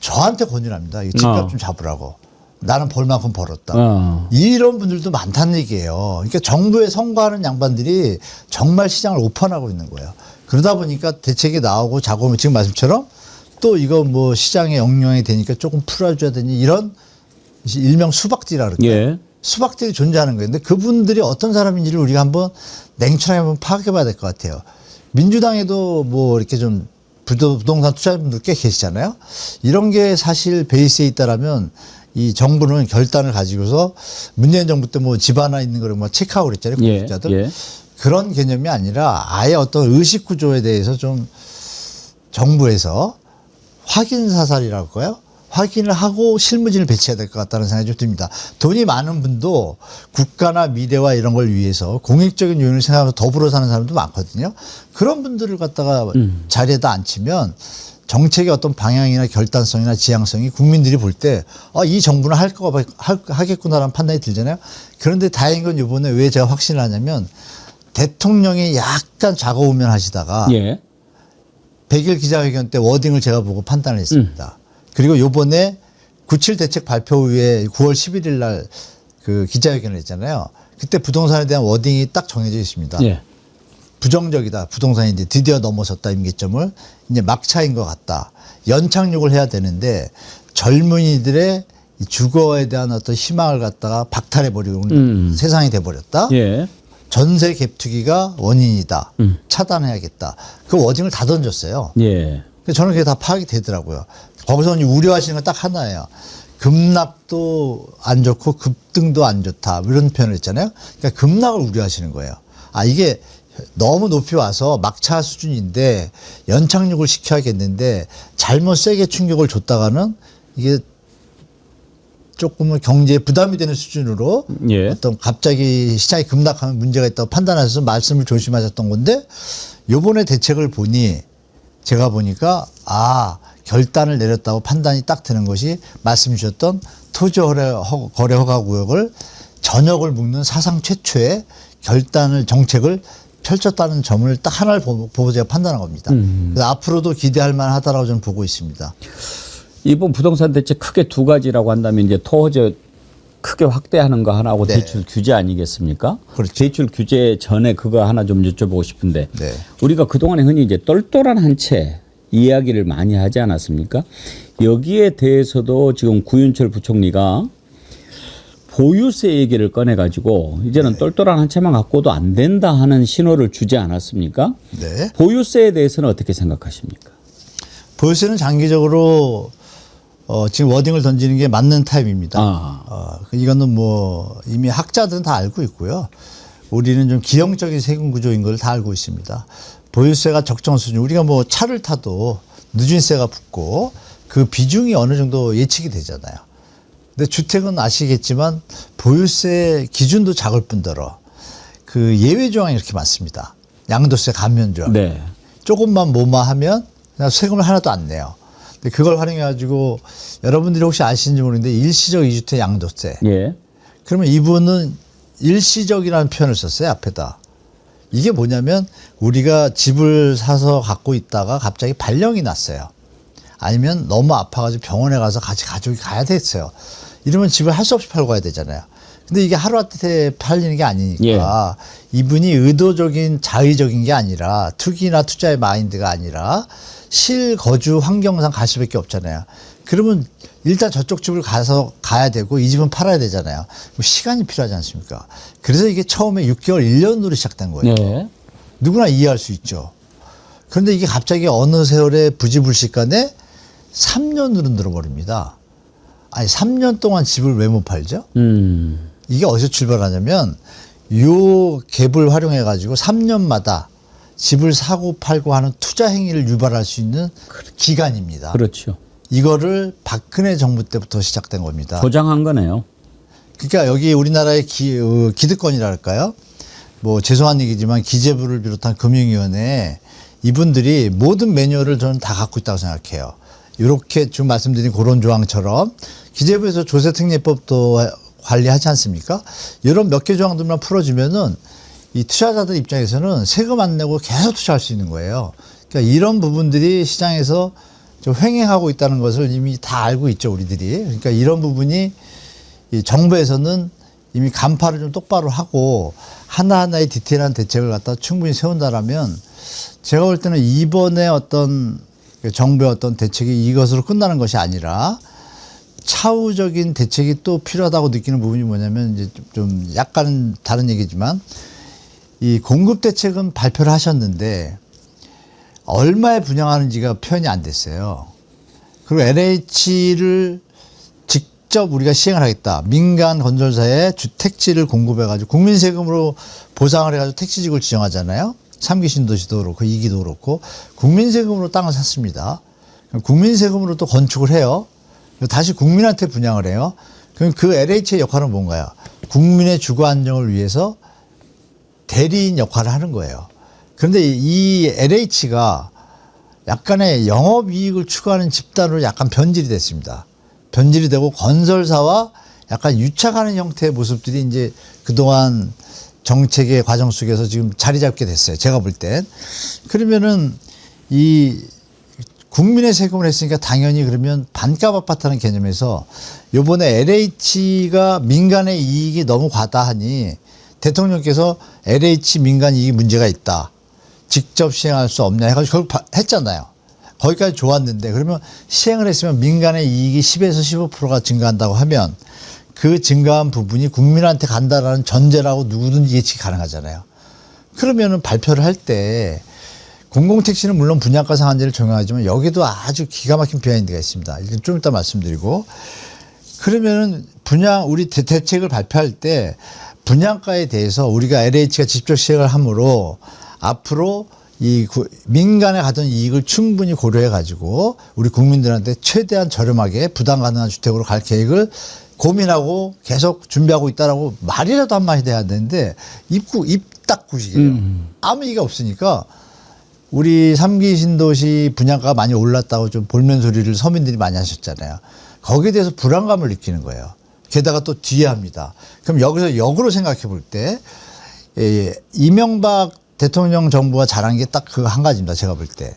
저한테 권유를 합니다. 이 집값 좀 잡으라고. 나는 벌 만큼 벌었다. 이런 분들도 많다는 얘기예요. 그러니까 정부에 선거하는 양반들이 정말 시장을 오판하고 있는 거예요. 그러다 보니까 대책이 나오고 자고 지금 말씀처럼 또 이거 뭐 시장에 영향이 되니까 조금 풀어줘야 되니 이런 일명 수박지라 그럴까요? 수박들이 존재하는 거예요. 근데 그분들이 어떤 사람인지를 우리가 한번 냉철하게 한번 파악해 봐야 될 것 같아요. 민주당에도 뭐 이렇게 좀 부동산 투자자분들 꽤 계시잖아요. 이런 게 사실 베이스에 있다라면 이 정부는 결단을 가지고서 문재인 정부 때 뭐 집 하나 있는 거를 뭐 체크하고 그랬잖아요. 공직자들. 그런 개념이 아니라 아예 어떤 의식 구조에 대해서 좀 정부에서 확인 사살이라고 할까요? 확인을 하고 실무진을 배치해야 될 것 같다는 생각이 좀 듭니다. 돈이 많은 분도 국가나 미래와 이런 걸 위해서 공익적인 요인을 생각하면서 더불어 사는 사람도 많거든요. 그런 분들을 갖다가 자리에다 앉히면 정책의 어떤 방향이나 결단성이나 지향성이 국민들이 볼 때 이 정부는 하겠구나라는 판단이 들잖아요. 그런데 다행인 건 이번에 왜 제가 확신을 하냐면 대통령이 약간 좌고우면 하시다가 100일 기자회견 때 워딩을 제가 보고 판단을 했습니다. 그리고 요번에 97 대책 발표 후에 9월 11일 날 그 기자회견을 했잖아요. 그때 부동산에 대한 워딩이 딱 정해져 있습니다. 부정적이다. 부동산이 이제 드디어 넘어섰다. 임계점을 이제 막차인 것 같다. 연착륙을 해야 되는데 젊은이들의 이 주거에 대한 어떤 희망을 갖다가 박탈해버리고 세상이 돼버렸다. 예. 전세 갭투기가 원인이다. 차단해야겠다. 그 워딩을 다 던졌어요. 예. 저는 그게 다 파악이 되더라고요. 거기서 우려하시는 건 딱 하나예요. 급락도 안 좋고 급등도 안 좋다. 이런 표현을 했잖아요. 그러니까 급락을 우려하시는 거예요. 아, 이게 너무 높이 와서 막차 수준인데 연착륙을 시켜야겠는데 잘못 세게 충격을 줬다가는 이게 조금은 경제에 부담이 되는 수준으로 예. 어떤 갑자기 시장이 급락하면 문제가 있다고 판단하셔서 말씀을 조심하셨던 건데 요번에 대책을 보니 제가 보니까 결단을 내렸다고 판단이 딱 드는 것이 말씀 주셨던 토지 거래 허가 구역을 전역을 묶는 사상 최초의 결단을 정책을 펼쳤다는 점을 딱 하나를 보고 제가 판단한 겁니다. 그래서 앞으로도 기대할 만하다라고 저는 보고 있습니다. 이번 부동산 대책 크게 두 가지라고 한다면 이제 토지 크게 확대하는 거 하나하고 네. 대출 규제 아니겠습니까? 그렇죠. 대출 규제 전에 그거 하나 좀 여쭤보고 싶은데 네. 우리가 그동안에 흔히 이제 똘똘한 한 채 이야기를 많이 하지 않았습니까? 여기에 대해서도 지금 구윤철 부총리가 보유세 얘기를 꺼내가지고 이제는 네. 똘똘한 한 채만 갖고도 안 된다 하는 신호를 주지 않았습니까? 네. 보유세에 대해서는 어떻게 생각하십니까? 보유세는 장기적으로 지금 워딩을 던지는 게 맞는 타입입니다. 이거는 뭐 이미 학자들은 다 알고 있고요. 우리는 좀 기형적인 세금 구조인 걸 다 알고 있습니다. 보유세가 적정 수준, 우리가 뭐 차를 타도 누진세가 붙고 그 비중이 어느 정도 예측이 되잖아요. 근데 주택은 아시겠지만 보유세 기준도 작을 뿐더러 그 예외 조항이 이렇게 많습니다. 양도세 감면 조항. 네. 조금만 뭐하면 그냥 세금을 하나도 안 내요. 근데 그걸 활용해가지고 여러분들이 혹시 아시는지 모르는데 일시적 2주택 양도세. 예. 그러면 이분은 일시적이라는 표현을 썼어요, 앞에다. 이게 뭐냐면 우리가 집을 사서 갖고 있다가 갑자기 발령이 났어요. 아니면 너무 아파가지고 병원에 가서 같이 가족이 가야 됐어요. 이러면 집을 할 수 없이 팔고 가야 되잖아요. 근데 이게 하루아침에 팔리는 게 아니니까 이분이 의도적인 자의적인 게 아니라 투기나 투자의 마인드가 아니라 실거주 환경상 갈 수밖에 없잖아요. 그러면 일단 저쪽 집을 가야 되고 이 집은 팔아야 되잖아요. 시간이 필요하지 않습니까? 그래서 이게 처음에 6개월, 1년으로 시작된 거예요. 네. 누구나 이해할 수 있죠. 그런데 이게 갑자기 어느 세월에 부지불식간에 3년으로 늘어버립니다. 아니 3년 동안 집을 왜 못 팔죠? 이게 어디서 출발하냐면 요 갭을 활용해 가지고 3년마다 집을 사고 팔고 하는 투자 행위를 유발할 수 있는 기간입니다. 그렇죠. 이거를 박근혜 정부 때부터 시작된 겁니다. 보장한 거네요. 그러니까 여기 우리나라의 기득권이랄까요? 뭐 죄송한 얘기지만 기재부를 비롯한 금융위원회 이분들이 모든 매뉴얼을 저는 다 갖고 있다고 생각해요. 이렇게 지금 말씀드린 그런 조항처럼 기재부에서 조세특례법도 관리하지 않습니까? 이런 몇 개 조항들만 풀어주면은 이 투자자들 입장에서는 세금 안 내고 계속 투자할 수 있는 거예요. 그러니까 이런 부분들이 시장에서 좀 횡행하고 있다는 것을 이미 다 알고 있죠, 우리들이. 그러니까 이런 부분이 이 정부에서는 이미 간파를 좀 똑바로 하고 하나하나의 디테일한 대책을 갖다 충분히 세운다라면 제가 볼 때는 이번에 어떤 정부의 어떤 대책이 이것으로 끝나는 것이 아니라 차후적인 대책이 또 필요하다고 느끼는 부분이 뭐냐면 이제 좀 약간 다른 얘기지만 이 공급 대책은 발표를 하셨는데 얼마에 분양하는지가 표현이 안 됐어요. 그리고 LH를 직접 우리가 시행을 하겠다. 민간 건설사에 주택지를 공급해가지고 국민 세금으로 보상을 해가지고 택지직을 지정하잖아요. 3기 신도시도 그렇고 2기도 그렇고 국민 세금으로 땅을 샀습니다. 국민 세금으로 또 건축을 해요. 다시 국민한테 분양을 해요. 그럼 그 LH의 역할은 뭔가요? 국민의 주거 안정을 위해서 대리인 역할을 하는 거예요. 그런데 이 LH가 약간의 영업이익을 추구하는 집단으로 약간 변질이 됐습니다. 변질이 되고 건설사와 약간 유착하는 형태의 모습들이 이제 그동안 정책의 과정 속에서 지금 자리 잡게 됐어요. 제가 볼 땐. 그러면은 이 국민의 세금을 했으니까 당연히 그러면 반값 아파트라는 개념에서 요번에 LH가 민간의 이익이 너무 과다하니 대통령께서 LH 민간 이익이 문제가 있다. 직접 시행할 수 없냐 해가지고 결국 했잖아요. 거기까지 좋았는데 그러면 시행을 했으면 민간의 이익이 10에서 15%가 증가한다고 하면 그 증가한 부분이 국민한테 간다라는 전제라고 누구든지 예측이 가능하잖아요. 그러면은 발표를 할 때 공공택시는 물론 분양가 상한제를 적용하지만 여기도 아주 기가 막힌 비하인드가 있습니다. 이건 좀 이따 말씀드리고 그러면은 우리 대책을 발표할 때 분양가에 대해서 우리가 LH가 직접 시행을 함으로 앞으로 민간에 가던 이익을 충분히 고려해 가지고 우리 국민들한테 최대한 저렴하게 부담 가능한 주택으로 갈 계획을 고민하고 계속 준비하고 있다라고 말이라도 한마디 해야 되는데 입 닦으시게요. 아무 얘기가 없으니까 우리 3기 신도시 분양가가 많이 올랐다고 좀 볼멘 소리를 서민들이 많이 하셨잖아요. 거기에 대해서 불안감을 느끼는 거예요. 게다가 또 뒤에 합니다. 그럼 여기서 역으로 생각해 볼 때 이명박 대통령 정부가 잘한 게 딱 그 한 가지입니다. 제가 볼 때.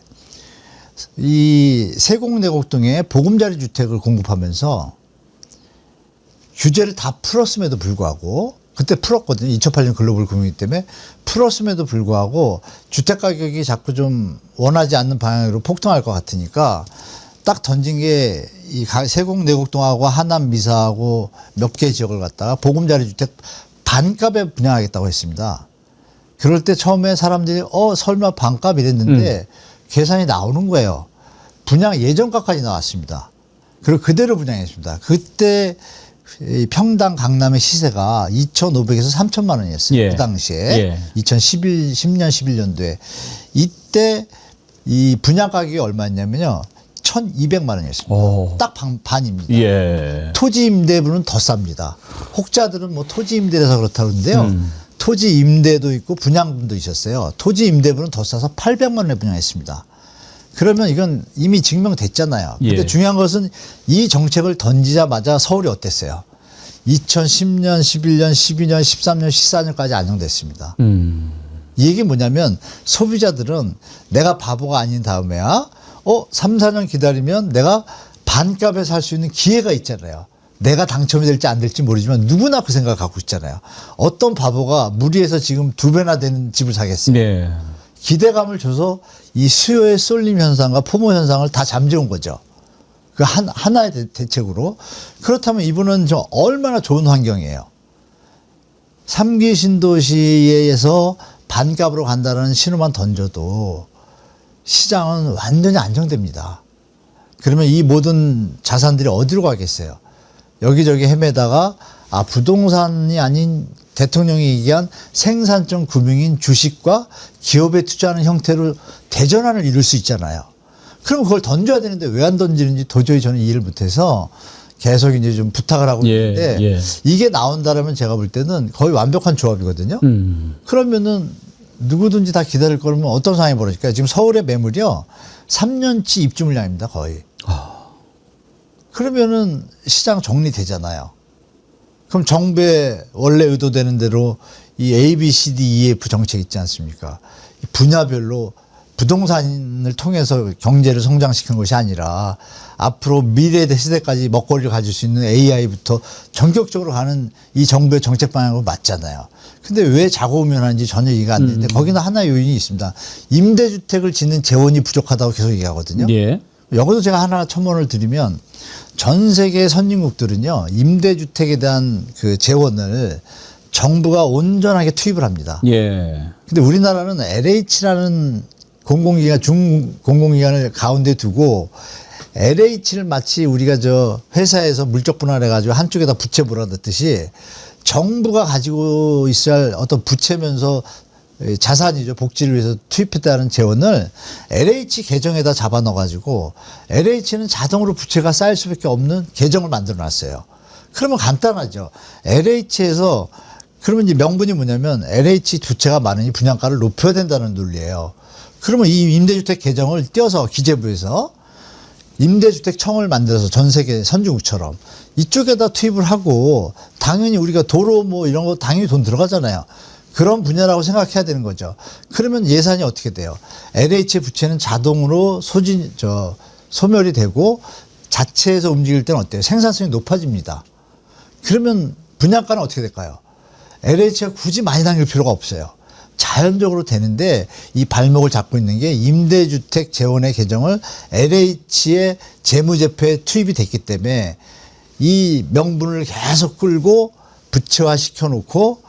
이 세곡내곡 등의 보금자리 주택을 공급하면서 규제를 다 풀었음에도 불구하고 그때 풀었거든요. 2008년 글로벌 금융위기 때문에 풀었음에도 불구하고 주택 가격이 자꾸 좀 원하지 않는 방향으로 폭등할 것 같으니까 딱 던진 게 이 세곡내곡동하고 하남 미사하고 몇 개 지역을 갖다가 보금자리 주택 반값에 분양하겠다고 했습니다. 그럴 때 처음에 사람들이 설마 반값 이랬는데 계산이 나오는 거예요. 분양 예정가까지 나왔습니다. 그리고 그대로 분양했습니다. 그때 평당 강남의 시세가 2,500에서 3,000만 원이었어요. 예. 그 당시에. 예. 10년, 11년도에. 이때 이 분양 가격이 얼마였냐면요. 1,200만 원이었습니다. 오. 딱 반입니다. 예. 토지 임대분은 더 쌉니다. 혹자들은 뭐 토지 임대라서 그렇다 그러는데요. 토지 임대도 있고 분양분도 있었어요. 토지 임대분은 더 싸서 800만 원에 분양했습니다. 그러면 이건 이미 증명됐잖아요. 근데 예. 중요한 것은 이 정책을 던지자마자 서울이 어땠어요? 2010년, 11년, 12년, 13년, 14년까지 안정됐습니다. 이 얘기 뭐냐면 소비자들은 내가 바보가 아닌 다음에야 3, 4년 기다리면 내가 반값에 살 수 있는 기회가 있잖아요. 내가 당첨이 될지 안 될지 모르지만 누구나 그 생각을 갖고 있잖아요. 어떤 바보가 무리해서 지금 2배나 되는 집을 사겠어요. 네. 기대감을 줘서 이 수요의 쏠림 현상과 포모 현상을 다 잠재운 거죠. 그 하나의 대책으로. 그렇다면 이분은 저 얼마나 좋은 환경이에요. 3기 신도시에서 반값으로 간다는 신호만 던져도 시장은 완전히 안정됩니다. 그러면 이 모든 자산들이 어디로 가겠어요? 여기저기 헤매다가 부동산이 아닌 대통령이 얘기한 생산적 금융인 주식과 기업에 투자하는 형태로 대전환을 이룰 수 있잖아요. 그럼 그걸 던져야 되는데 왜 안 던지는지 도저히 저는 이해를 못해서 계속 이제 좀 부탁을 하고 있는데 이게 나온다라면 제가 볼 때는 거의 완벽한 조합이거든요. 그러면은 누구든지 다 기다릴 거면 어떤 상황이 벌어질까요? 지금 서울의 매물이요 3년치 입주 물량입니다 거의. 그러면은 시장 정리되잖아요. 그럼 정부의 원래 의도되는 대로 이 A, B, C, D, E, F 정책 있지 않습니까? 분야별로 부동산을 통해서 경제를 성장시키는 것이 아니라 앞으로 미래 시대까지 먹거리를 가질 수 있는 AI부터 전격적으로 가는 이 정부의 정책 방향으로 맞잖아요. 근데 왜 자고우면하는지 전혀 이해가 안 되는데 거기는 하나의 요인이 있습니다. 임대주택을 짓는 재원이 부족하다고 계속 얘기하거든요. 예. 여기서 제가 하나 첨언을 드리면 전 세계 선진국들은요 임대주택에 대한 그 재원을 정부가 온전하게 투입을 합니다. 예. 근데 우리나라는 LH라는 공공기관, 중공공기관을 가운데 두고 LH를 마치 우리가 저 회사에서 물적 분할해가지고 한쪽에다 부채 몰아넣듯이 정부가 가지고 있어야 할 어떤 부채면서 자산이죠. 복지를 위해서 투입했다는 재원을 LH 계정에다 잡아 넣어가지고 LH는 자동으로 부채가 쌓일 수밖에 없는 계정을 만들어 놨어요. 그러면 간단하죠. LH에서 그러면 이제 명분이 뭐냐면 LH 부채가 많으니 분양가를 높여야 된다는 논리예요. 그러면 이 임대주택 계정을 띄어서 기재부에서 임대주택청을 만들어서 전 세계 선진국처럼 이쪽에다 투입을 하고 당연히 우리가 도로 뭐 이런 거 당연히 돈 들어가잖아요. 그런 분야라고 생각해야 되는 거죠. 그러면 예산이 어떻게 돼요? LH의 부채는 자동으로 소멸이 되고 자체에서 움직일 때는 어때요? 생산성이 높아집니다. 그러면 분양가는 어떻게 될까요? LH가 굳이 많이 당길 필요가 없어요. 자연적으로 되는데 이 발목을 잡고 있는 게 임대주택 재원의 개정을 LH의 재무제표에 투입이 됐기 때문에 이 명분을 계속 끌고 부채화 시켜놓고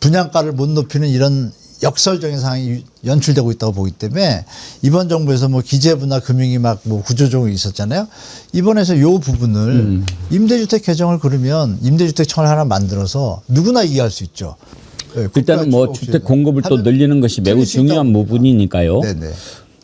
분양가를 못 높이는 이런 역설적인 상황이 연출되고 있다고 보기 때문에 이번 정부에서 뭐 기재부나 금융위 막 뭐 구조조정이 있었잖아요. 이번에서 요 부분을 임대주택 개정을 그러면 임대주택청을 하나 만들어서 누구나 이해할 수 있죠. 네, 일단은 뭐 주택 공급을 또 늘리는 것이 매우 중요한 부분이니까요. 네네.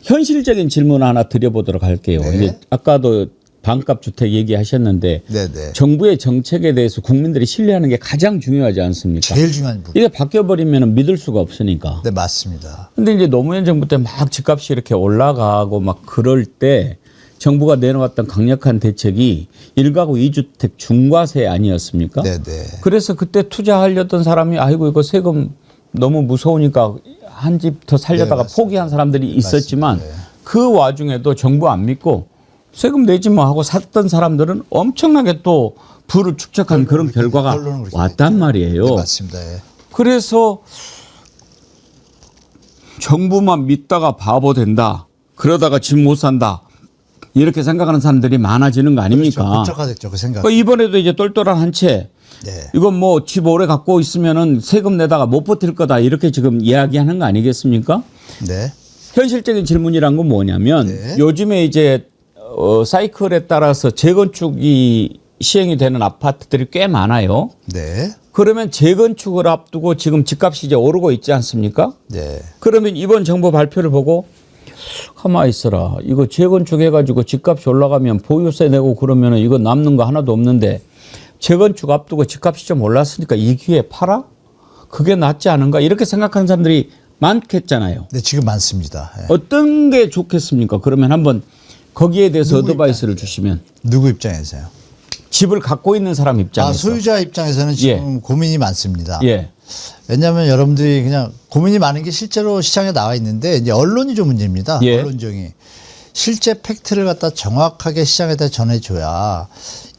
현실적인 질문 하나 드려보도록 할게요. 네. 이제 아까도 반값 주택 얘기하셨는데 네네. 정부의 정책에 대해서 국민들이 신뢰하는 게 가장 중요하지 않습니까? 제일 중요한 부분. 이게 바뀌어버리면 믿을 수가 없으니까. 네, 맞습니다. 근데 이제 노무현 정부 때 막 집값이 이렇게 올라가고 막 그럴 때 정부가 내놓았던 강력한 대책이 1가구 2주택 중과세 아니었습니까? 네네. 그래서 그때 투자하려던 사람이 아이고 이거 세금 너무 무서우니까 한 집 더 살려다가 네, 포기한 사람들이 있었지만 맞습니다. 그 와중에도 정부 안 믿고 세금 내지 뭐 하고 샀던 사람들은 엄청나게 또 부를 축적한 그런 결과가 왔단 말이에요. 네, 맞습니다. 예. 그래서 정부만 믿다가 바보 된다. 그러다가 집 못 산다. 이렇게 생각하는 사람들이 많아지는 거 아닙니까? 그렇죠. 복잡화됐죠. 그 생각. 그러니까 이번에도 이제 똘똘한 한 채. 네. 이건 뭐 집 오래 갖고 있으면은 세금 내다가 못 버틸 거다. 이렇게 지금 이야기하는 거 아니겠습니까? 네. 현실적인 질문이란 건 뭐냐면 네. 요즘에 이제 사이클에 따라서 재건축이 시행이 되는 아파트들이 꽤 많아요. 네. 그러면 재건축을 앞두고 지금 집값이 이제 오르고 있지 않습니까? 네. 그러면 이번 정부 발표를 보고 가만히 있어라. 이거 재건축해가지고 집값이 올라가면 보유세 내고 그러면 이거 남는 거 하나도 없는데 재건축 앞두고 집값이 좀 올랐으니까 이 기회에 팔아? 그게 낫지 않은가? 이렇게 생각하는 사람들이 많겠잖아요. 네, 지금 많습니다. 예. 어떤 게 좋겠습니까? 그러면 한번 거기에 대해서 어드바이스를 주시면. 누구 입장에서요? 집을 갖고 있는 사람 입장에서. 소유자 입장에서는 지금 고민이 많습니다. 예. 왜냐하면 여러분들이 그냥 고민이 많은 게 실제로 시장에 나와 있는데 이제 언론이 좀 문제입니다. 예. 언론정이. 실제 팩트를 갖다 정확하게 시장에다 전해줘야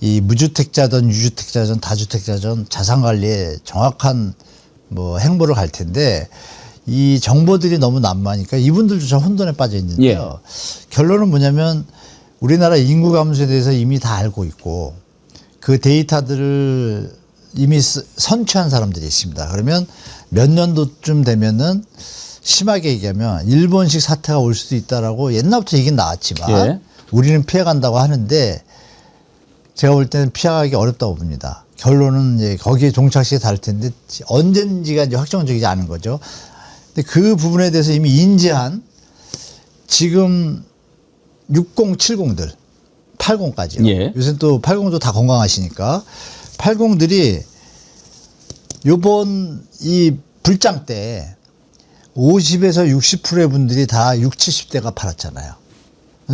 이 무주택자든 유주택자든 다주택자든 자산 관리에 정확한 뭐 행보를 갈 텐데 이 정보들이 너무 난무하니까 이분들조차 혼돈에 빠져 있는데요. 결론은 뭐냐면 우리나라 인구 감소에 대해서 이미 다 알고 있고 그 데이터들을 이미 선취한 사람들이 있습니다. 그러면 몇 년도쯤 되면은 심하게 얘기하면 일본식 사태가 올 수도 있다라고 옛날부터 얘기는 나왔지만 예. 우리는 피해간다고 하는데 제가 볼 때는 피해가기 어렵다고 봅니다. 결론은 이제 거기에 종착시에 다를 텐데 언젠지가 이제 확정적이지 않은 거죠. 근데 그 부분에 대해서 이미 인지한 지금 60, 70들, 80까지요. 예. 요새 또 80도 다 건강하시니까 80들이 요번 이 불장 때 50에서 60%의 분들이 다 60, 70대가 팔았잖아요.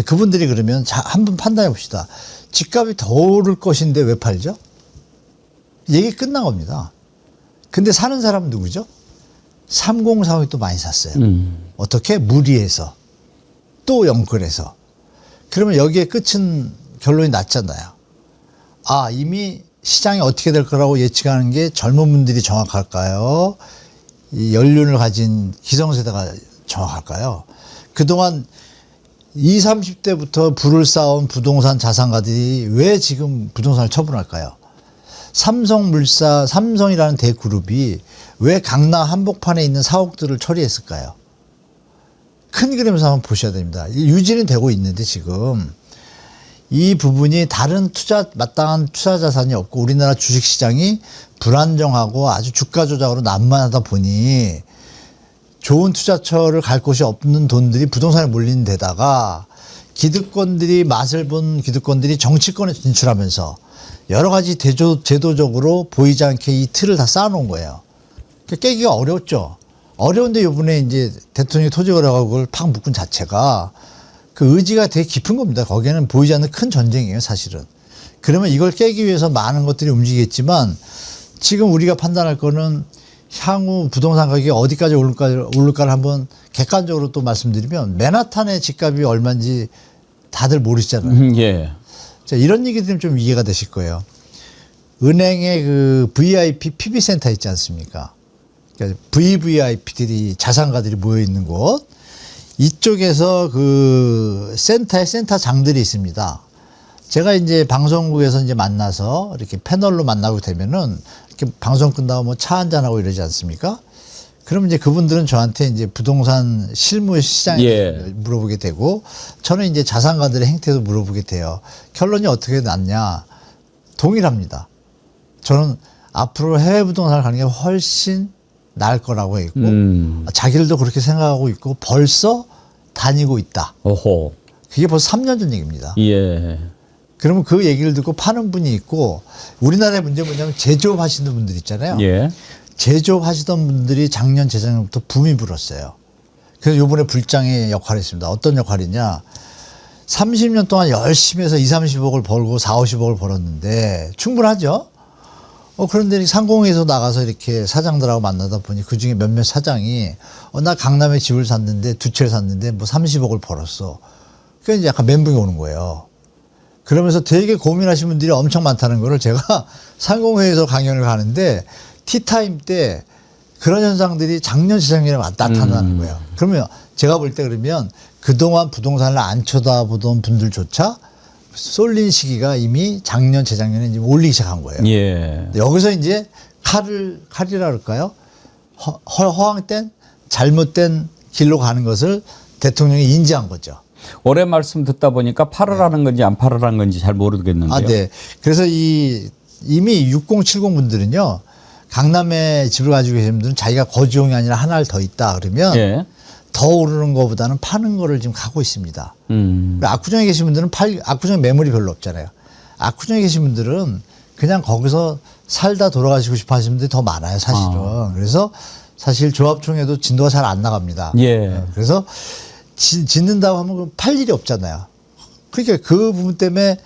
그분들이 그러면 한번 판단해 봅시다. 집값이 더 오를 것인데 왜 팔죠? 얘기 끝난 겁니다. 근데 사는 사람은 누구죠? 3040이 또 많이 샀어요. 어떻게? 무리해서. 또 영끌해서. 그러면 여기에 끝은 결론이 났잖아요. 아, 이미 시장이 어떻게 될 거라고 예측하는 게 젊은 분들이 정확할까요? 이 연륜을 가진 기성세대가 정확할까요? 그동안 20, 30대부터 부를 쌓은 부동산 자산가들이 왜 지금 부동산을 처분할까요? 삼성물산, 삼성이라는 대그룹이 왜 강남 한복판에 있는 사옥들을 처리했을까요? 큰 그림에서 한번 보셔야 됩니다. 유지는 되고 있는데 지금 이 부분이 다른 마땅한 투자 자산이 없고 우리나라 주식시장이 불안정하고 아주 주가 조작으로 난무하다 보니 좋은 투자처를 갈 곳이 없는 돈들이 부동산에 몰리는 데다가 기득권들이 맛을 본 기득권들이 정치권에 진출하면서 여러 가지 제도적으로 보이지 않게 이 틀을 다 쌓아놓은 거예요. 깨기가 어렵죠. 어려운데 이번에 이제 대통령이 토지거래가 그걸 팍 묶은 자체가 그 의지가 되게 깊은 겁니다. 거기에는 보이지 않는 큰 전쟁이에요, 사실은. 그러면 이걸 깨기 위해서 많은 것들이 움직이겠지만 지금 우리가 판단할 거는 향후 부동산 가격이 어디까지 오를까를 한번 객관적으로 또 말씀드리면 맨하탄의 집값이 얼마인지 다들 모르시잖아요. 예. 자, 이런 얘기들은 좀 이해가 되실 거예요. 은행의 그 VIP PB센터 있지 않습니까? 그러니까 VVIP들이 자산가들이 모여 있는 곳 이쪽에서 그 센터장들이 있습니다. 제가 이제 방송국에서 이제 만나서 이렇게 패널로 만나고 되면은 이렇게 방송 끝나고 뭐 차 한잔하고 이러지 않습니까? 그럼 이제 그분들은 저한테 이제 부동산 실무 시장에 예. 물어보게 되고 저는 이제 자산가들의 행태도 물어보게 돼요. 결론이 어떻게 났냐? 동일합니다. 저는 앞으로 해외 부동산을 가는 게 훨씬 나을 거라고 했고 자기들도 그렇게 생각하고 있고 벌써 다니고 있다. 오호. 그게 벌써 3년 전 얘기입니다. 예. 그러면 그 얘기를 듣고 파는 분이 있고 우리나라의 문제는 뭐냐면 제조업 하시는 분들 있잖아요. 예. 제조업 하시던 분들이 작년 재작년부터 붐이 불었어요. 그래서 요번에 불장의 역할을 했습니다. 어떤 역할이냐. 30년 동안 열심히 해서 20, 30억을 벌고 4, 50억을 벌었는데 충분하죠. 그런데 상공회에서 나가서 이렇게 사장들하고 만나다 보니 그중에 몇몇 사장이 나 강남에 집을 샀는데 2채를 샀는데 뭐 30억을 벌었어. 그러니까 이제 약간 멘붕이 오는 거예요. 그러면서 되게 고민하시는 분들이 엄청 많다는 거를 제가 상공회에서 강연을 가는데 티타임 때 그런 현상들이 작년 재작년에 나타나는 거예요. 그러면 제가 볼 때 그러면 그동안 부동산을 안 쳐다보던 분들조차 쏠린 시기가 이미 작년 재작년에 이제 올리기 시작한 거예요. 예. 여기서 이제 칼이라 그럴까요? 허황된 잘못된 길로 가는 것을 대통령이 인지한 거죠. 올해 말씀 듣다 보니까 팔으라는 건지 안 팔으라는 건지 잘 모르겠는데요. 네. 그래서 이미 6070 분들은요. 강남에 집을 가지고 계신 분들은 자기가 거주용이 아니라 하나를 더 있다 그러면 예. 더 오르는 것보다는 파는 거를 지금 가고 있습니다. 압구정에 계신 분들은 압구정에 매물이 별로 없잖아요. 압구정에 계신 분들은 그냥 거기서 살다 돌아가시고 싶어 하시는 분들이 더 많아요, 사실은. 그래서 사실 조합총회도 진도가 잘 안 나갑니다. 예. 그래서 짓는다고 하면 팔 일이 없잖아요. 그러니까 그 부분 때문에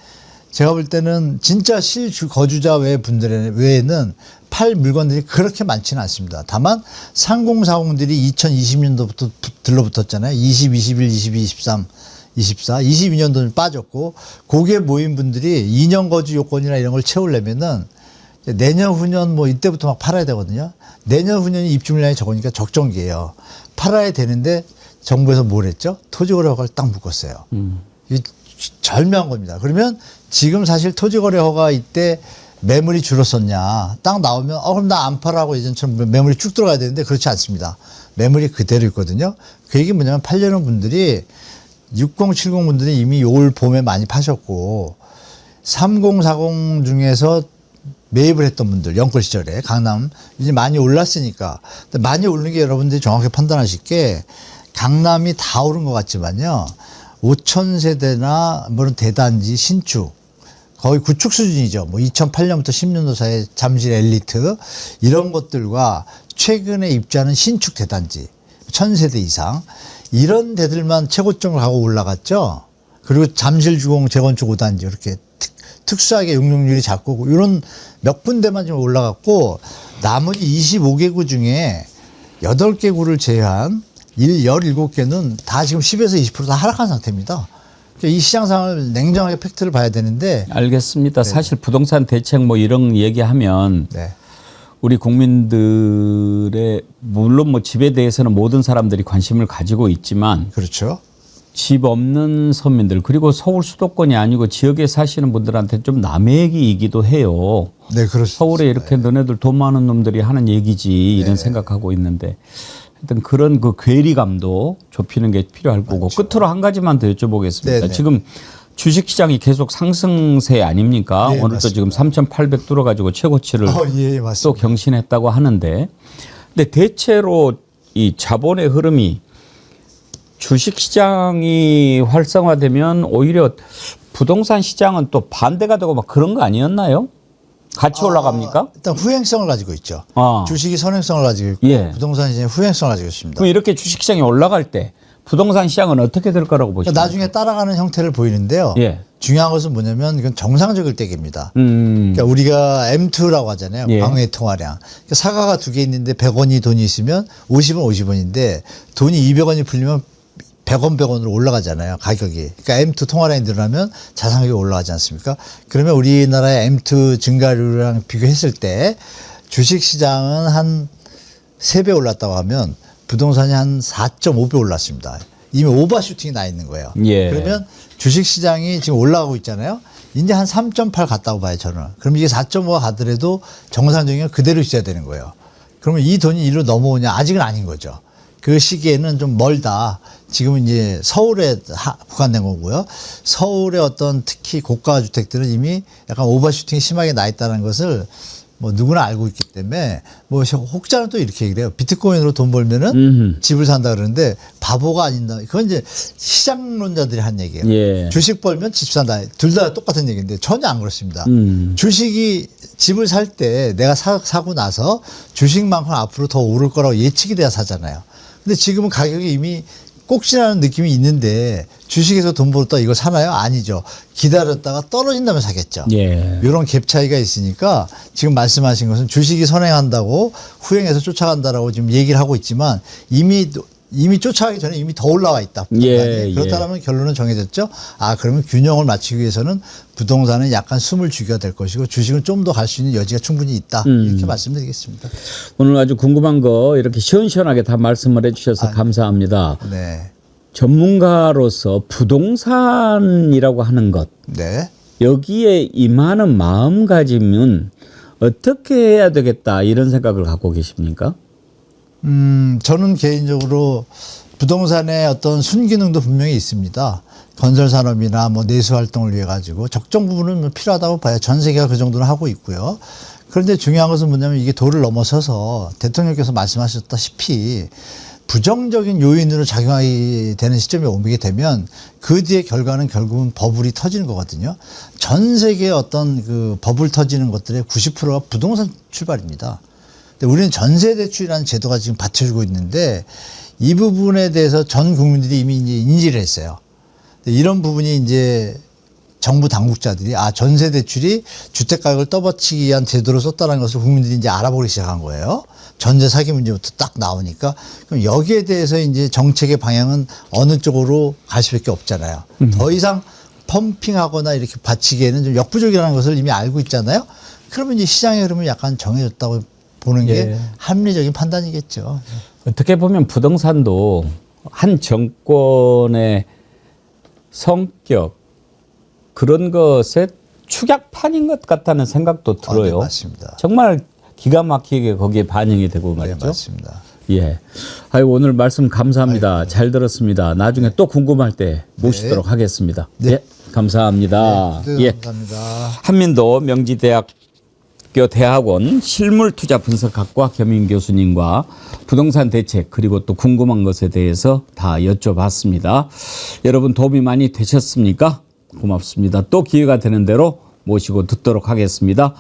제가 볼 때는 진짜 거주자 외에는 팔 물건들이 그렇게 많지는 않습니다. 다만 3040들이 2020년도부터 들러붙었잖아요. 20, 21, 22, 23, 24, 22년도는 빠졌고 거기에 모인 분들이 2년 거주 요건이나 이런 걸 채우려면은 내년 후년 뭐 이때부터 막 팔아야 되거든요. 내년 후년이 입주 물량이 적으니까 적정기예요. 팔아야 되는데 정부에서 뭘 했죠? 토지거래허가를 딱 묶었어요. 이게 절묘한 겁니다. 그러면 지금 사실 토지거래허가 이때 매물이 줄었었냐. 딱 나오면 그럼 나 안 팔라고 예전처럼 매물이 쭉 들어가야 되는데 그렇지 않습니다. 매물이 그대로 있거든요. 그 얘기 뭐냐면 팔려는 분들이 6070 분들이 이미 올 봄에 많이 파셨고 3040 중에서 매입을 했던 분들 영끌 시절에 강남 이제 많이 올랐으니까 많이 오르는 게 여러분들이 정확히 판단하실 게 강남이 다 오른 것 같지만요. 5,000세대나 뭐는 대단지 신축 거의 구축 수준이죠. 뭐 2008년부터 10년도 사이에 잠실 엘리트 이런 것들과 최근에 입주하는 신축 대단지 1,000세대 이상 이런 데들만 최고점을 가고 올라갔죠. 그리고 잠실 주공 재건축 5단지 이렇게 특수하게 용적률이 작고 이런 몇 군데만 좀 올라갔고 나머지 25개구 중에 8개구를 제외한 17개는 다 지금 10에서 20% 다 하락한 상태입니다. 이 시장 상황을 냉정하게 팩트를 봐야 되는데. 알겠습니다. 사실 부동산 대책 뭐 이런 얘기하면 우리 국민들의 물론 뭐 집에 대해서는 모든 사람들이 관심을 가지고 있지만 그렇죠. 집 없는 서민들 그리고 서울 수도권이 아니고 지역에 사시는 분들한테 좀 남의 얘기이기도 해요. 네, 그렇습니다. 서울에 이렇게 너네들 돈 많은 놈들이 하는 얘기지 이런 생각하고 있는데 하여튼 그런 그 괴리감도 좁히는 게 필요할 거고 끝으로 한 가지만 더 여쭤보겠습니다. 네네. 지금 주식시장이 계속 상승세 아닙니까? 네, 오늘도 지금 3,800 뚫어가지고 최고치를 예, 또 경신했다고 하는데 근데 대체로 이 자본의 흐름이 주식시장이 활성화되면 오히려 부동산 시장은 또 반대가 되고 막 그런 거 아니었나요? 같이 올라갑니까? 일단 후행성을 가지고 있죠. 주식이 선행성을 가지고 있고 부동산 시장이 후행성을 가지고 있습니다. 그럼 이렇게 주식시장이 올라갈 때 부동산 시장은 어떻게 될 거라고 보십니까? 나중에 따라가는 형태를 보이는데요. 중요한 것은 뭐냐면 이건 정상적일 때입니다. 그러니까 우리가 M2라고 하잖아요. 방외 통화량. 그러니까 사과가 2개 있는데 100원이 돈이 있으면 50원 50원인데 돈이 200원이 풀리면 100원 100원으로 올라가잖아요. 가격이. 그러니까 M2 통화량이 늘어나면 자산가격이 올라가지 않습니까? 그러면 우리나라의 M2 증가율이랑 비교했을 때 주식시장은 한 3배 올랐다고 하면 부동산이 한 4.5배 올랐습니다. 이미 오버슈팅이 나 있는 거예요. 예. 그러면 주식시장이 지금 올라가고 있잖아요. 이제 한 3.8 갔다고 봐요, 저는. 그럼 이게 4.5가 가더라도 정상적인 건 그대로 있어야 되는 거예요. 그러면 이 돈이 이리로 넘어오냐? 아직은 아닌 거죠. 그 시기에는 좀 멀다. 지금은 이제 서울에 국한된 거고요. 서울의 어떤 특히 고가 주택들은 이미 약간 오버슈팅이 심하게 나 있다는 것을 뭐 누구나 알고 있기 때문에 뭐 혹자는 또 이렇게 얘기해요. 비트코인으로 돈 벌면은 집을 산다 그러는데 바보가 아닌다. 그건 이제 시장론자들이 한 얘기예요. 예. 주식 벌면 집 산다. 둘 다 똑같은 얘기인데 전혀 안 그렇습니다. 주식이 집을 살 때 내가 사고 나서 주식만큼 앞으로 더 오를 거라고 예측이 돼야 사잖아요. 근데 지금은 가격이 이미 꼭지나는 느낌이 있는데 주식에서 돈 벌었다 이걸 사나요? 아니죠. 기다렸다가 떨어진다면 사겠죠. 예. 이런 갭 차이가 있으니까 지금 말씀하신 것은 주식이 선행한다고 후행해서 쫓아간다라고 지금 얘기를 하고 있지만 이미 쫓아가기 전에 이미 더 올라와 있다. 예, 그렇다면 결론은 정해졌죠. 아, 그러면 균형을 맞추기 위해서는 부동산은 약간 숨을 죽여야 될 것이고 주식은 좀 더 갈 수 있는 여지가 충분히 있다. 이렇게 말씀드리겠습니다. 오늘 아주 궁금한 거 이렇게 시원시원하게 다 말씀을 해주셔서 감사합니다. 네. 전문가로서 부동산이라고 하는 것, 네. 여기에 임하는 마음가짐은 어떻게 해야 되겠다 이런 생각을 갖고 계십니까? 저는 개인적으로 부동산의 어떤 순기능도 분명히 있습니다. 건설산업이나 뭐 내수활동을 위해 가지고 적정 부분은 필요하다고 봐요. 전 세계가 그 정도는 하고 있고요. 그런데 중요한 것은 뭐냐면 이게 도를 넘어서서 대통령께서 말씀하셨다시피 부정적인 요인으로 작용하게 되는 시점에 오게 되면 그 뒤의 결과는 결국은 버블이 터지는 거거든요. 전 세계의 어떤 그 버블 터지는 것들의 90%가 부동산 출발입니다. 근데 우리는 전세대출이라는 제도가 지금 받쳐주고 있는데 이 부분에 대해서 전 국민들이 이미 이제 인지를 했어요. 이런 부분이 이제 정부 당국자들이 전세대출이 주택가격을 떠받치기 위한 제도로 썼다는 것을 국민들이 이제 알아보기 시작한 거예요. 전세 사기 문제부터 딱 나오니까 그럼 여기에 대해서 이제 정책의 방향은 어느 쪽으로 갈 수밖에 없잖아요. 더 이상 펌핑하거나 이렇게 받치기에는 좀 역부족이라는 것을 이미 알고 있잖아요. 그러면 이제 시장의 흐름은 약간 정해졌다고 보는 게 합리적인 판단이겠죠. 어떻게 보면 부동산도 한 정권의 성격 그런 것의 축약판인 것 같다는 생각도 들어요. 네, 맞습니다. 정말 기가 막히게 거기에 반영이 되고 말이죠. 네, 맞습니다. 예. 오늘 말씀 감사합니다. 잘 들었습니다. 나중에 또 궁금할 때 모시도록 하겠습니다. 네. 예. 감사합니다. 네, 감사합니다. 한민도 명지대학교 대학원 실물투자분석학과 겸임 교수님과 부동산 대책 그리고 또 궁금한 것에 대해서 다 여쭤봤습니다. 여러분 도움이 많이 되셨습니까? 고맙습니다. 또 기회가 되는 대로 모시고 듣도록 하겠습니다.